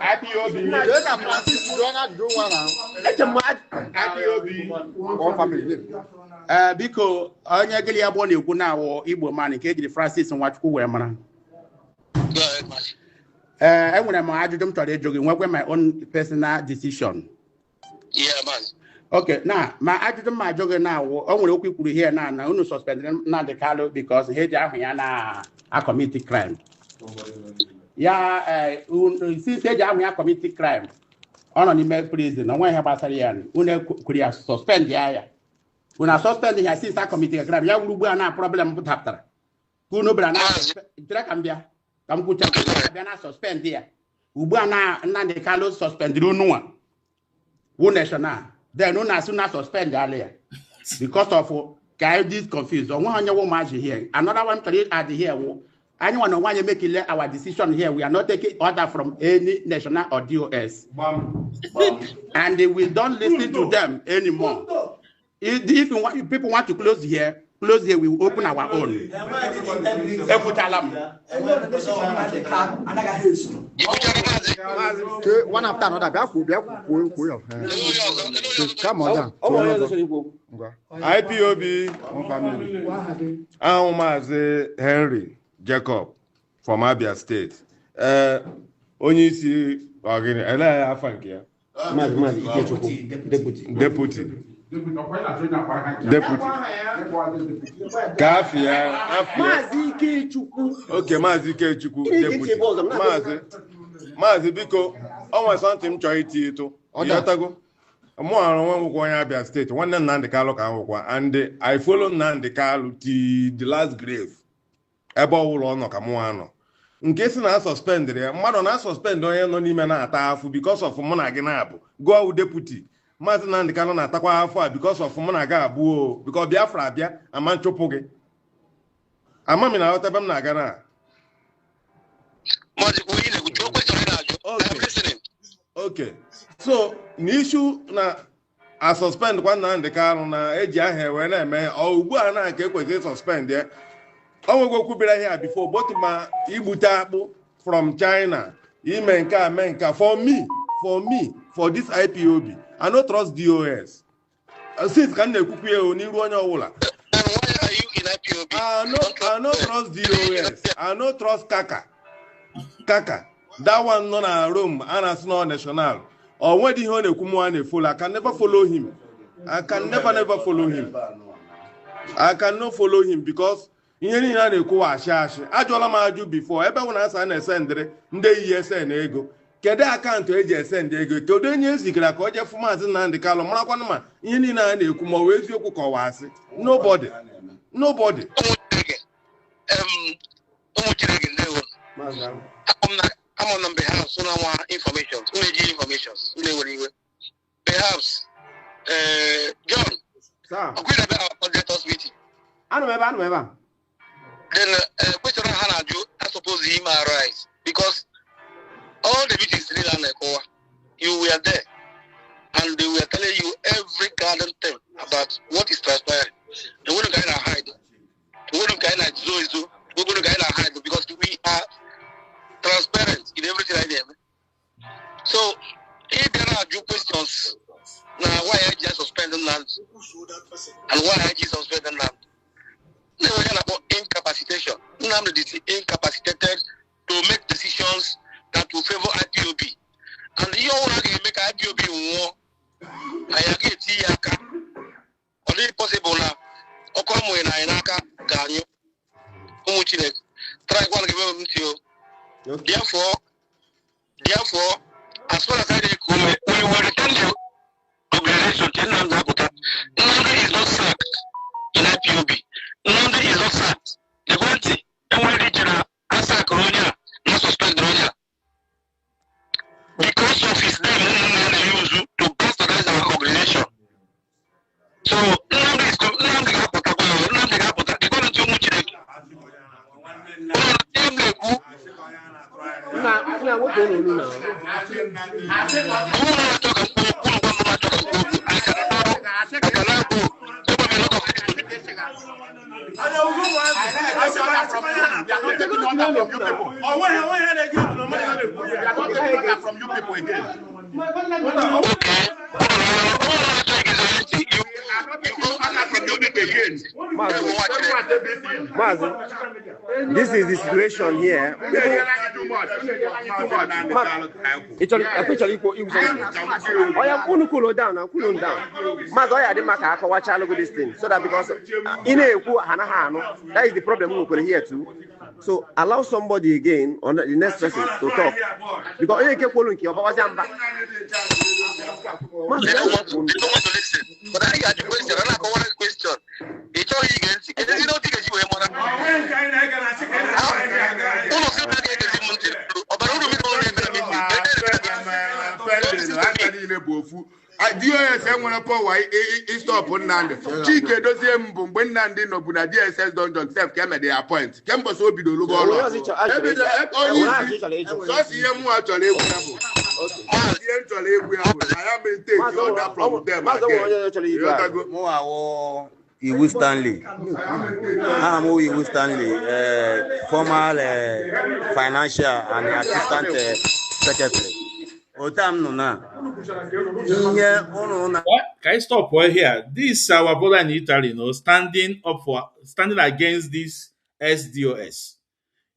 IPOB. IPOB. All family. Because onye gili abụọ na-ekwu na awọ Igbo man nke ejiri Francis Nwachukwu wee mara. Go ahead, Mazi. Enwere m ajụjụ m chọrọ ịjụ gị nwekwe my own personal decision. Yeah, Mazi. Okay, now my ajụjụ m ajụ gị na awọ o nwere okwu ikwuru here na unu suspended Nnamdi Kanu because he ji ahụ ya na a commit crime. Ya since he ji ahụ ya commit crime ọ nọ n'ime prison na nwa ihe gbasara ya unu kwuru ya suspend ya. Una suspend ya since a commit crime ya wuru ugbu a na problem pụtapụtara. Unu bịara na jira ka m bịa. Ka m kwucha bịa na suspend ya. Ugbu a na Nnamdi Kanu suspendiri unu who national. Then unu asị na suspend ala ya. Because of this confused. Onwe onye wo Mazi here. Another one to add here. Anyone who want to make our decision here, we are not taking order from any national or DOS. And we don't listen to them anymore. If people want to close here, we will open our own. One after another. Come on down. IPOB. Mazi Henry Jacob from Abia State. Onye isi ogini ele afa nke ya. Mazi Deputy. Mazi Chukwu. Okay, Mazi Chukwu. Deputy. Mazi biko, onwe something m chọrọ iti ito. Yotago. Mo arụ nwe nwụkwa onye Abia State. Nwanne Nnamdi Kanu ka nwụkwa, and I follow Nnamdi Kanu till the last grave. Ebe ọwụlọ ọ nọ ka mụ anọ. Nke si na suspend ya, mmadụ na suspend onye nọ n'ime na-ata afụ because of mụ na gị na-abụ. Go deputy. Mazi Nnamdi Kanu na-atakwa afọ a because of mụ na gị abụọ, because Biafra abịa ama nchụpụ gị. Ama m na aghọta ebe m na-aga na. Okay. So, n'issue na a suspend kwa Nnamdi Kanu na eji aha wee na-eme ọ ugbu a na nke ekwesịrị suspend ya. O nwego kwubere here before, but ma igbute akpụ from China, ime nke a mee nke for me, for this IPOB, I no trust DOS. Since ka na-ekwukwu ya n'iru onye ọwụla. And why are you in IPOB? I no trust DOS. I no trust Kaka. That one nọ na Rome, and as no national. Or when the one ekwu mo na-follow, I can never follow him. I can never follow him. I cannot follow him because ihe niile a na-ekwu ashị ajụọla m ajụ before ebe nwere asa na-esendịrị ndị ESN ego kedu akaụntụ eji esendị ego kedu onye ezigara ka o jefu Mazi Nnamdi Kanu marakwanụ ma ihe niile a na-ekwu ma ọ wee eziokwu ka ọwa asị nobody I'm on behalf of some information, perhaps John, I'm going to have a meeting. I remember. Then question I suppose he might arise because all the meetings you were there and they were telling you every garden thing about what is transpiring. The one guy hide. The one guy we're going to hide because we are transparent in everything I do. So if there are due questions now, why I just suspended land and why I just suspended land? They were about incapacitation. Nnamdi is incapacitated to make decisions that will favor IPOB. And you want to make IPOB war. I agree to Yaka. Only possible now. Okomo in Ainaka, Ganyo. Umuchine. Try one give them to you. Therefore, as far as I recall, we will return to organization. Nnamdi is not sacked in IPOB. Nnamdi is not sacked. The one thing, every regional has From you people again. Mazi, this is the situation here. Cool down. Mazi, this thing so that because that is the problem we will here too. So allow somebody again on the next person to talk because you keep following your But I got the question. I got one question. It's all you can see. You know, because you have one. DSS nwere power stop Nnamdi. Chike dozie mbụ mgbe Nnamdi nọbụ na DSS donjon sef ka emede appoint. Kemgbe so bido lụgo ọrụ. Sọsọ ihe mụ chọrọ egwu ya bụ. Ihe chọrọ egwu ya bụ na ya maintain the order from them again. Iwu Stanley. I'm Iwu Stanley, former financial and assistant secretary. Otam no na. Can I stop right here? This our brother in Italy, standing against this SDOS.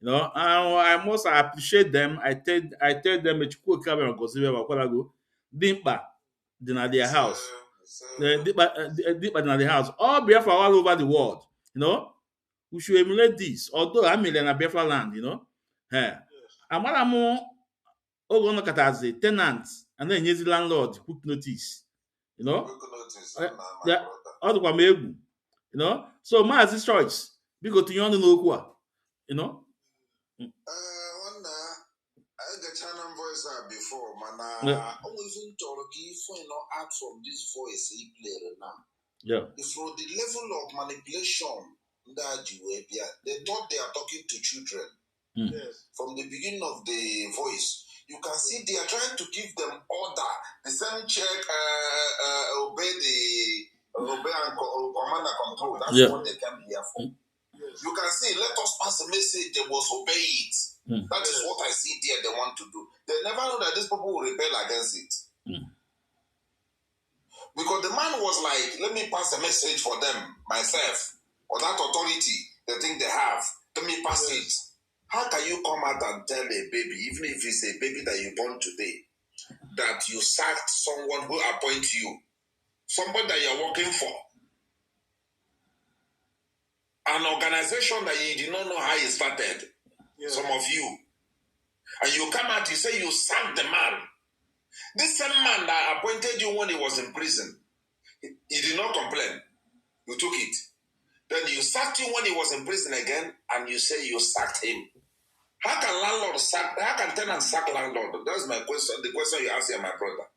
I must appreciate them. I tell them Chukwu Kabir and Kosibe Bakwalago, Dimpa, in their house. Dimpa in their house. All Biafra all over the world. We should emulate this. Although I'm in Biafra land, Amalamu Ogonokata as a tenant, and then the landlord put notice. All the Kwamegu. So Mazi's choice. Because to you know. Voice before, man. Always in Toroki, out from this voice he played now. Yeah. If from the level of manipulation that you were, they thought they are talking to children. Yes. From the beginning of the voice, you can see they are trying to give them order. The same check, obey and command and control. That's what they came here for. Yes. You can see, let us pass a message, they must obey it. That is what I see there they want to do. They never know that these people will rebel against it. Because the man was like, let me pass a message for them, myself, or that authority, the thing they have. Let me pass it. How can you come out and tell a baby, even if it's a baby that you born today, that you sacked someone who appoints you, somebody that you're working for, an organization that you did not know how it started, some of you, and you come out, you say you sacked the man. This same man that appointed you when he was in prison, he did not complain. You took it. Then you sacked him when he was in prison again, and you say you sacked him. How can tenant sack landlord? That's my question. The question you asked here, my brother.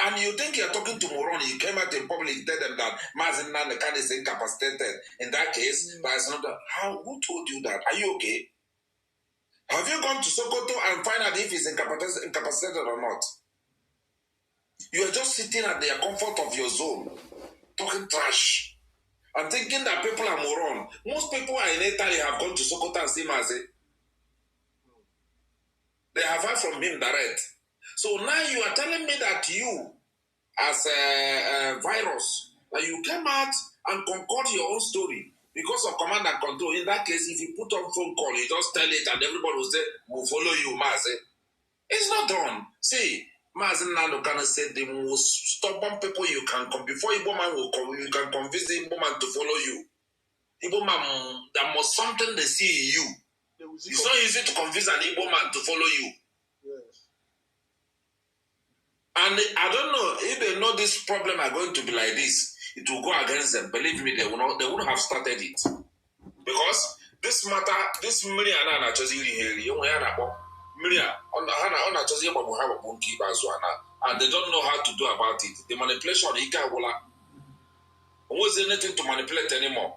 And you think you're talking to Moroni, you came out in public, tell them that Mazi Nnamdi is incapacitated. In that case, that's not who told you that? Are you okay? Have you gone to Sokoto and find out if he's incapacitated or not? You are just sitting at the comfort of your zone, talking trash, and thinking that people are moron. Most people in Italy have gone to Sokoto and seen Mazi. They have heard from him direct. So now you are telling me that you, as a virus, that you came out and concord your own story because of command and control. In that case, if you put on phone call, you just tell it and everybody will say, we'll follow you, Mazi. It's not done. See, Mazi Nnamdi can say the most stubborn people you can come. Before Igbo man will come, you can convince the Igbo man to follow you. Igbo man, there must something they see in you. It's not easy to convince an Igbo man to follow you. And I don't know if they know this problem are going to be like this. It will go against them. Believe me, they wouldn't have started it. Because this matter, this Miriam and they don't know how to do about it. The manipulation, was anything to manipulate anymore.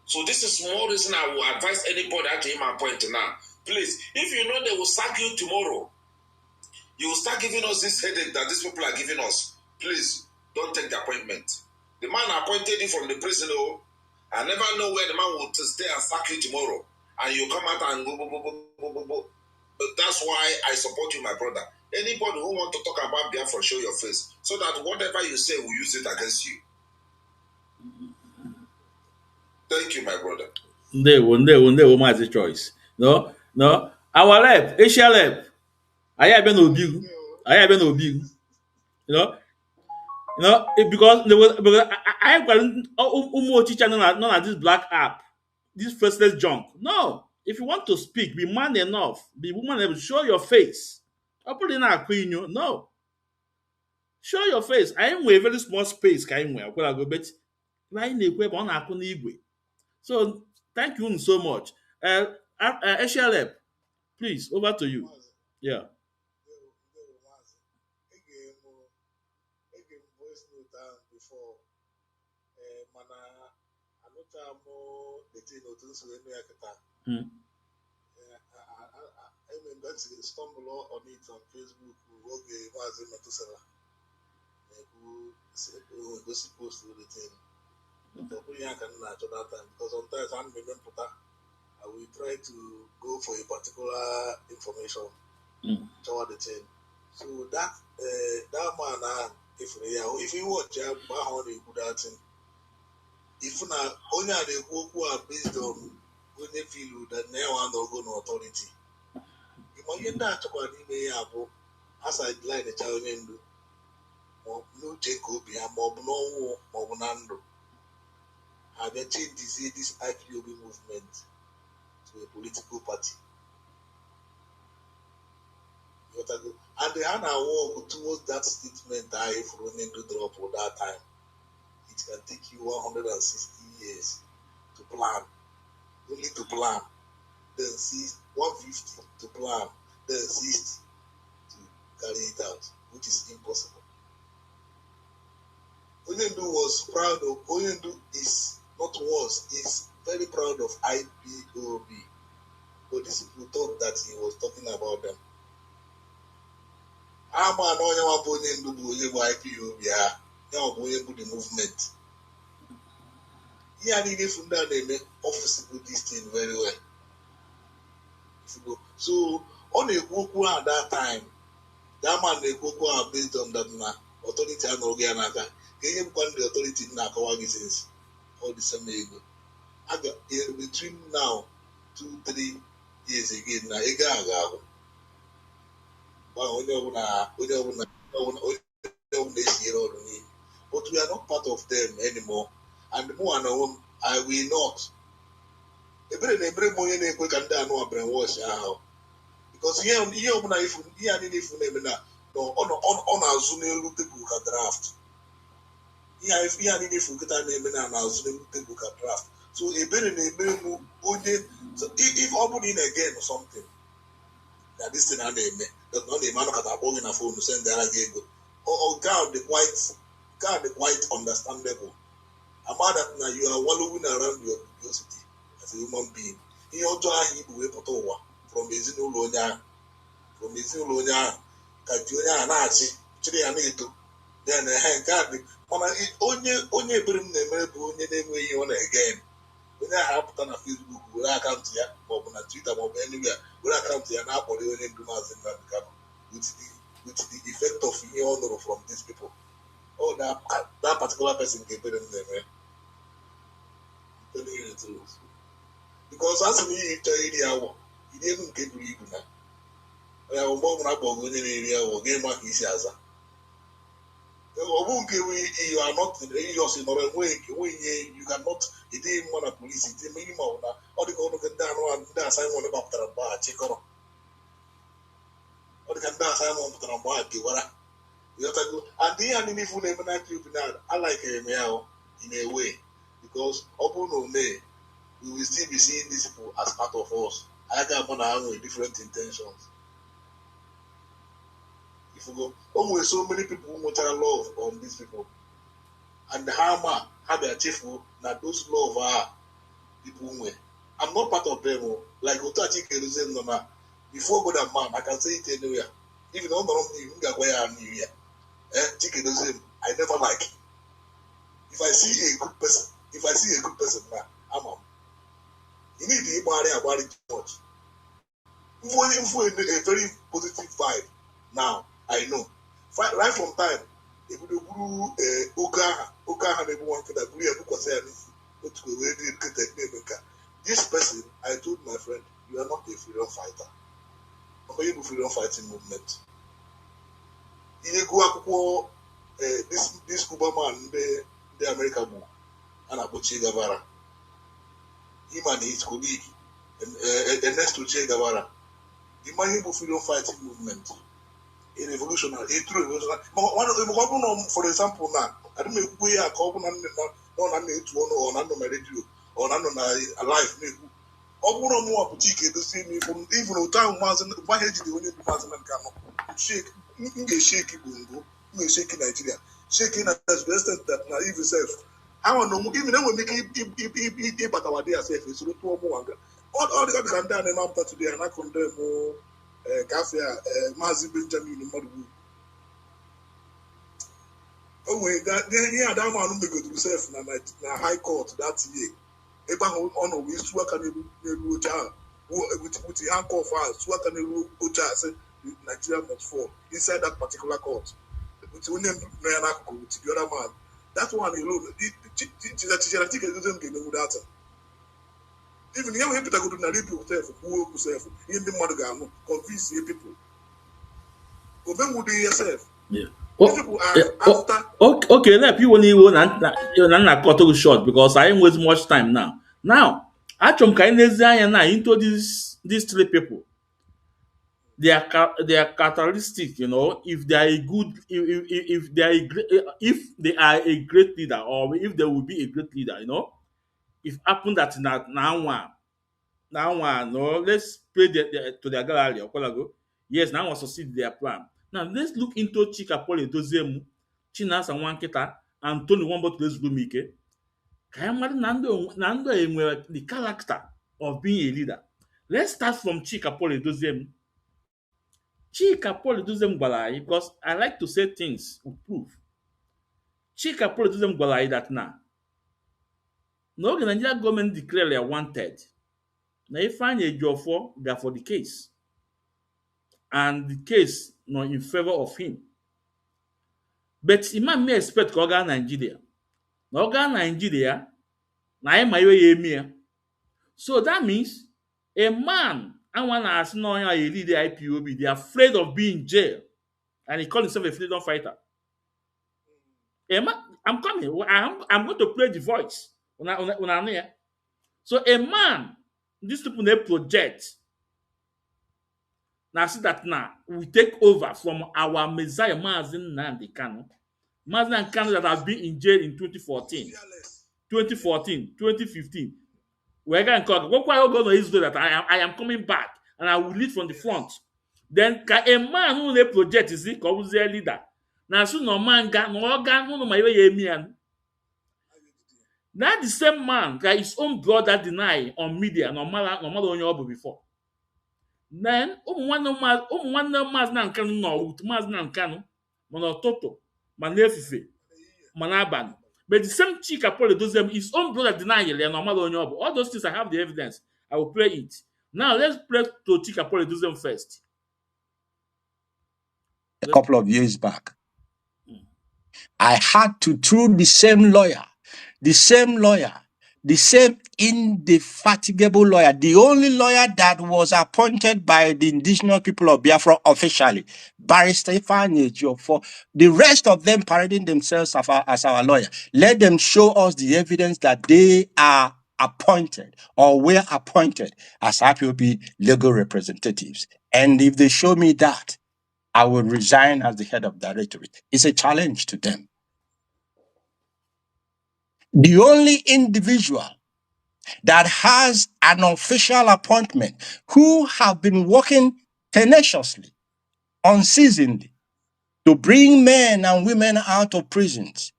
So this is more reason I will advise anybody at him point now Please, if you know they will sack you tomorrow, you will start giving us this headache that these people are giving us. Please, don't take the appointment. The man appointed you from the prison. Oh, I never know where the man will stay and sack you tomorrow. And you come out and go. But that's why I support you, my brother. Anybody who want to talk about Biafra, show your face. So that whatever you say, we'll use it against you. Thank you, my brother. Ndewo, Mazi choice. No. Our lab, Asia lab. I have been obedient. Because I have got teacher none of this black app, this faceless junk. No, if you want to speak, be man enough, be woman enough, show your face. I put in a queen, no, show your face. I am with a very small space. I go, but right in the web on Igwe. So thank you so much. SLF, please over to you. Yeah. Stumble on it on Facebook. Okay, Mazi Matusela. Who post the thing. But I that time because sometimes I'm I will try to go for a particular information toward the thing. So that man, if you watch how they do that thing, if not only the who are based on when they feel that now I'm not going to authority. You that about the as I line the child in no Jacob, no Nando. And they change this IPOB movement to a political party. And they had a walk towards that statement I running to drop for that time. It can take you 160 years to plan. Only to plan. Then 150 to plan. Then 60 to carry it out, which is impossible. Onyendu was proud of, Onyendu is very proud of IPOB. But these people thought that he was talking about them. I'm an Onyendu IPOB, the movement. He had even from that they make office with this thing very well. So on a Goku at that time, that man they Goku based on that authority and Organiaka. He got the authority in Nakawagi says all the same ego. I got between now 2-3 years again now Ega. But we are not part of them anymore. And more and more, I will not. Every morning they can brainwash how. Because here if you no on our Zoom look book draft. Here if you get a name and Zoom look book draft. So a better so if somebody again or something that this thing and they that not the man at a ball in a phone to send the other or God the quite understandable. About that now you are wallowing around your curiosity as a human being. In your joy, he will put from his new Lonia, Katunia and Archie, Chile and Nito. Then a hand card, only bring the Melbourne name way on again. When I have done a Facebook, will I come to you, or on Twitter, or anywhere, will I come to you now for the only Dumas in that with the effect of your honor from these people. Oh, that particular person can put them there. Telling you the truth. Because as we tell you the hour, he didn't get to you now. I will move up on the area or game back his answer. You are not yours in a way, you cannot, it didn't want a police, it didn't mean more. Or the go to get down and dance, I want to go to a bar, check on. Or the can dance, I want to go to a bar, you have to go. And the enemy for them, I like him in a way. Because we will still be seeing these people as part of us. I got with different intentions. If you go, always so many people who love on these people. And the hammer have their chief that those love are people who I'm not part of them. Like Otachi Kerosene Nona. Before God and man, I can say it anywhere. Even on the wrong where I'm here. I never like it. If I see a good person now, I'm on. You need to worry about it too much. If we're in a very positive vibe now, I know. Right from time, if we do Okaha, everyone can agree because this person, I told my friend, you are not a freedom fighter. I'm a freedom fighting movement. You go this Cuba man, the American book, and Che Guevara. Him and his colleague, Ernesto Che Guevara. The Mahibu freedom fighting movement, a revolutionary, a true revolutionary. For example, now, I don't know who we are calling on my radio or on a live. Obuno more boutique the same even though time was why had the only Mazi and Kanu. Shake, shake Bungo, shake Nigeria, shaking as best that naive self. I don't know, even though we make it, but our dear self is to more. All the can done and after today, and I condemn more cafe, Mazi Benjamin in Madu. Oh, wait, that yeah, that man will go to self in a high court that year. Abraham honor we swak and with the handcuff us, swak and Ucha Nigeria must fall inside that particular court. With the name with the other man. That one alone, the teacher doesn't get no data. Even young people go to Naripi yourself, who yourself, in the mother convince people. Go then would yourself. Yeah. People are after. Okay, let you when you want cut too short because I ain't waste much time now. Now, actually, now into these three people. They are characteristic, if they are a good, if they are if they are a great leader, or if they will be a great leader, if happen that now one, no, let's pray to their gallery or go. Yes, now one succeed their plan. Now let's look into Chika Paul Edozemu, Chinasa Wanketa, and Tony Wombo to Mike. Kayamari Nando enwere the character of being a leader. Let's start from Chika Paul Edozemu. Chika Paul Edozemu gwara anyị, because I like to say things with proof. Chika Paul Edozemu gwara anyị that na oge Nigeria government declare wanted, na Ifeanyi Ejiofor bịa for the case, and the case nọ in favor of him. But Imam may expect ka ọ gaa Nigeria. Na ọ gaa Nigeria, na anyị ma iwe ya eme ya. So that means a man anwa na-asị na onye a lead the IPOB, they are afraid of being in jail, and he called himself a freedom fighter. I'm coming. I'm going to play the voice. So a man, these people they project. Now see that now we take over from our Messiah Mazi Nnamdi Kanu. Mazi Kanu that has been in jail in 2014, 2015. We're going to call. What going to Israel that I am coming back and I will lead from the front. Then a man who they project is called their leader. Now soon no man got no organ no my way emian. That the same man got his own brother deny on media no matter on your before. Then one mas na nkanu no with mas na nkanu mono toto manefife manaban. But the same Chika Paul Edozemu his own brother deny no matter on your all those things I have the evidence. I will play it. Now let's play to Chika Paul Edozemu first. A couple of years back, I had to, through the same lawyer, the same indefatigable lawyer, the only lawyer that was appointed by the indigenous people of Biafra officially, Barrister Ifeanyi Ejiofor, the rest of them parading themselves as our lawyer. Let them show us the evidence that they are appointed or were appointed as IPOB legal representatives. And if they show me that, I will resign as the head of directorate. It's a challenge to them. The only individual that has an official appointment who have been working tenaciously, unceasingly, to bring men and women out of prisons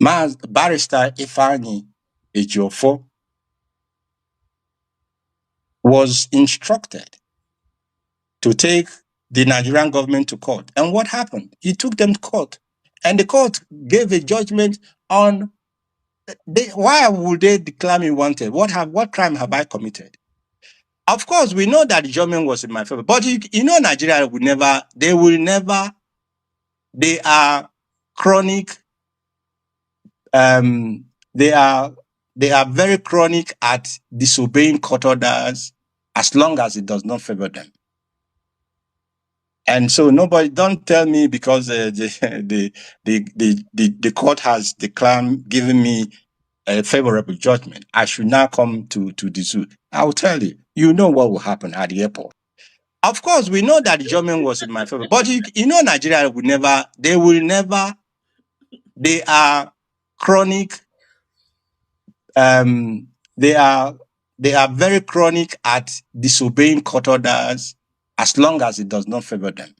Barrister Ifani Ejiofor was instructed to take the Nigerian government to court. And what happened? He took them to court. And the court gave a judgment on why would they declare me wanted? What crime have I committed? Of course, we know that the judgment was in my favor. But you know Nigeria they are chronic, they are very chronic at disobeying court orders as long as it does not favor them. And so nobody, don't tell me because the court has given me a favorable judgment, I should now come to the zoo. I will tell you, you know what will happen at the airport. Of course, we know that the judgment was in my favor, but you know Nigeria they are chronic, they are very chronic at disobeying court orders as long as it does not favor them.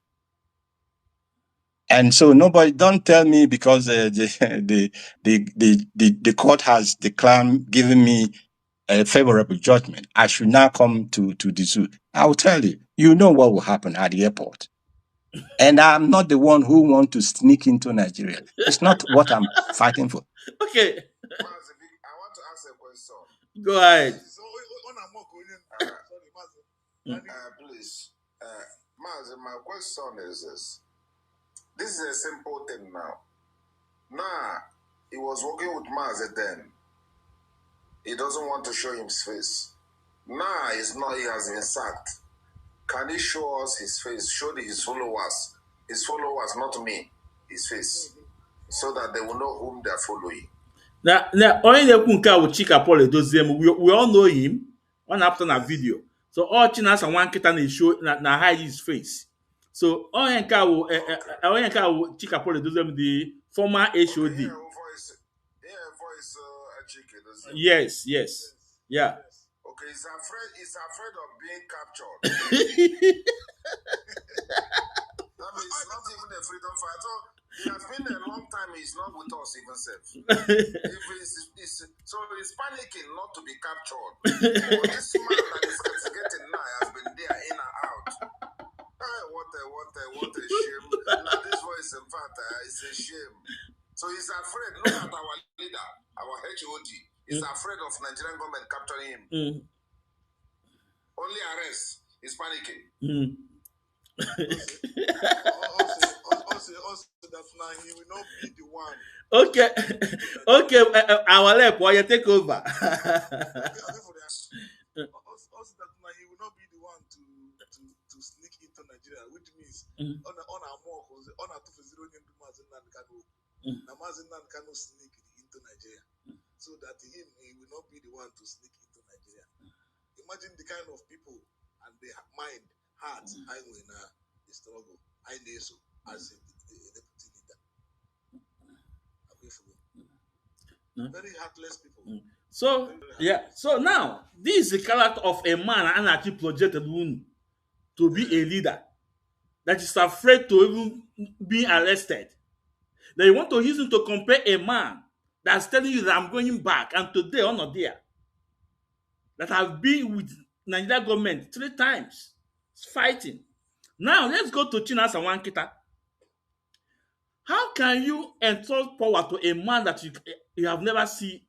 And so nobody, don't tell me because the court has given me a favorable judgment, I should now come to the zoo. I will tell you, you know what will happen at the airport. And I'm not the one who wants to sneak into Nigeria. It's not what I'm fighting for. Okay. I want to ask a question. Go ahead. Please. Mazi, my question is this. This is a simple thing now. Now, he was working with Mazi then. He doesn't want to show his face. Now, he has been sacked. Can he show us his face? Show his followers, not me, his face, so that they will know whom they are following. Now, only the Kunka with Chika Paul does them. We all know him. One after a video. So all Chinas and one kitten show na hide his face. So all Yanka will Chika Paul does them the former HOD. Yes. Yeah. Okay, he's afraid of being captured. That means it's not even a freedom fighter. He has been a long time, he's not with us even safe. So he's panicking not to be captured. But this man that is getting now has been there in and out. What a shame. Now this voice, in fact, is a shame. So he's afraid. Look at our leader, our HOD. He's afraid of Nigerian government capturing him. Only arrest. He's panicking. Also, that now he will not be the one. Okay. Our left, while you take over. Also, that now he will not be the one to sneak into Nigeria, which means on our mock on our 2-0 into Mazi Kanu. Now Mazi Kanu sneak into Nigeria, so that he will not be the one to sneak into Nigeria. Imagine the kind of people and their mind, heart, I will now struggle. I know so as a deputy leader. Very heartless people. So yeah. So now this is the character of a man and actually projected to be a leader that is afraid to even be arrested. Then you want to use him to compare a man that's telling you that I'm going back and today or not there. That I've been with Nigeria government 3 times fighting. Now let's go to Chinas and Wankita. How can you entrust power to a man that you have never seen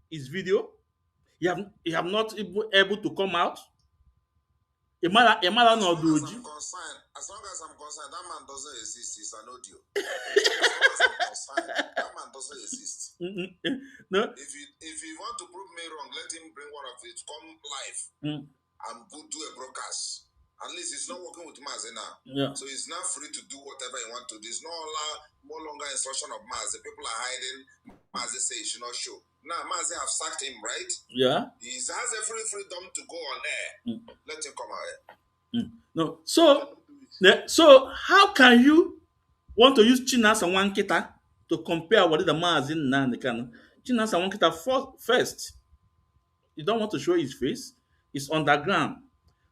his video? You have not able to come out? A man not do. As long as I'm concerned, that man doesn't exist. He's an audio. As long as I'm concerned, that man doesn't exist. No. If you want to prove me wrong, let him bring one of it, come live and go do a broadcast. At least he's not working with Mazi now. Yeah. So he's now free to do whatever he wants to do. It's no longer instruction of Mazi. People are hiding. Mazi says he should not show. Now Mazi have sacked him, right? Yeah. He has a freedom to go on air. Let him come out here. No. So how can you want to use Chinas and Wankita to compare what the Mazi Nnamdi Kanu? Chinas and Wankita first, you don't want to show his face. It's underground.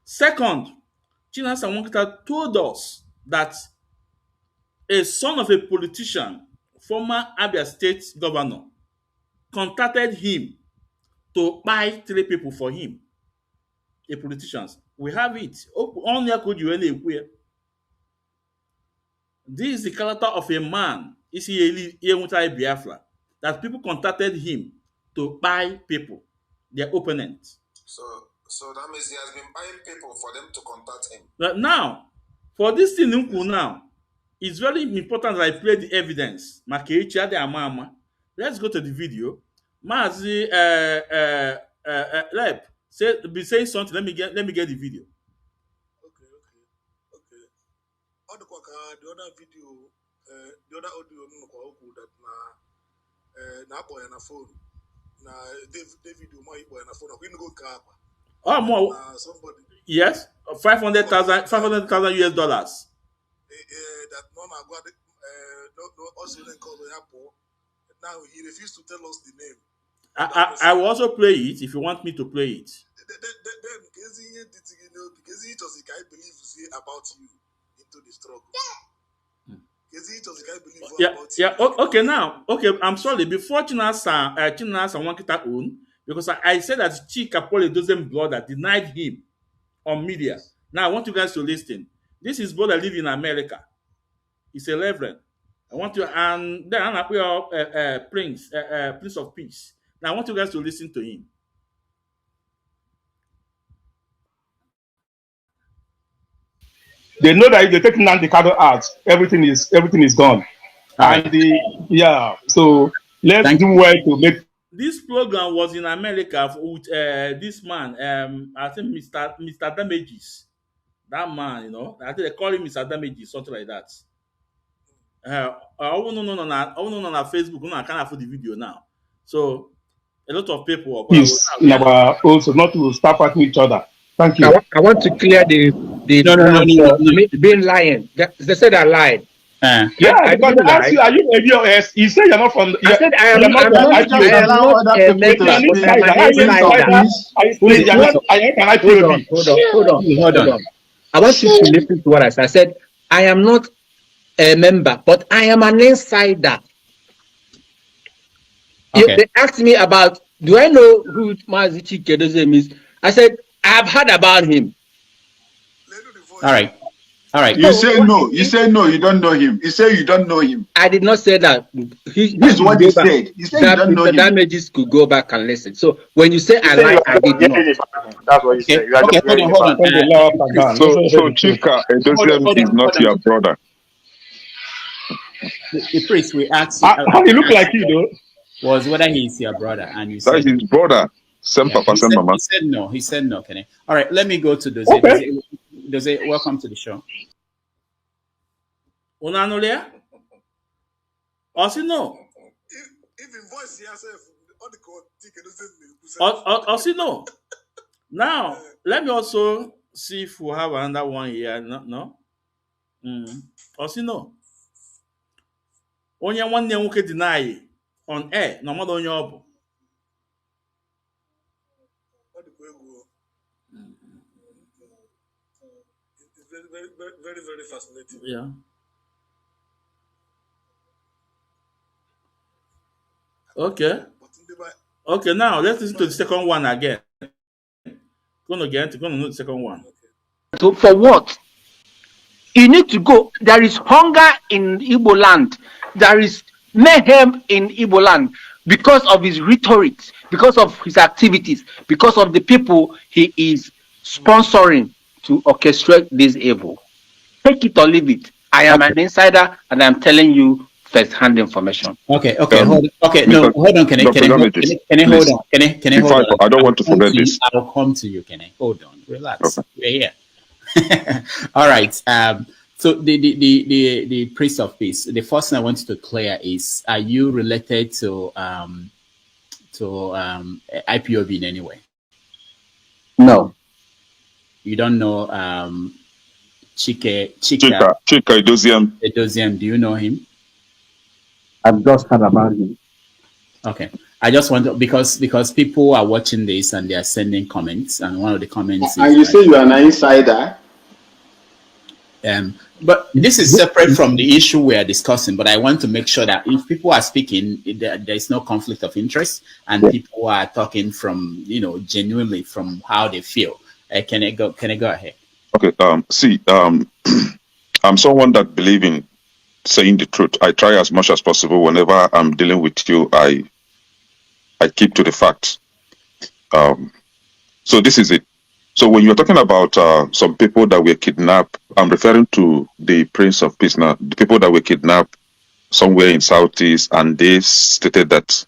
Second, Chinas and Wankita told us that a son of a politician, former Abia State governor, contacted him to buy 3 people for him, the politicians. We have it. Only could you any queer. This is the character of a man, Biafra, that people contacted him to buy people, their opponents. So that means he has been buying people for them to contact him. But now, for this thing now, it's very important that I play the evidence. Let's go to the video. Mazi Lep be saying something. Let me get the video. Okay. On the other video, the other audio that na boy on a phone. Na David my boy on a phone. We go car. Oh, more. Somebody. Yes, $500,000 US dollars. That none are got no also then call the Apple. Now he refused to tell us the name. I will also play it if you want me to play it. Then because he just can't believe about you into the struggle. Because he just can't believe about you. Okay, now, I'm sorry. Before Chinasa wanted to own, because I said that Chika Poli doesn't brother denied him on media. Now I want you guys to listen. This is brother living in America. He's a reverend. I want you, and then I'm Prince of Peace. Now I want you guys to listen to him. They know that if they take Nnamdi Kanu out, everything is gone. Right. And so let's do well to make. This program was in America with this man, I think Mr. Damages. That man, I think they call him Mr. Damages, something like that. I won't know on Facebook. I can't afford the video now. So a lot of people peace in our also not to start fighting each other. Thank you. I want to clear the no. Being lying. They said I lied. Yeah, because they asked you, are you a BOS? You say you're not from. I said I am not a member. Hold on. I want you to listen to what I said. I said I am not a member, but I am an insider. Okay. They asked me about, do I know who Mazi Chike is? I said I've heard about him. All right. You say no. You say no. You don't know him. You say you don't know him. I did not say that. That's what he said. You said you don't know him. Damages could go back and listen. So when you say I lied, I did not. That's what you say. Okay, hold on. So Chika Edozian is not your brother. The priest we asked he look like you though. Was whether he is your brother, and you said that's his brother. Same papa, same mama. He said no. Kenny. All right, let me go to Doze. Okay. Doze, welcome to the show. Unanulia? Osino. Even voice yourself on the call Osino. Now, let me also see if we have another one here. No? Osino. Onye nwanne nwoke deny on air, no matter onye ọ bụ. It's very fascinating. Yeah. Okay, now let's listen to the second one again. Gonna know the second one. So for what? You need to go. There is hunger in Igbo land. There is mayhem in Igbo land because of his rhetoric, because of his activities, because of the people he is sponsoring to orchestrate this evil. Take it or leave it. I am an insider, and I'm telling you first-hand information. Okay, hold on. Hold on. Can I hold on? Can I hold on? I don't want to forget this. I'll come to you. Can I hold on? Relax. Okay. We're here. All right. So the priest of peace. The first thing I want to clear is: are you related to IPOB in any way? No. You don't know Chika Edozian. Do you know him? I've just heard about him. Okay. I just want to, because people are watching this and they are sending comments, and one of the comments and you say you are an insider? But this is separate from the issue we are discussing. But I want to make sure that if people are speaking, there is no conflict of interest, and people are talking from genuinely from how they feel. Can I go? Can I go ahead? Okay. See. I'm someone that believe in saying the truth. I try as much as possible. Whenever I'm dealing with you, I keep to the facts. So this is it. So when you're talking about some people that were kidnapped, I'm referring to the Prince of Peace now. The people that were kidnapped somewhere in Southeast, and they stated that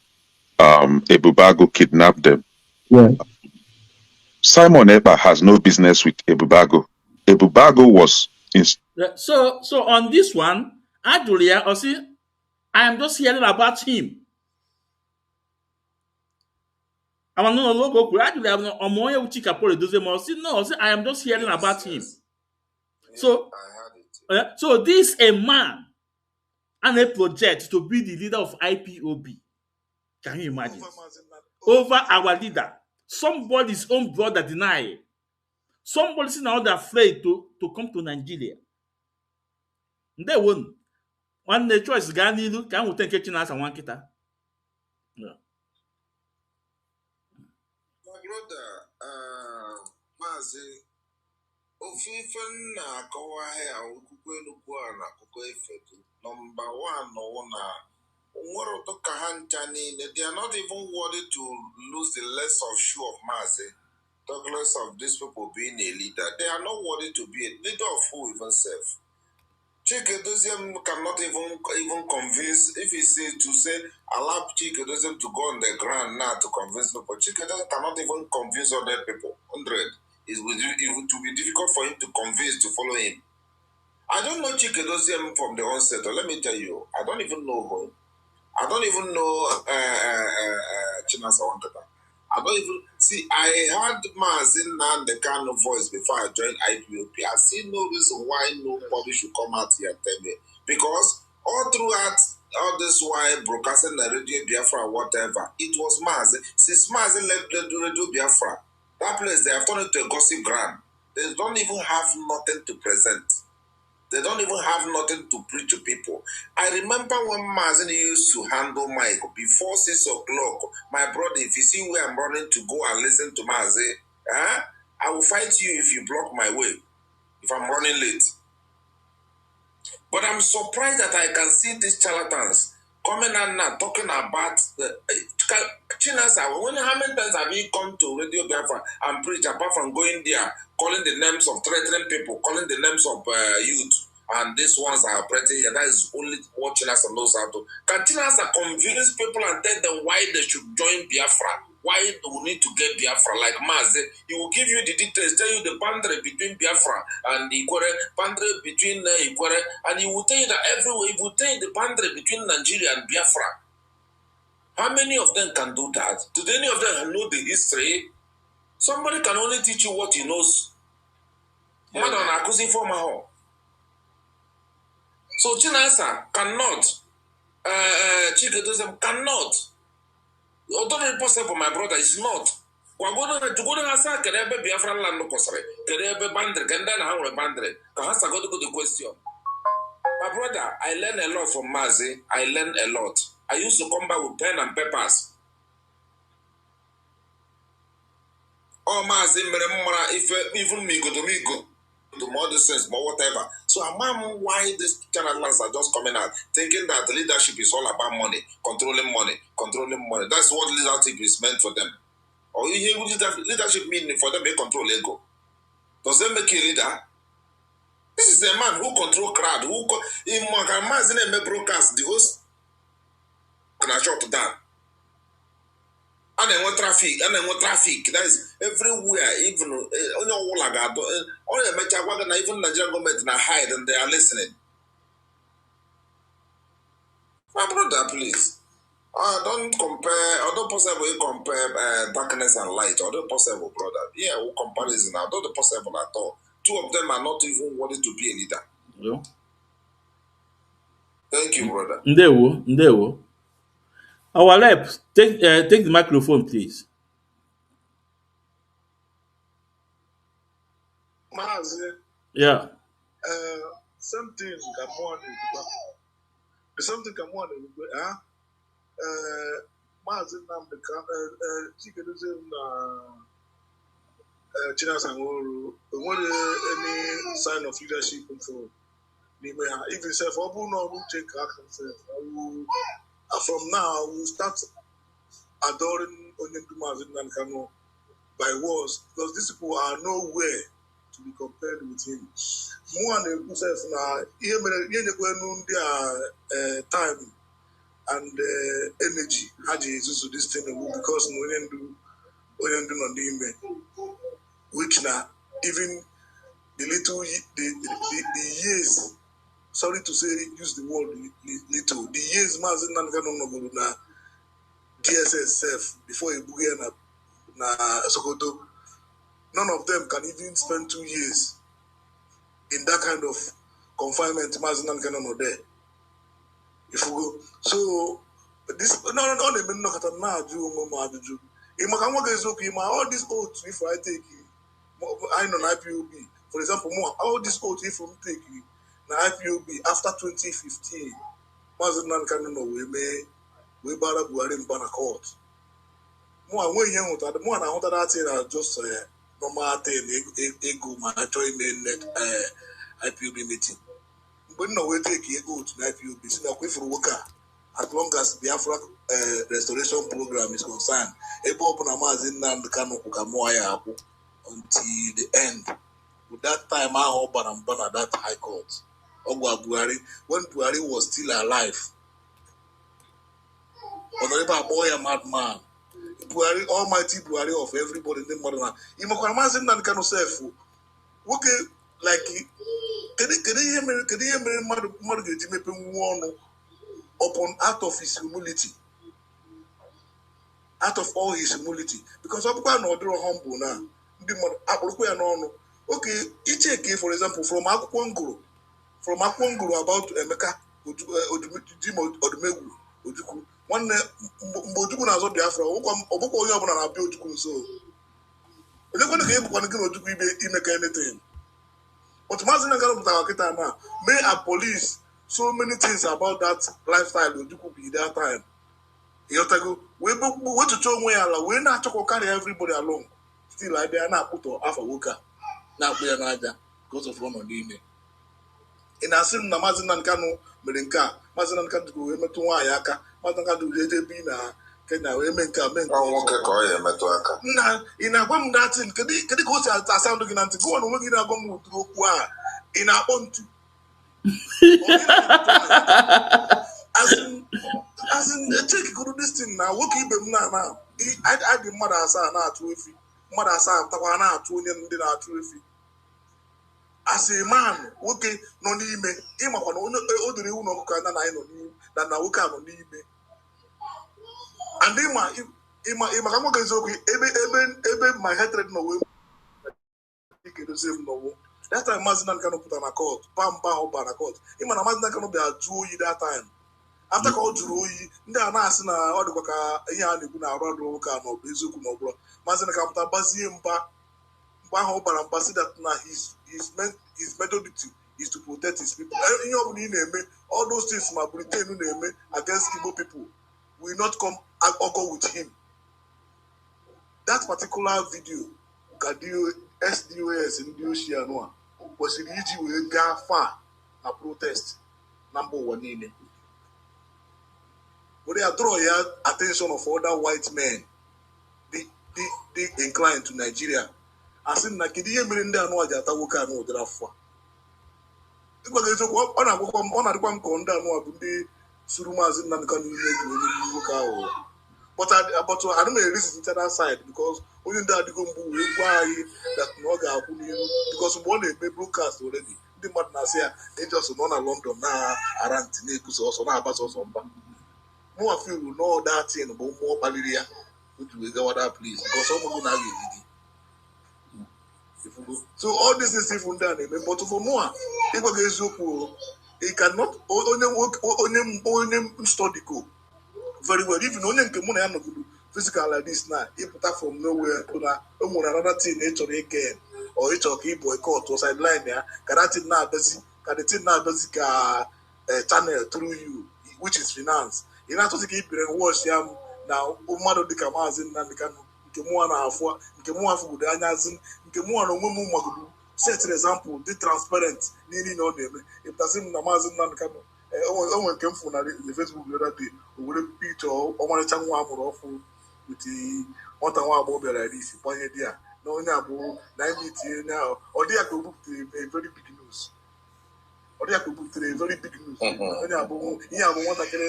Ebubago kidnapped them. Yeah. Simon Ekpa has no business with Ebubago. Ebubago was in. So on this one, Adulia, I am just hearing about him. I am just hearing about him. So this a man and a project to be the leader of IPOB. Can you imagine? Over our leader. Somebody's own brother deny. Somebody's now afraid to come to Nigeria. They won't. One the choice Ganilu can we take Chinas and one kita. My brother, Mazi, ofufe na-akọwa ha okukwe nnukwu a na akụkọ efetu. Number one, nwere ụtọ ka ha ncha niile. They are not even worthy to lose the less of shoe of Mazi. Talk less of these people being a leader. They are not worthy to be a leader of who even serve. Chike Doziem cannot even convince, if he says to say, allow Chike Doziem to go on the ground now to convince people. Chike Doziem cannot even convince other people. 100. It would be difficult for him to convince to follow him. I don't know Chike Doziem from the onset. Let me tell you, I don't even know him. I don't even know Chinasa Wantata. I don't even see. I heard Mazi Nnamdi Kanu voice before I joined IPOP. I see no reason why nobody should come out here and tell me, because all throughout all this while broadcasting the Radio Biafra, whatever, it was Mazi. Since Mazi left the Radio Biafra, that place they have turned it to a gossip ground. They don't even have nothing to present. They don't even have nothing to preach to people. I remember when Mazi used to handle Mike before 6 o'clock. My brother, if you see where I'm running to go and listen to Mazi, I will fight you if you block my way, if I'm running late. But I'm surprised that I can see these charlatans coming out now talking about the Chinas. How many times have you come to Radio Biafra and preach apart from going there, calling the names of threatening people, calling the names of youth, and these ones are operating here? That is only what Chinas knows how to. Can Chinas convince people and tell them why they should join Biafra? Why we need to get Biafra? Like Mazi, he will give you the details, tell you the boundary between Biafra and Ikwere, boundary between Ikwere, and he will tell you that everywhere, he will tell you the boundary between Nigeria and Biafra. How many of them can do that? Do any of them know the history? Somebody can only teach you what he knows. So Chinasa cannot, Chike Doziem cannot. Although it's possible, my brother, it's not. We're going to go to Hasa, Kerebe Biafran land, no Kosare, Kerebe Bandre, Kendana Hangre Bandre, Kahasa go to the question. My brother, I learned a lot from Mazi. I learned a lot. I used to come back with pen and papers. Oh, Mazi, if even me go to more sense, more whatever. So I'm why these channels are just coming out, thinking that leadership is all about money, controlling money, controlling money. That's what leadership is meant for them. Or you hear leadership meaning for them to control ego. Does that make you a leader? This is a man who control crowd, who in Mazi broadcast the host and I shut down. And then what traffic, that is everywhere, even on your wall, even Nigerian government now hide and they are listening. My brother, please. Don't compare, although possible, you compare darkness and light, although possible, brother. Yeah, we'll comparison now, although possible at all. Two of them are not even worthy to be a leader. Yeah. Thank you, brother. Ndewo. Our rep, take the microphone, please. Mazi. Yeah. same thing ka mụọ na-ekwukwa. The same thing ka mụọ na-ekwukwa. Mazi Nnamdi Chikedozie na Chinasa Nworu enwere any sign of leadership for n'ime ha. Even self ọ bụrụ na ọrụ check action self, from now we will start adoring onye ndu Mazi Nnamdi Kanu by words, because these people are nowhere to be compared with him. Mụọ na-ekwu self na ihe nyekwa ndị a time and energy ha ji ezuzu this thing because na onye ndu nọ n'ime, which na even the years, sorry to say, use the word little, the years Mazi Nnamdi Kanu nọgoro na DSS self before he began na Sokoto, none of them can even spend 2 years in that kind of confinement. Mazi Nnamdi Kanu no there. If we go, so this no even no kata na aju mo ajuju. Imaka nwa gezoku ima all this oath if I take I know IPOB, for example, more all this oath if we take na IPOB after 2015, Mazi Nnamdi Kanu no we bara Buhari mbana court. More when you want that, more na want that thing just normal thing ego ma join net IPOB meeting. But no we take ego to IPOB so that we for worker as long as the Afro restoration program is concerned. Ebo open Mazi Nnamdi Kanu kukamwa ya until the end. With that time I hope and that high court. Ogwa Buhari, when Buhari was still alive. Honorable boy a madman. Buhari, almighty Buhari of everybody in the modern. Imokwa Mazi Nnamdi Kanu self. Okay, like can you hear me madu geji mepe nwono upon out of his humility. Out of all his humility. Because Abuka no odro humble na. Ndi mod akpurukwu ya n'ọnụ. Okay, icheke for example from akwụkwọ nguru about Emeka Odumegwu Ojukwu. Nwanne mgbe Ojukwu na-azọ Biafra, ọbụkwa onye ọbụla na-abịa Ojukwu nso. Onye kwene ka ebukwana gị na Ojukwu ime ka anything. But Mazi Nnamdi Kanu pụtara kịta na may a police so many things about that lifestyle Ojukwu be that time. Yotago, we to show onwe ala, we na-achọkọ carry everybody along. Still I dey na put afa woka. Na akpụ ya n'aja because of one on the ime. Ị na-asị m na Mazi Nnamdi Kanu mere nke a, Mazi Nnamdi Kanu wee metụ nwaanyị aka, Mazi Nnamdi Kanu wee bi na Kenya wee mee nke a mee nke nwoke ka ọ ya emetụ aka. Nna ị na-agwa m datin kedu ka o si asa ndụ gị na ntị gụọ na onwe gị na-agwa m ụdịrị okwu a ị na-akpọ ntu as in check go this thing na nwoke ibe m na adị mmadụ asaa na-atụ efi, mmadụ asaa takwa na-atụ onye ndị na-atụ efi. As a man, nwoke nọ n'ime ịmakwa na onye o dịrị iwu na ọkụkọ anya na anyị nọ n'ime na nwoke a nọ n'ime. And ịma ka nwoke eziokwu ebe my hatred nọ wee Chikedozie m nọwo. That time Mazi Nnamdi Kanu pụtara na court, pamba ahụ bara court. Ịma na Mazi Nnamdi Kanu bịa jụọ oyi that time. After ka ọ jụrụ oyi, ndị a na-asị na ọ dịkwa ka ihe a na-ekwu na arụ ụka na ọ bụ eziokwu na ọ bụla. Mazi Nnamdi Kanu pụta gbazie mba ahụ bara mba si that na his methodology is to protect his people. Ihe ọ bụla ị na-eme, all those things ma Britain na-eme against Igbo people will not come occur with him. That particular video ka SDOS ndị ochie anụ kwesịrị iji wee gaa far na protest na mba ụwa niile. Were ya draw ya attention of other white men dị inclined to Nigeria. Asị na kedu ihe mere ndị anụ aja ata nwoke anụ ụdịrị afọ a. Ịgwaga eziokwu, ọ na-adịkwa m ka ndị anụ bụ ndị suru Mazi Nnamdi Kanu ihe ji onye nwoke ahụ. But I don't reason to that side because only that go why that no ga-akwụ n'ihu because mgbe ọ na-eme broadcast already ndị mmadụ na-asị ya just nọ na London na arant na-ekwusa ọsọ na-agbasa ọsọ mba. Mụwa feel no that thing bụ mmụọ kpaliri ya otu wee gawa that place because ọmụgụ na aga-edidi. So all this is if ndị a na-eme but for mụwa ịgwaga eziokwu ị cannot onye study go very well. Even onye nke mụ na ya nọgodo physical like this na ịpụta from nowhere to na o nwere another thing ị chọrọ again or ị chọrọ ka ị boycott or sideline ya ka that thing na-abịazi the thing now does channel through you, which is finance. You know, to keep brainwash them now. Umado de Kamazin and the Kanu, Kemuana Afua, Kemuafu, the Anazin, Kemuana Mumu. Set an example, be transparent, needing on them. If that's in Namazin and the Kanu, someone came from the Facebook the other day, who would have picture or one of them with the one time mobile like this, one idea. No, now, 90 now, or they are to book a very big news. Or they are to book a very big news. When they are one that can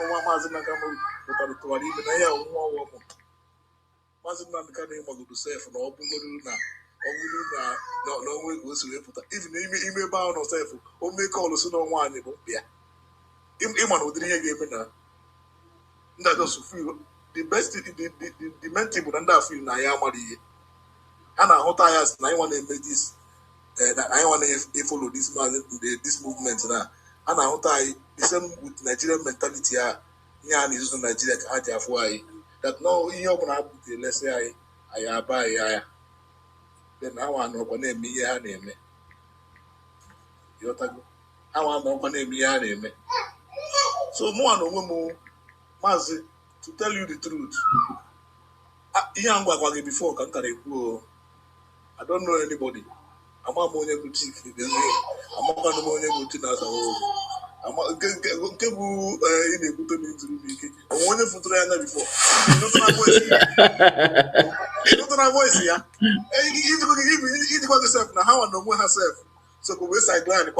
one Mazin and Cameroon, but I to even I have one woman. Mazin and Cameroon to say for no Bunga, or no way goes to put even email bound or self, or make all the sooner one. Yeah. Iman would drink again now. That does feel the best, the main table and that feel Nayamadi. And I hope I want to make this. That I want to follow this movement now. And I hope the same with Nigerian mentality. Yeah, is using Nigeria that no, you have to let's say I buy. Then I want to name me. You I want to name me. So more no more, Mazi, to tell you the truth. Before I don't know anybody. I'm a money boutique. I'm a money boutique. I'm a kebu in a good meeting. I wanted to try before. You don't have voice here. Eat for yourself now. How I know herself. So go waste I glad the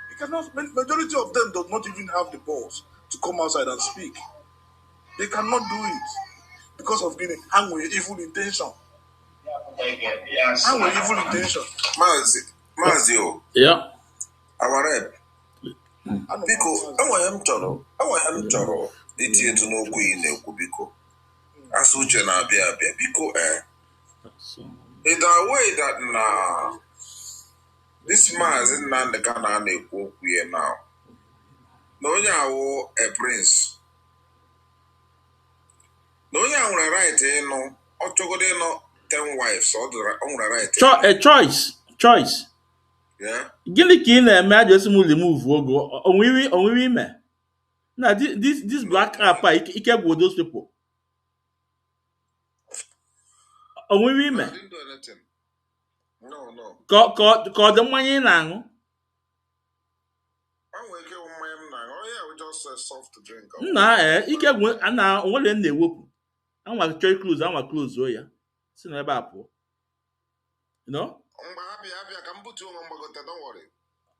you cannot. Majority of them do not even have the balls to come outside and speak. They cannot do it because of being hung with evil intention. Hang with evil intention. Mazi, yeah. Our rep. Biko, enwe m chọrọ itinye etu n'okwu ị na-ekwu biko. Asụ uche na-abịa abịa biko in a way that na this Mazi Nnamdi Kanu na-ekwu okwu ya now. Na onye awụ a prince. Na onye a nwere right ịnụ ọ chọgodo ịnụ 10 wives ọ nwere right. A choice. Yeah. Gịnị ka ị na-eme a just remove ogo onwiri ime. Now this black app ike gwụ those people. Onwiri ime. I didn't do anything. No. Ka the mmanya ị na-aṅụ. We just soft drink. Nna ike gwụ ana onwere na-ewepụ. Anwa choi close ya. Si na ebe a pụọ. You know? Don't worry.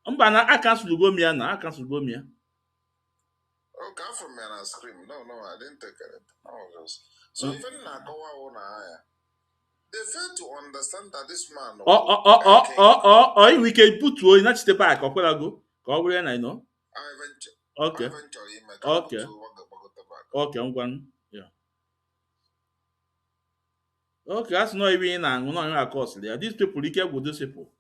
Mba na cancel go me na cancel go me. Oh, come from me and scream. No, I didn't take it. I was just so even na kowa ona they fail to understand that this man. We can put you in that step back. Go. Go where na you know. Okay. Okay, I'm going. Yeah. Okay, that's not even a cost there. These people, you care with these people.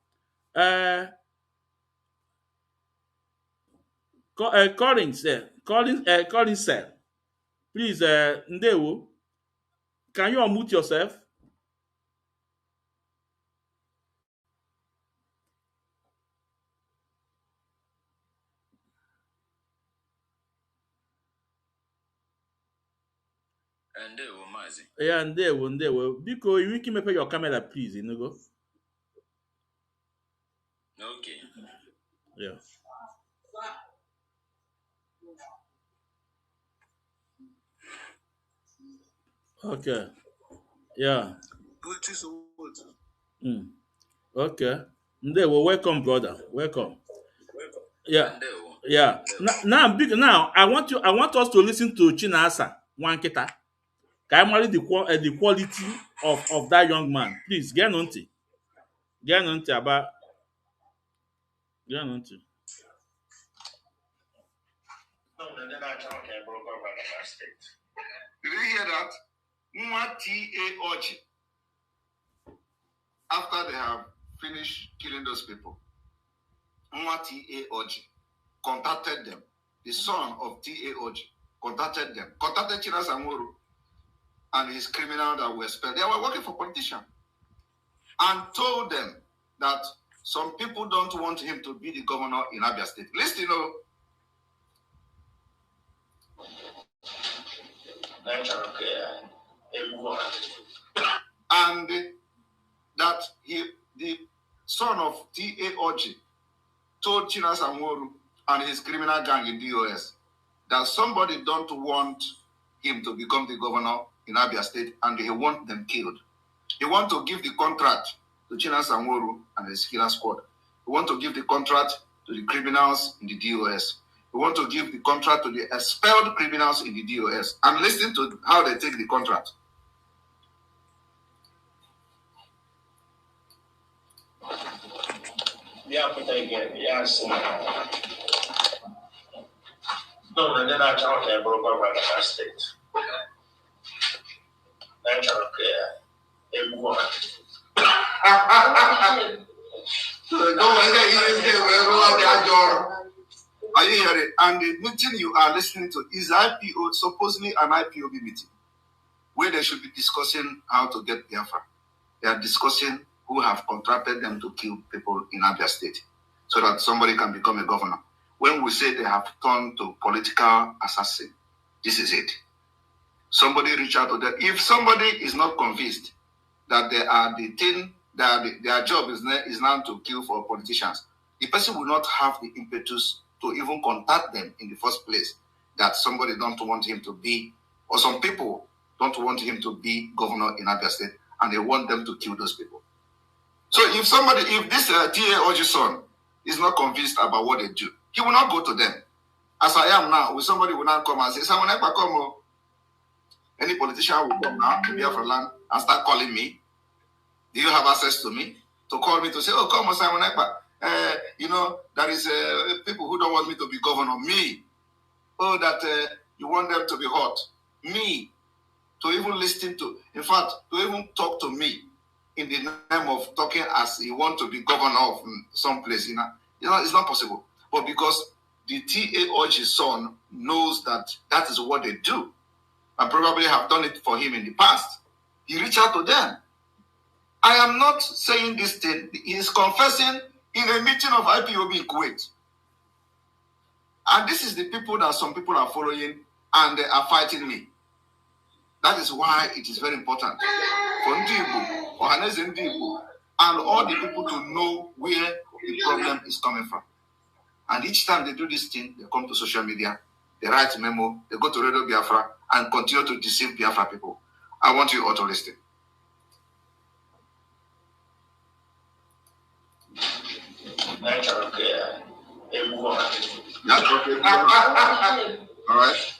Collins, sir. Please, Ndewo, can you unmute yourself? Ndewo, Mazi. Yeah, Ndewo. Because you can make your camera, please, you know. Okay. Yeah. Okay. Yeah. Okay. Ndewo, welcome, brother. Welcome. Yeah. Yeah. Now, I want us to listen to Chinasa Wankita. Can I marry the quality of that young man? Please, get on to. Get on to about. Get on to. Did you hear that? Nwa T.A. Oji. After they have finished killing those people, Nwa T.A. Oji contacted them. The son of T.A. Oji contacted Chinasa Nworu and his criminal that were expelled. They were working for politicians and told them that some people don't want him to be the governor in Abia State. Listen, and that the son of T.A. Oji told Chinas Amworu and his criminal gang in DOS that somebody don't want him to become the governor in Abia State and he want them killed. He want to give the contract to Chinas Amworu and his killer squad. He want to give the contract to the criminals in the DOS. We want to give the contract to the expelled criminals in the DOS. And listen to how they take the contract. Yeah, but again, yes. No, and then I talk to Broker State. Natural care. Are you hearing? And the meeting you are listening to is IPO, supposedly an IPOB meeting, where they should be discussing how to get Biafra. They are discussing who have contracted them to kill people in Abia State so that somebody can become a governor. When we say they have turned to political assassin, this is it. Somebody reach out to them. If somebody is not convinced that they are the thing, that their job is now to kill for politicians, the person will not have the impetus to even contact them in the first place, that somebody don't want him to be, or some people don't want him to be governor in Abia State, and they want them to kill those people. So if this T.A. Oji's son is not convinced about what they do, he will not go to them. As I am now, when somebody will not come and say, someone ever come, any politician will come now to Biafra land and start calling me. Do you have access to me? To call me to say, oh, come on, Simon Ekpa. There is people who don't want me to be governor. Me. Oh, that you want them to be hot. Me. To even listen to, in fact, to even talk to me in the name of talking as you want to be governor of some place, it's not possible. But because the T.A. Oji's son knows that that is what they do, and probably have done it for him in the past, he reached out to them. I am not saying this thing. He is confessing in a meeting of IPOB in Kuwait. And this is the people that some people are following and they are fighting me. That is why it is very important for Ndibu, for Haneze Ndibu, and all the people to know where the problem is coming from. And each time they do this thing, they come to social media, they write a memo, they go to Radio Biafra, and continue to deceive Biafra people. I want you all to listen. Natural care. All right.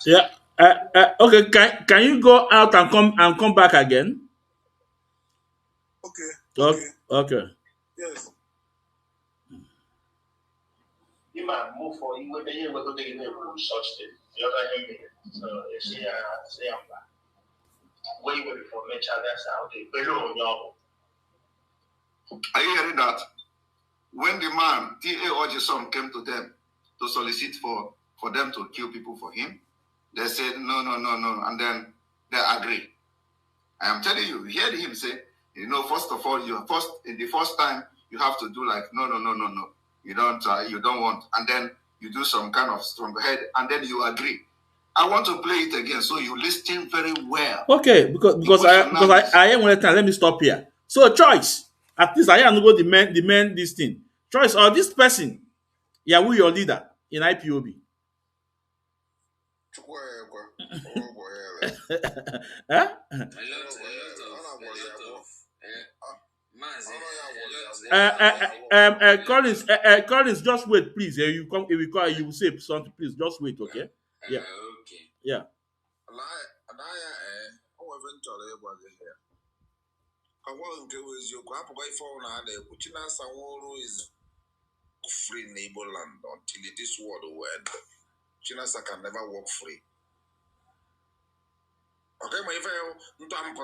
Yeah. Okay. Can you go out and come back again? Okay. Yes. You might move for you when they were going to such thing. The other hand, so it's say I'm back. Way for each other's out there. Are you hearing that? When the man, T.A. Oji's son, came to them to solicit for them to kill people for him, they said, no. And then they agree. I am telling you, hear him say, first of all, the first time, you have to do like, no. You don't want. And then you do some kind of strong head, and then you agree. I want to play it again, so you listen very well. Okay, because I am one time. Let me stop here. So choice. At least I am go the man this thing. Choice or this person. Yeah, we your leader in IPOB. Huh? Collins, just wait, please. You come. If we call you, will say something. Please, just wait. Okay. Yeah. Yeah. Is free in Igbo land until this world will end. Chinasa can never walk free. Okay, my friend, I'm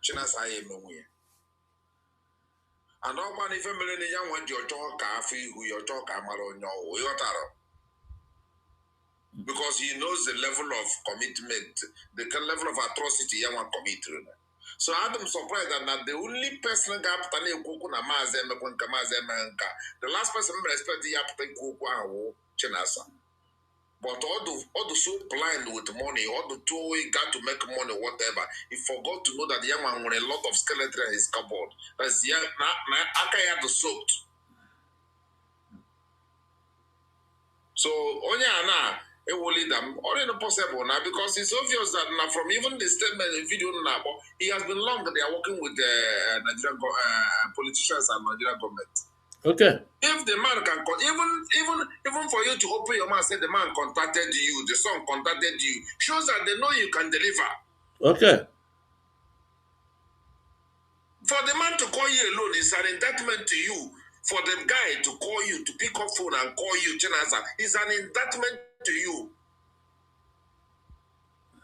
Chinasa And all man, if a million young one, your talk, who your talk, I'm on your because he knows the level of commitment, the level of atrocity young one committed. So I'm surprised that not the only person got Tani Kuku na Mazi the last person respect the Yapta Kuku Chinasa. But all the so blind with money, all the two he got to make money, whatever. He forgot to know that the young man had a lot of skeleton in his cupboard. That's the young Akaya the soaked. So Onya it will lead them already possible now because it's obvious that now from even the statement in video now, he has been long that they are working with the Nigerian politicians and Nigerian government. Okay. If the man can even for you to open your mouth, say the man contacted you, the son contacted you, shows that they know you can deliver. Okay. For the man to call you alone is an indictment to you. For the guy to call you, to pick up phone and call you, Chinasa, is an indictment to you.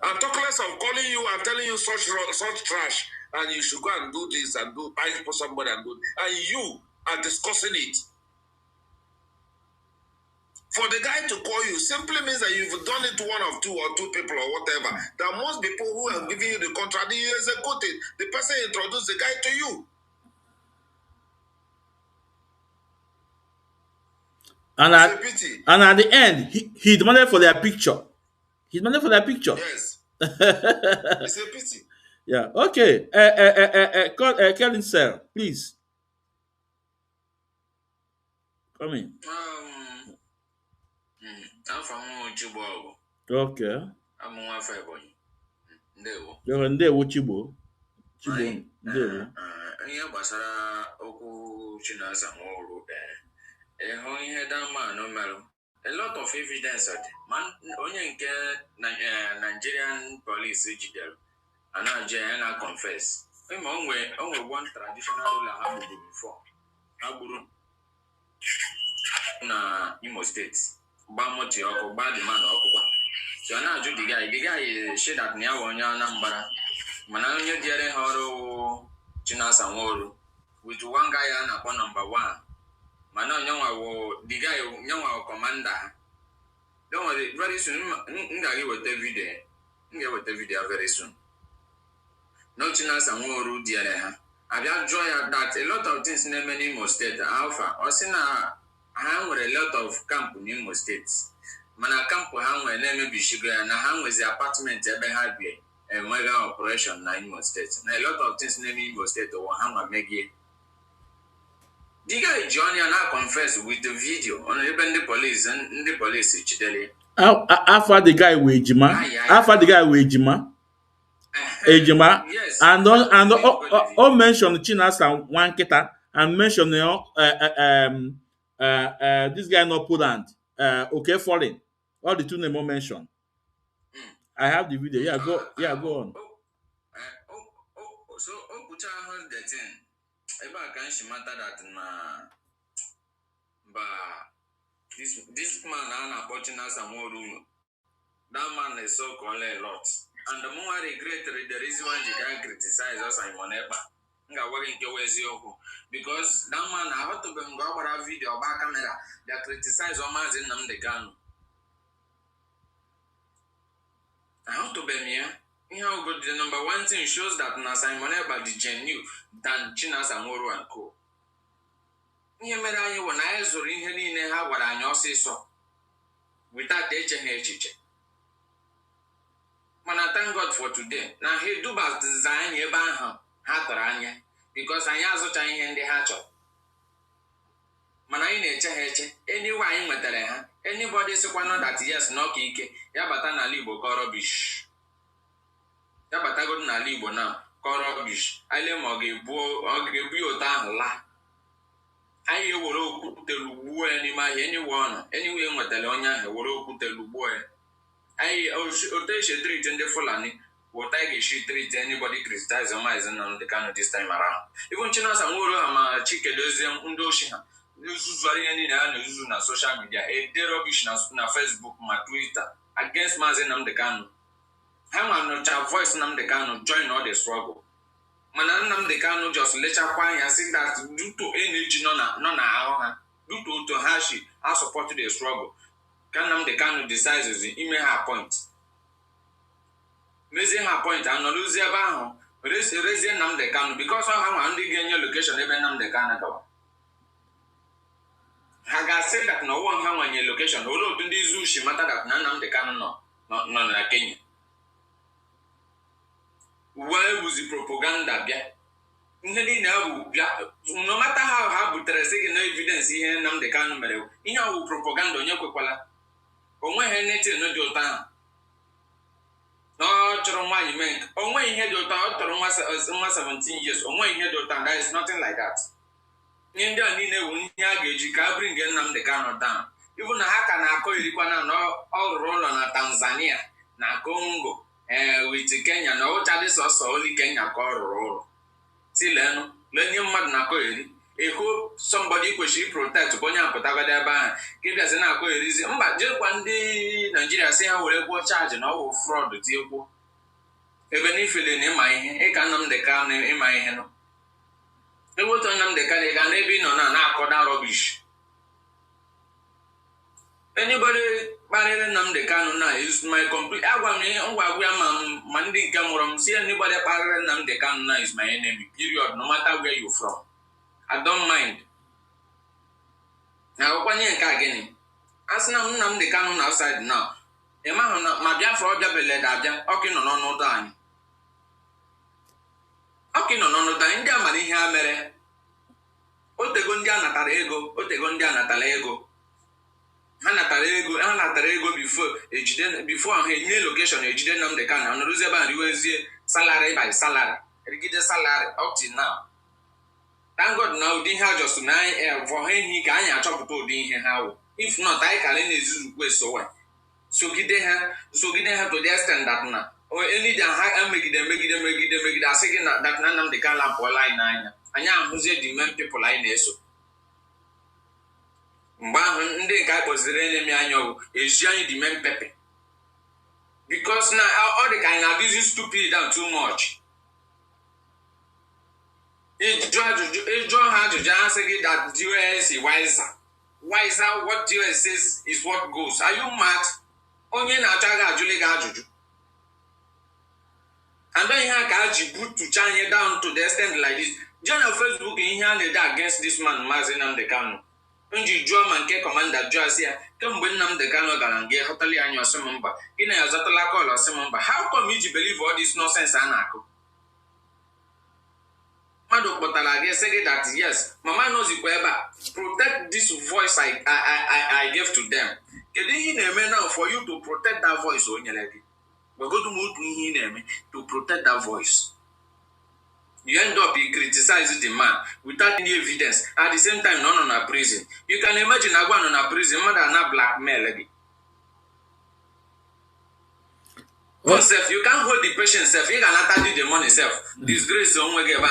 And talk less of calling you and telling you such trash, and you should go and do this and do buy for somebody and do, and you are discussing it. For the guy to call you simply means that you've done it to one of two or two people or whatever. There are most people who are giving you the contract, you execute it. The person introduced the guy to you. And at the end, he demanded for their picture. He demanded for their picture. Yes. It's a pity. Yeah. Okay. Kevin, sir, please. Come in. I'm from Chukwu. Okay. I'm one five. You're in there with Chibo. Chibo. There. Ihe gbasara okwu Chinasa Nworu ihe that man no matter. A lot of evidence at man onye nke Nigerian police jidere and confess. Onwe one traditional ruler ha gburu before. Ha gburu na Imo State. Bamoti ọkụ gba the man ọkụkwa. So na-ajụ the guy share that na ya onye Anambra. Mana onye diere ha ọrụ Chinasa Nworu with one guy na-akpọ number 1. Mana onye nwa the guy onye nwa commander. Don't worry, very soon I'm get video very soon. No Chinasa Nworu diere ha. Abia joy that a lot of things in many Imo State alpha or sina ha nwere a lot of camp in Imo State. Mana camp ha nwere na Bishiga na ha nwere apartment ebe ha bi mega operation na Imo State. Na a lot of things in Imo State o ha nwa megi. The guy Johnny and I confess with the video on even the police chidele. After the guy with Ejima. After the guy with Ejima. Ejima. Yes. And all mention Chinasa Wanketa and mention this guy no Poland. Okay, foreign. All the two names mentioned. I have the video. Yeah, go on. So Okucha heard the thing. Eba can she matter that this man and Chinasa Nworu, that man is so called a lot. And the more I regret the reason why you can criticize us and whatever. Because that man I had to be a video about camera that criticize Mazi Nnamdi Kanu. I have to be here. How good the number one thing shows that Simon Eba the genuine than Chinasa Nworu and Co. Ihe mere anyị wụ na anyị zụrụ ihe niile ha gwara anyị ọsịsọ without echeghị echiche. Mana thank God for today. Na ha edubaziza anyị ebe ahụ ha tụrụ anya because anyị azụcha ihe ndị ha chọrọ. Mana anyị na-eche ha eche. Anyway anyị nwetara ha. Anybody sikwa know that yes na ọka ike ya bata n'ala Igbo ka rubbish. Ya batago n'ala Igbo na ka rubbish. Anyị ma ọ ga-ebu ya ụta ahụ la. Anyị ewere okwute lugbuo ya n'ime ahịa anyway nwetara onye ahụ ewere okwute lugbuo ya. Anyị otu esi treat ndị Fulani what I get treat anybody criticize Mazi Nnamdi Kanu this time around. Even Chinasa Nworu ha ma Chikedozie ndị oshi ha n'uzuzu ihe niile ha na-ezuzu na social media dey rubbish na Facebook ma Twitter against Mazi Nnamdi Kanu. Ha ma nụcha voice Nnamdi Kanu join all the struggle. mana Nnamdi Kanu just lechakwa anya sị that due to energy nọ na ahụ ha, due to otu ha shi ha support the struggle, ka Nnamdi Kanu decides ime ha point, mezie ha point, anọrụzie ebe ahụ rezie Nnamdi Kanu because ha nwa ndị ga-enye location ebe Nnamdi Kanu gawa. Ha ga-asị that na ọwụ ha nwanye location ụlọ otu ndị izu ushi mata that na Nnamdi Kanu nọ na Kenya. Wee bụzi propaganda bịa ihe niile ahụ bịa no matter how ha butere sị gị na evidence ihe Nnamdi Kanu mere ihe ahụ propaganda onye kwekwala onweghị netin dị ụtọ ahụ na ọ chọrọ nwaanyị mee nke onweghị ihe dị ụtọ ọ chọrọ nwa 17 years onweghị ihe dị ụtọ and there is nothing like that. Ihe ndị a niile bụ ihe a ga-eji ka a bring Nnamdi Kanu down. Ịbụ na ha ka na-akọ irikwana na ọ rụrụ ụlọ na Tanzania na Congo with Kenya na ụcha dị sọsọ oli Kenya ka ọ rụrụ ụlọ tilenụ lenye mmadụ na-akọ eri ego somebody kwesịrị protect ka onye apụtagada ebe ahụ ka ịbịazi na-akọ erizi mba jekwa ndị Naijiria si ha were gwụọ chaji na ọ bụ fraud tiekwu ebe n'ifele na ịma ihe ịka Nnamdi Kanu ịma ihe nọ ewetu Nnamdi Kanu ga n'ebe ị nọ na-akọda rubbish. Anybody kparịrị Nnamdi Kanu na is my complete agwa m ngwa ya ma ndị nke mụrụ m si anybody kparịrị Nnamdi Kanu na is my enemy period no matter where you from. I don't mind. Na akwanye nke a gịnị asị na Nnamdi Kanu na outside now ịma hụ na ma Biafra ọ bịabele abịa ọkị nọ n'ọnọdụ anyị ndị amara ihe ha mere otego ndị a natara ego ha natara ego before ha enye location ejide Nnamdi Kanu anọrụzie ebe a riwezie salary by salary erigide salary up till now. Thank God na ụdị ihe ajọsụ na for ha ehi ka anyị achọpụta ụdị ihe ha wụ if not anyị kara na-ezuzukwe sogide ha to the extent that na enide ha megide asị gị na that na Nnamdi Kanu apụọla anyị n'anya anyị ahụzie the main people anyị na-eso. Mgbe ahụ ndị nke anyị kpọziri enemi anya ọgwụ eji anyị the main pepe because na ọ dị ka anyị na-adịzi stupid and too much. Ịjụ ha ajụjụ asị gị that DOS is wiser what DOS says is what goes. Are you mad? Onye na-achọ gị ajụli gị ajụjụ and then ihe ka ji butucha anyị down to the extent like this. Jee na Facebook ihe a na-ede against this man Mazi Nnamdi Kanu nji jụọ ma nke kọmanda jụọ asị ya kemgbe Nnamdi Kanu gara nga họtali anyị ọsị m mba gị na ya zọtala kọl ọsị m mba how come iji believe all this nonsense a na-akụ mmadụ kpọtara gị sị gị that yes mama nozikwa ebe a protect this voice I gave to them. Kedu ihe ị na-eme now for you to protect that voice o nyere gị gbagodu m otu ihe ị na-eme to protect that voice. You end up you criticize the man without any evidence. At the same time, no na prison. You can imagine agwa no na prison, mother na blackmail again. Self, you can't hold the patient self. You can attach the money self. Disgrace on we give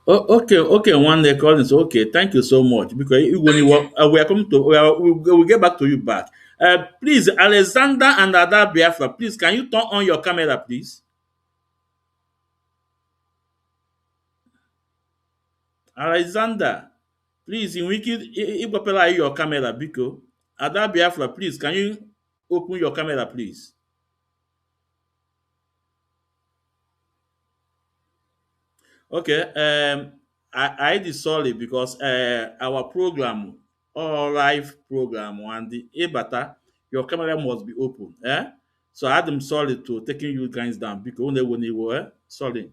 Okay, one day Collins. Okay, thank you so much because we are coming to we will get back to you back. Please, Alexander and Ada Biafra, please can you turn on your camera, please? Alexander, please, in wiki, if your camera, Biko. Ada Biafra, please, can you open your camera, please? Okay, I did sorry because our program, all live program, and the Ebata, your camera must be open. So I am sorry to taking you guys down because only when you were sorry.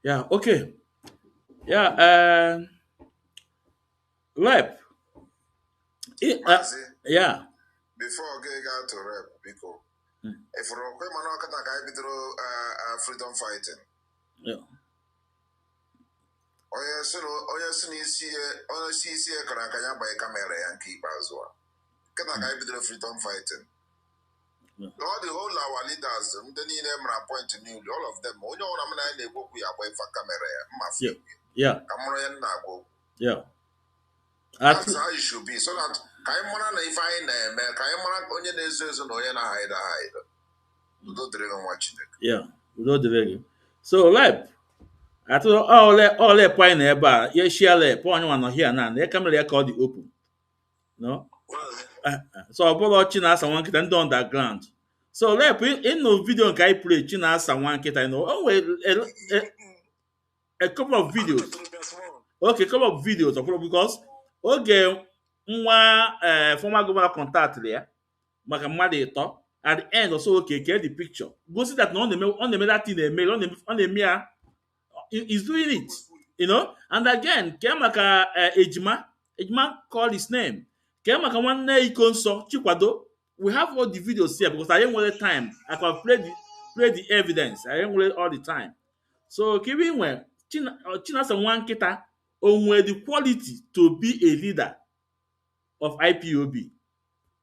Yeah, okay. Yeah, rep. Yeah. Before going out to rep, because if we're okay, man, I can freedom fighting. Yeah. See, can by camera and keep as well. Can I be the freedom fighting? All the whole our leaders, then you name point to new, all of them. Only one I'm going to go for camera. Yeah. Camera and go. Yeah. That's how it should be. So that ka anyị mara na ife anyị na-eme, ka anyị mara onye na-ezo ezo na onye na-ahide ahide. Udo dịrị gị nwa Chineke. Yeah, udo dịrị gị. So lep atụ ole point na ebe a ye share lep onye nwa nọ here na na camera ya ka ọ dị open. No? So ọ bụrụ chi na-asa nwa nkịta ndị underground. So lep ịnụ video nke anyị play chi na-asa nwa nkịta o nwere a couple of videos. Okay, couple of videos because oge nwa former governor contact ya maka mmadụ ịtọ at the end also okay get the picture gosi that na ọ na-eme that thing na-eme ọ na-eme ya is doing it, you know. And again ke maka ejima call his name ke maka nwanne iko nsọ Chikwado. We have all the videos here because I ain't want time. I can play the evidence. I ain't want all the time. So kebi nwe Chinasa nwa nkịta onwe the quality to be a leader of IPOB.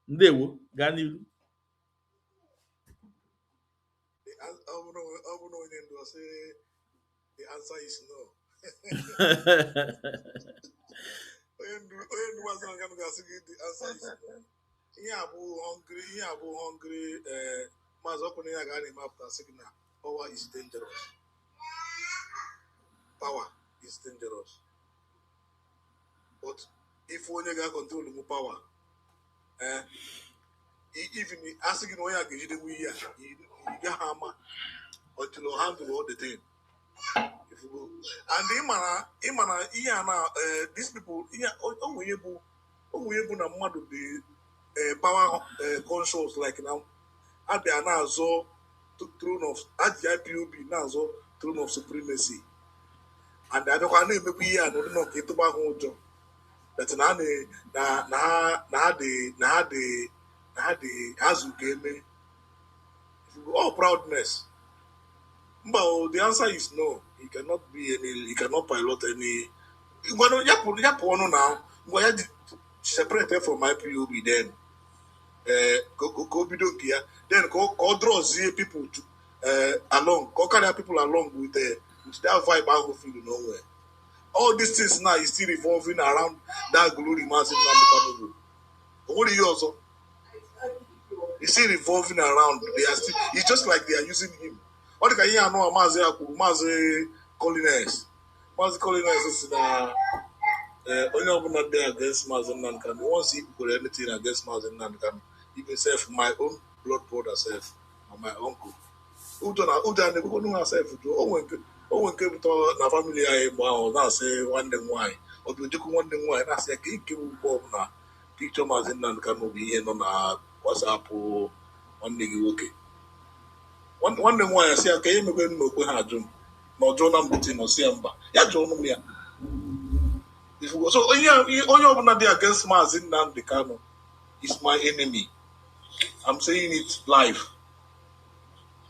Ndewo gaa n'ihu. The answer is no. The answer is no. Ihe abụ hungry Mazi ọkụ ya ga na-emapụta signal. Power is dangerous. Power is dangerous. But if onye ga control the power, even asking onye ga jide mu ihe you get hammer until you handle all the thing. If you go and imana ihe na these people onwe bụ na mmadụ dị power conscious like now abịa na-azọ throne of IPOB na-azọ throne of supremacy and abịakwa na-emekwa ihe a n'ụdị nọ ka ịtụba ha ụjọ that na ha dị azụ ka eme all proudness. But the answer is no. He cannot pilot any. Now, separated from IPOB then. Go then go draw people to along, go carry people along with that vibe I will feel nowhere. All these things now is still revolving around that glory massive Nnamdi. What do you also? It's still revolving around. They are still. It's just like they are using him. What the guy know Mazi Collins. Mazi Collins is only open there against Mazi Nnamdi. Once he could anything against Mazi Nnamdi, even self my own blood brother self or my uncle. Who done never know herself to when came to na family I now say one day why or do you one day why I say keep Bob na picture Mazi Nnamdi will be here on WhatsApp or one day okay. One day why I say okay me go no go ha jum no John Nnamdi no see amba ya John no ya so onye open dey against Mazi Nnamdi Kanu is my enemy. I'm saying it live.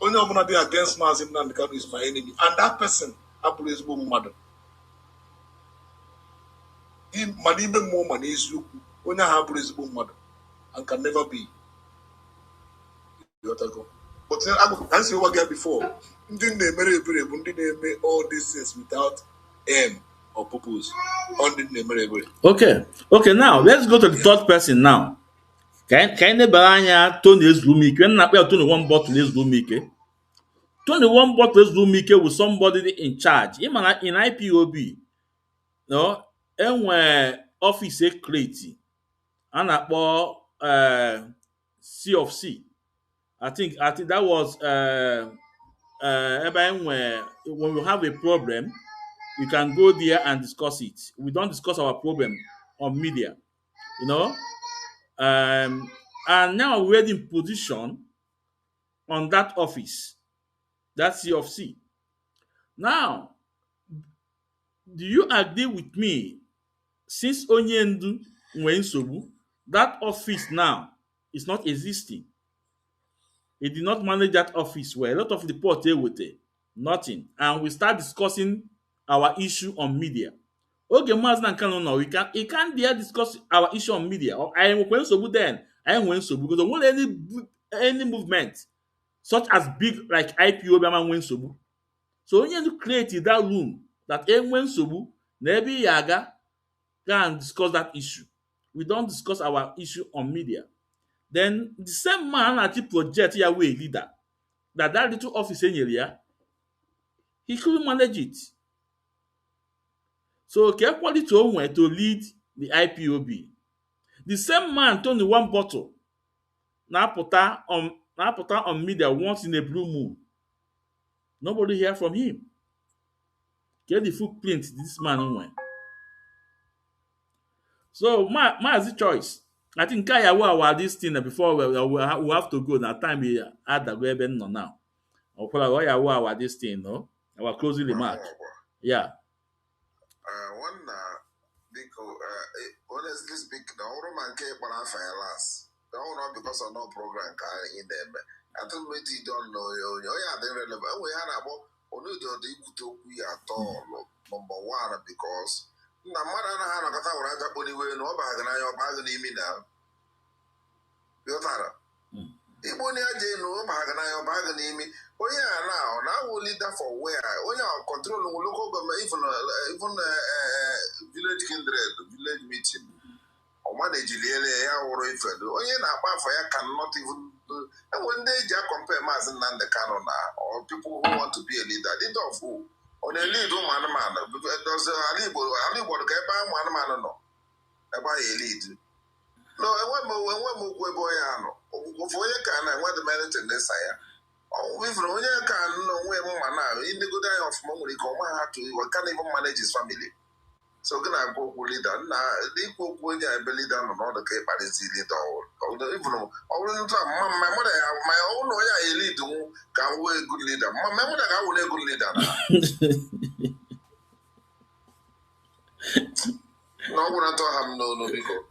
Onye open dey against Mazi Nnamdi Kanu is my enemy, and that person abụrụ ezigbo mmadụ. Mana ime mmụọ ma n'eziokwu onye ahụ abụrụ ezigbo mmadụ and can never be. But as you were before, ndị na-emere ebere bụ ndị na-eme all these things without aim or purpose. Okay, now let's go to the third person now. Ka anyị nebara anya Tony Ezulumike. When na-akpọ Tony one bottle Ezulumike. Tony one bottle Ezulumike with somebody in charge. In IPOB, no, enwe office security. A na-akpọ C of C. I think that was when we have a problem, we can go there and discuss it. We don't discuss our problem on media, you know. And now we're in position on that office, that C of C. Now, do you agree with me? Since Onyendu Nwensobu, that office now is not existing. He did not manage that office well. A lot of reports with it, nothing. And we start discussing our issue on media. Okay, Mazi Nnamdi now he can't dare discuss our issue on media. I am going to then. I am going to because there won't any movement such as big like IPOB when Sobu. So we need to create that room that when Sobu, maybe Yaga, go and discuss that issue. We don't discuss our issue on media. Then the same man at the project here we a leader. That little office in area, he couldn't manage it. So Kekwali to went to lead the IPOB. The same man turned the one bottle. Now put on media once in a blue moon. Nobody hear from him. Get the footprint this man went. So Mazi choice. I think I will this thing before we have to go. Now time we add the web now. Or our this thing, no? Our closing remark. Yeah. One honestly speaking, the old man came on our fire last. The not because of no program in them. I think we don't know you. Yeah, they relevant. We had about only the at all. Number one, because na mmadụ anaghị anọkọta were aja kpọrọ iwe na ọ baghị n'anya ọ baghị n'imi na yọtara igbo onye aja enu ọ baghị n'anya ọ baghị n'imi onye a na ọ na-awụ leader for where onye a control local government even village kindred village meeting ọ manejiliele ya wụrụ ifedo onye na-agba afọ ya cannot even enwere ndị eji compare Mazi Nnamdi Kanu na or people who want to be a leader of who on a lead ụmụ anụmanụ does ala Igbo ka ebe ụmụ anụmanụ nọ ebe anyị lead no enwe m okwu ebe onye anọ ofu onye ka na-enwe the meriting nesa ya ọwụvụrụ onye ka nọ onwe mma na indegodo anya ọfụma nwere ike ọma ha to can even manage his family so gị na-agwa okwu leader na ikwu okwu onye ebe leader nọ n'ọdụ ka ịkparịzi leader ọbụrụ ntụ ma mmadụ ya ma ụlọ onye a elid nwụ ka nwee good leader ma mmadụ ga-awụ na good leader na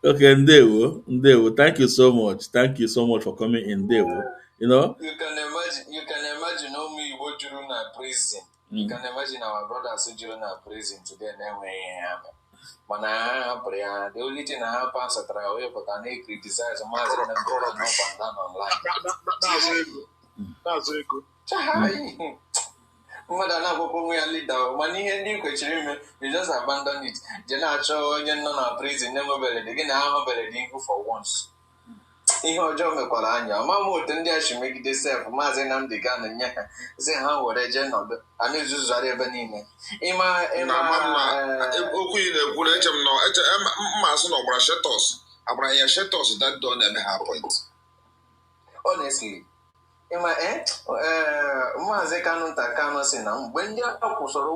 Okay, Ndewo. Thank you so much. Thank you so much for coming in, Ndewo. You know? You can imagine how me go during a prison. You can imagine our brothers during a prison today never when I prayer, the only thing I have passed try away, but I need criticize Mazi and up and down online. That's very good. Mother now go we leader. When you question you just abandon it. Jena show you no prison never buried again. I have buried for once. Ihe ọjọọ mekwara anya ọmama otu ndị a shi megide sef Mazi Nnamdi Kanu nye ha si ha were jee nọdụ a na-ezuzugharị ebe niile okwu ị na-ekwu na eche m mma asụ na ọgbara shetos agbara ya shetos that don eme ha point honestly Mazi Kanu si na mgbe ndị aka kwụsọrọ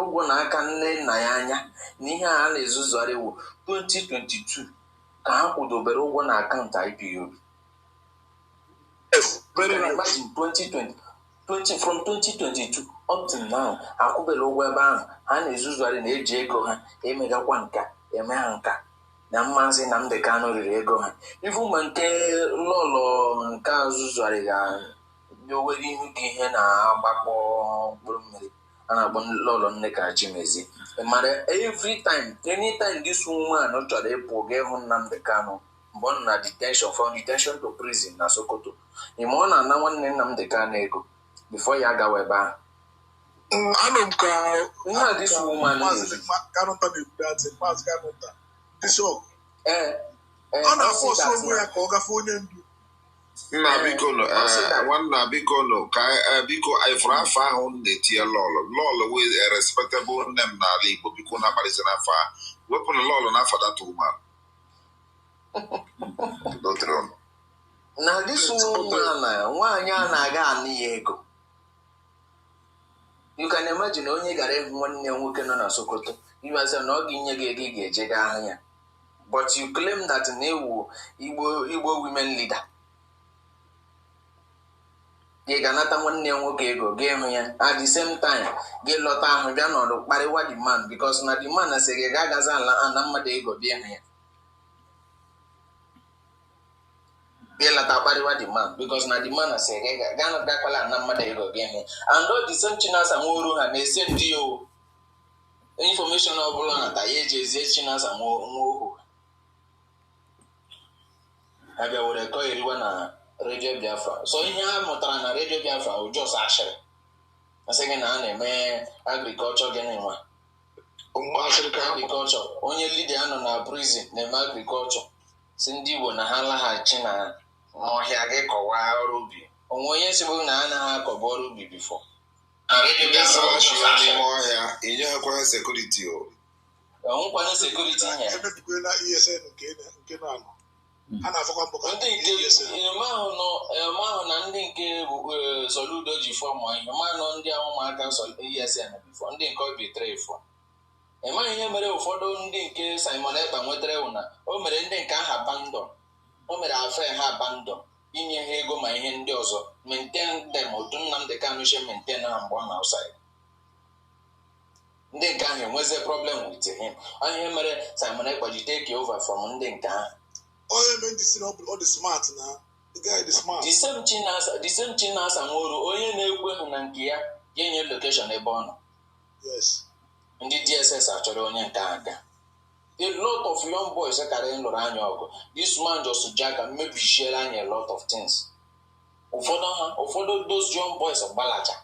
ụgwọ n'aka nne nna ya anya na ihe a na-ezuzugharị wụ 2022 ka ha kwụdobere ụgwọ na akaụntụ IPOB. Yes, very right. Imagine 2020 from 2022 up to now, akwụbere ụgwọ ebe ahụ ha na-ezuzugharị na-eji ego ha emegakwa nka eme ha nka na Mazi Nnamdi Kanu riri ego ha ifu ma nke lọlọ nke azụzugharị ga owere ihu ka ihe na-agbakpọ mkpụrụ mmiri a na-akpọ lọlọ nne ka Chimezie mara every time anytime this woman chọrọ ịpụ ga ịhụ Nnamdi Kanu mgbe ọ na detention from detention to prison na Sokoto ime ọ na-ana nwanne Nnamdi Kanu ego before ya gawa ebe ahụ anụ m ka nna this woman Mazi Kanu na-ebudatị Mazi Kanu this ọ na-afọ ọsọ onwe ya ka ọ gafee onye ndu nna biko nwanna biko ka biko ifuru afọ ahụ na-etinye lọlọ wee respectable nne m n'ala Igbo biko na-akparịsị n'afọ ahụ wepụ na lọlọ n'afọ data woman na this woman nwaanyị a na-aga anị ya ego you can imagine onye gara ịhụ nwanne nwoke nọ na Sokoto iweze na ọ ga-inye gị ego ị ga-eje gaa ahụ ya but you claim that na ewu Igbo women leader gị ga-anata nwanne ya nwoke ego gị hụ ya at the same time gị lọta ahụ bịa n'ọdụ kparịwa the man because na the man sị gị ga-agazi ana mmadụ ego bịa hụ ya gị lọta kparịwa the man because na the man sị gị ga-agakwala ana mmadụ ego gị hụ ya and all the same Chinasa Nworu ha na-ese ndị o information ọ bụla na ta ya eji ezie Chinasa Nworu ha bịa were kọ eriwa na Radio Biafra. So ihe ha mụtara na Radio Biafra ụjọ ashịrị asị gị na a na-eme agrikọlchọ gị n'ịnwa agrikọlchọ onye lidia nọ na prison na-eme agrikọlchọ si ndị Igbo na ha laghachi na n'ọhịa gị kọwaa ọrụ ubi onwe onye si bụ na anaghị akọba ọrụ ubi bifọ n'ime ọhịa inyeghịkwa sekuriti onwekwana sekuriti nye emebikwela ESN nke na-anọ a na-afọkwa mbọ ka ndị nke eme ahụ na ndị nke Soludo ji fọm ihe manụ ndị ụmụaka ESN bifọ ndị nke obi trefọ emaghị ihe mere ụfọdụ ndị nke Simon Ekpa nwetara ewu na o mere ndị nke aha bandọ o mere afe ha abandon inye ha ego ma ihe ndị ọzọ maintain them otu Nnamdi Kanu she maintain ha mgbe ọ na outside ndị nke ahụ enwezie problem with him ihe mere Simon Ekpa ji take over from ndị nke ahụ onye eme ndị si na ọ dị smart na the guy dị smart the same Chinasa Nworu onye na-ekwe hụ na nke ya ga-enye location ebe ọ nọ yes ndị DSS achọrọ onye nke aka a lot of young boys karịrị lụrụ anya ọgụ this man just jaga mebishiere anya a lot of things ụfọdụ those young boys gbalacha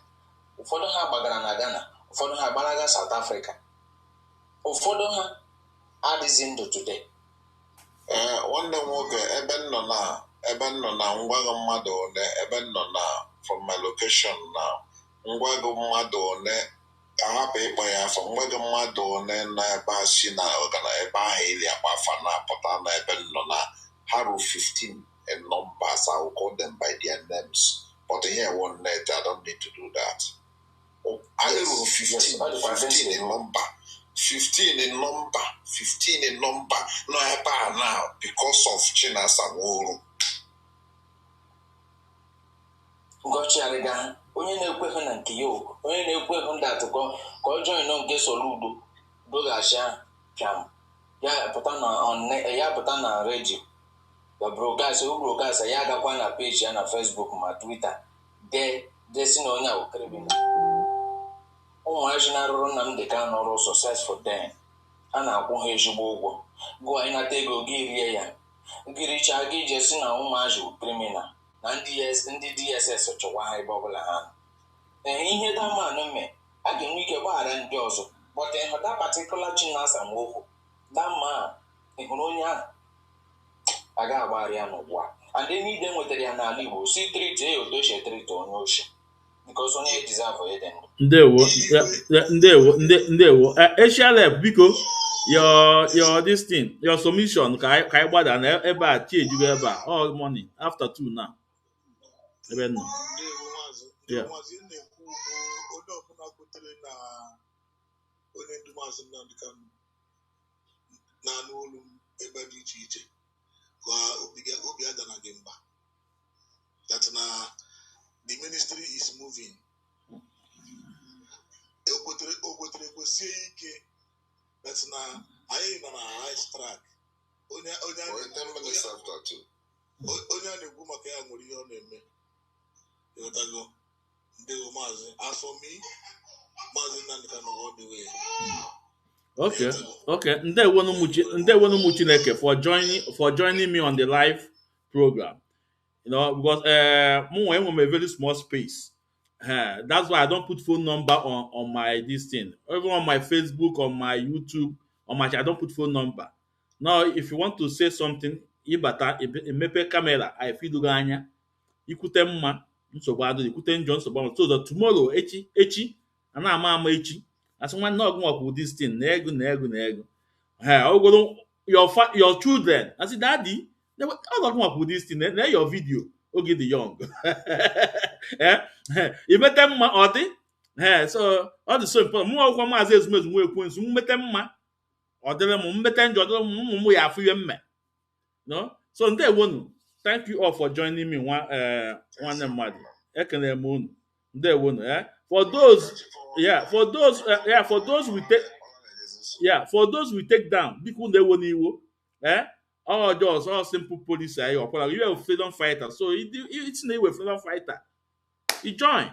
ụfọdụ ha gbagara na Ghana ụfọdụ ha gbalaga South Africa ụfọdụ ha adịghị ndụ today nwanne m nwoke ebe nọ na ngwago mmadụ ole ebe nọ na from my location na ngwago mmadụ ole ahapụ ịkpọ ya afọ ngwago mmadụ ole na ebe a si na ebe ahụ ili akpa afa na-apụta na ebe nọ na ha ru 15 in numbers. I will call them by their names, but here one night I don't need to do that. I ru 15 in number 15 in number no ebe a now because of Chinasa Nworu ngọchiarịga onye na-ekweghị na nke ya onye na-ekweghị ndị atụkọ ka ọ join nke Soludo doghachia piam ya pụta na redio ya broadcast ya agakwa na page ya na Facebook ma Twitter desi na onye a criminal ụmụaji na-arụrụ Nnamdi Kanu ọrụ successful then a na-akwụ ha ezigbo ụgwọ gụọ ịnata ego gị rie ya gịricha gị je si na ụmụaji criminal na ndị DSS chọwa ha ebe ọbụla ha ihe damanụ mee a ga-enwe ike gbaghara ndị ọzọ but ịhụda particular Chinasa Nworu dama ịhụrụ onye ahụ a ga-agbagharị ya n'ụwa and niile nwetara ya n'ala Igbo si triti ya otu esi etriti onye ochi because onye deserve eden ndewo Echelef biko your this thing your submission ka anyị gbada na ebe a chi ejugo ebe a all morning after 2 now ebe nọ onye ọbụla kwetere na onye ndu Maazị Nnamdi Kanu na-anụ olu ebe dị iche iche ka obi adana gị mba that na the ministry is moving o kwesie ike that na anyị nọ na high track onye a na-ekwu maka ya nwere ihe ọ na-eme ịghọtago ndị maazị afọ mi Maazị Nnamdi Kanu all the way. Okay. Ndewonu mu Chineke for joining me on the live program. You know, because I'm a very small space. That's why I don't put phone number on my this thing. Even on my Facebook, on my YouTube, I don't put phone number. Now, if you want to say something, mepe camera, I feel ganya. Ikute mma nsogbu adị ikute njọ nsogbu ahụ so that tomorrow echi ana ama echi asị nwanne ọgụ ọkwụ this thing na ego ogolo your children asị daddy ọgụ ọkwụ this thing na your video oge the young imete mma ọ dị so ọ dị so important mụ ọgwụkwọ maazị ezumezu nwa ekwensu mmete mma ọ dịrị m mmete njọ dịrị m ụmụ m ya afụ ihe mme no so ndewonu. Thank you all for joining me one mmadụ ekele m unu ndewonu for those we take down biko ndewonu iwo all just all simple police ayi ọkwara you are a freedom fighter so it's na iwe freedom fighter you join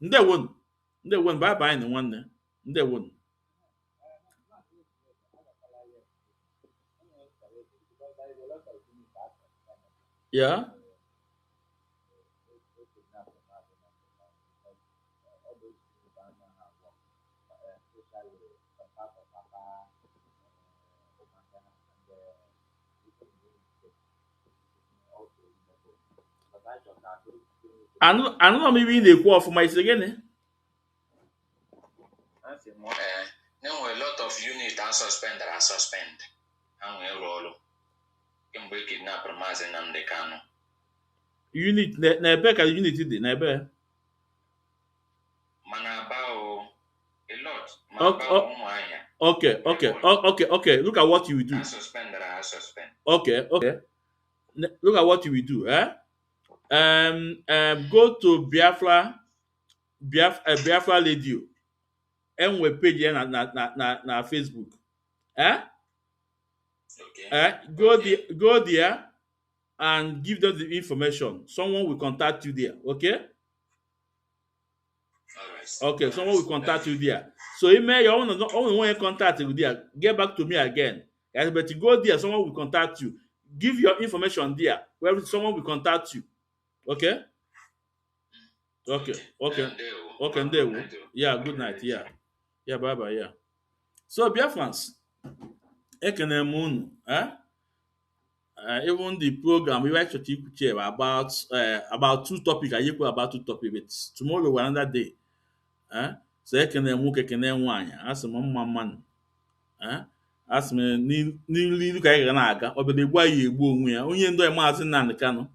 ndewonu bye bye na nwanne ndewonu. Yeah. Anụ maybe na-ekwu ọfụma isi gịnị? Na-enwe a lot of unit and suspend ha nwee rụọ ọrụ kemgbe kidnapper Mazi Nnamdi Kanu. Unit na-ebe ka unit dị n'ebe? Mana about a lot. Okay. Look at what you will do. Suspend. Okay. Look at what you will do. Go to Biafra Radio. Enwe page ya na Facebook. Go there and give them the information. Someone will contact you there. Okay. Okay, someone will contact you there. So email your only one contact you there. Get back to me again. But you go there, someone will contact you. Give your information there, where someone will contact you. Okay? Okay. There. Yeah, good night. Yeah, bye. Yeah. So Biafrans, even the program we were actually about 2 topics. I equal about 2 topics. But tomorrow or another day. So ekene nwoke ekene nwaanyị asị m mma mmanụ asị m n'ilu ka anyị ga na-aga obodo egbu anyị egbu onwe ya onye ndu Maazị Nnamdi Kanu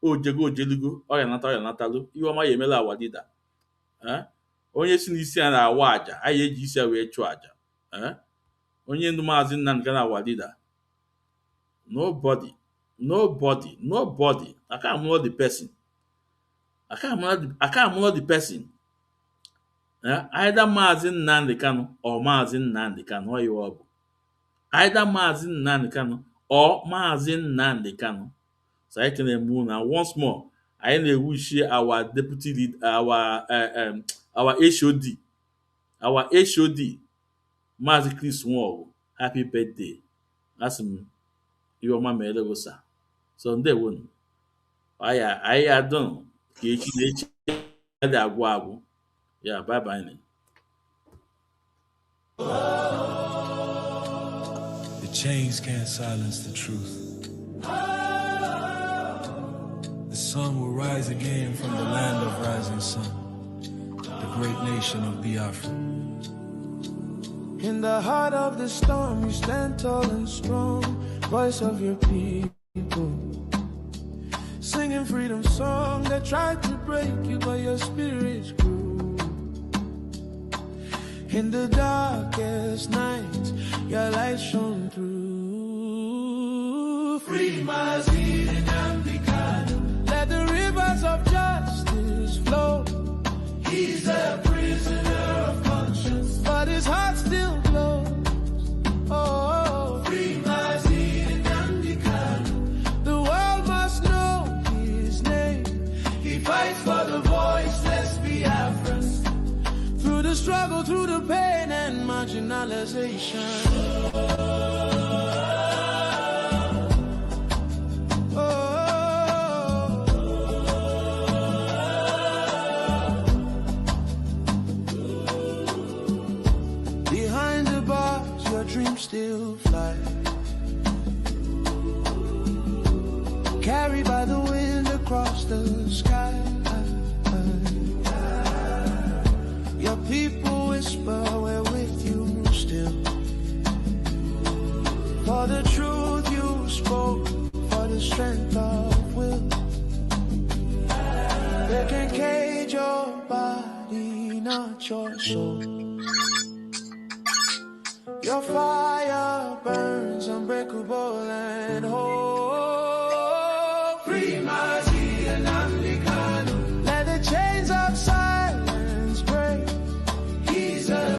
ojeligo ọya natalụ ihe ọma ya emela awadida onye si n'isi a na-awa aja anyị eji isi ya wee chụọ aja onye ndu Maazị Nnamdi Kanu awadida nobody I can't know the person. Either Mazi Nnamdi Kanu or Mazi Nnamdi Kanu, you are either Mazi Nnamdi Kanu or Mazi Nnamdi Kanu. So I can move now once more. I wish our deputy lead, our HOD, Mazi Chris Wong, happy birthday. That's your mama Elegosa. So they won't. I don't know. Yeah, bye. The chains can't silence the truth. The sun will rise again from the land of rising sun, the great nation of Biafra. In the heart of the storm, you stand tall and strong, voice of your people. Singing freedom song that tried to break you, but your spirit grew. In the darkest night, your light shone through. Free Mazi Nnamdi Kanu. Let the rivers of justice flow. He's a prisoner of conscience, but his heart still glows. Oh, free Mazi Nnamdi Kanu. The world must know his name. He fights for the voiceless Biafrans. Through the struggle, through the pain and marginalization. Behind the bars, your dreams still fly. Carried by the wind across the sky. Your people whisper, we're with you still. For the truth you spoke, for the strength of will. They can cage your body, not your soul. Your fire burns unbreakable and whole. Free my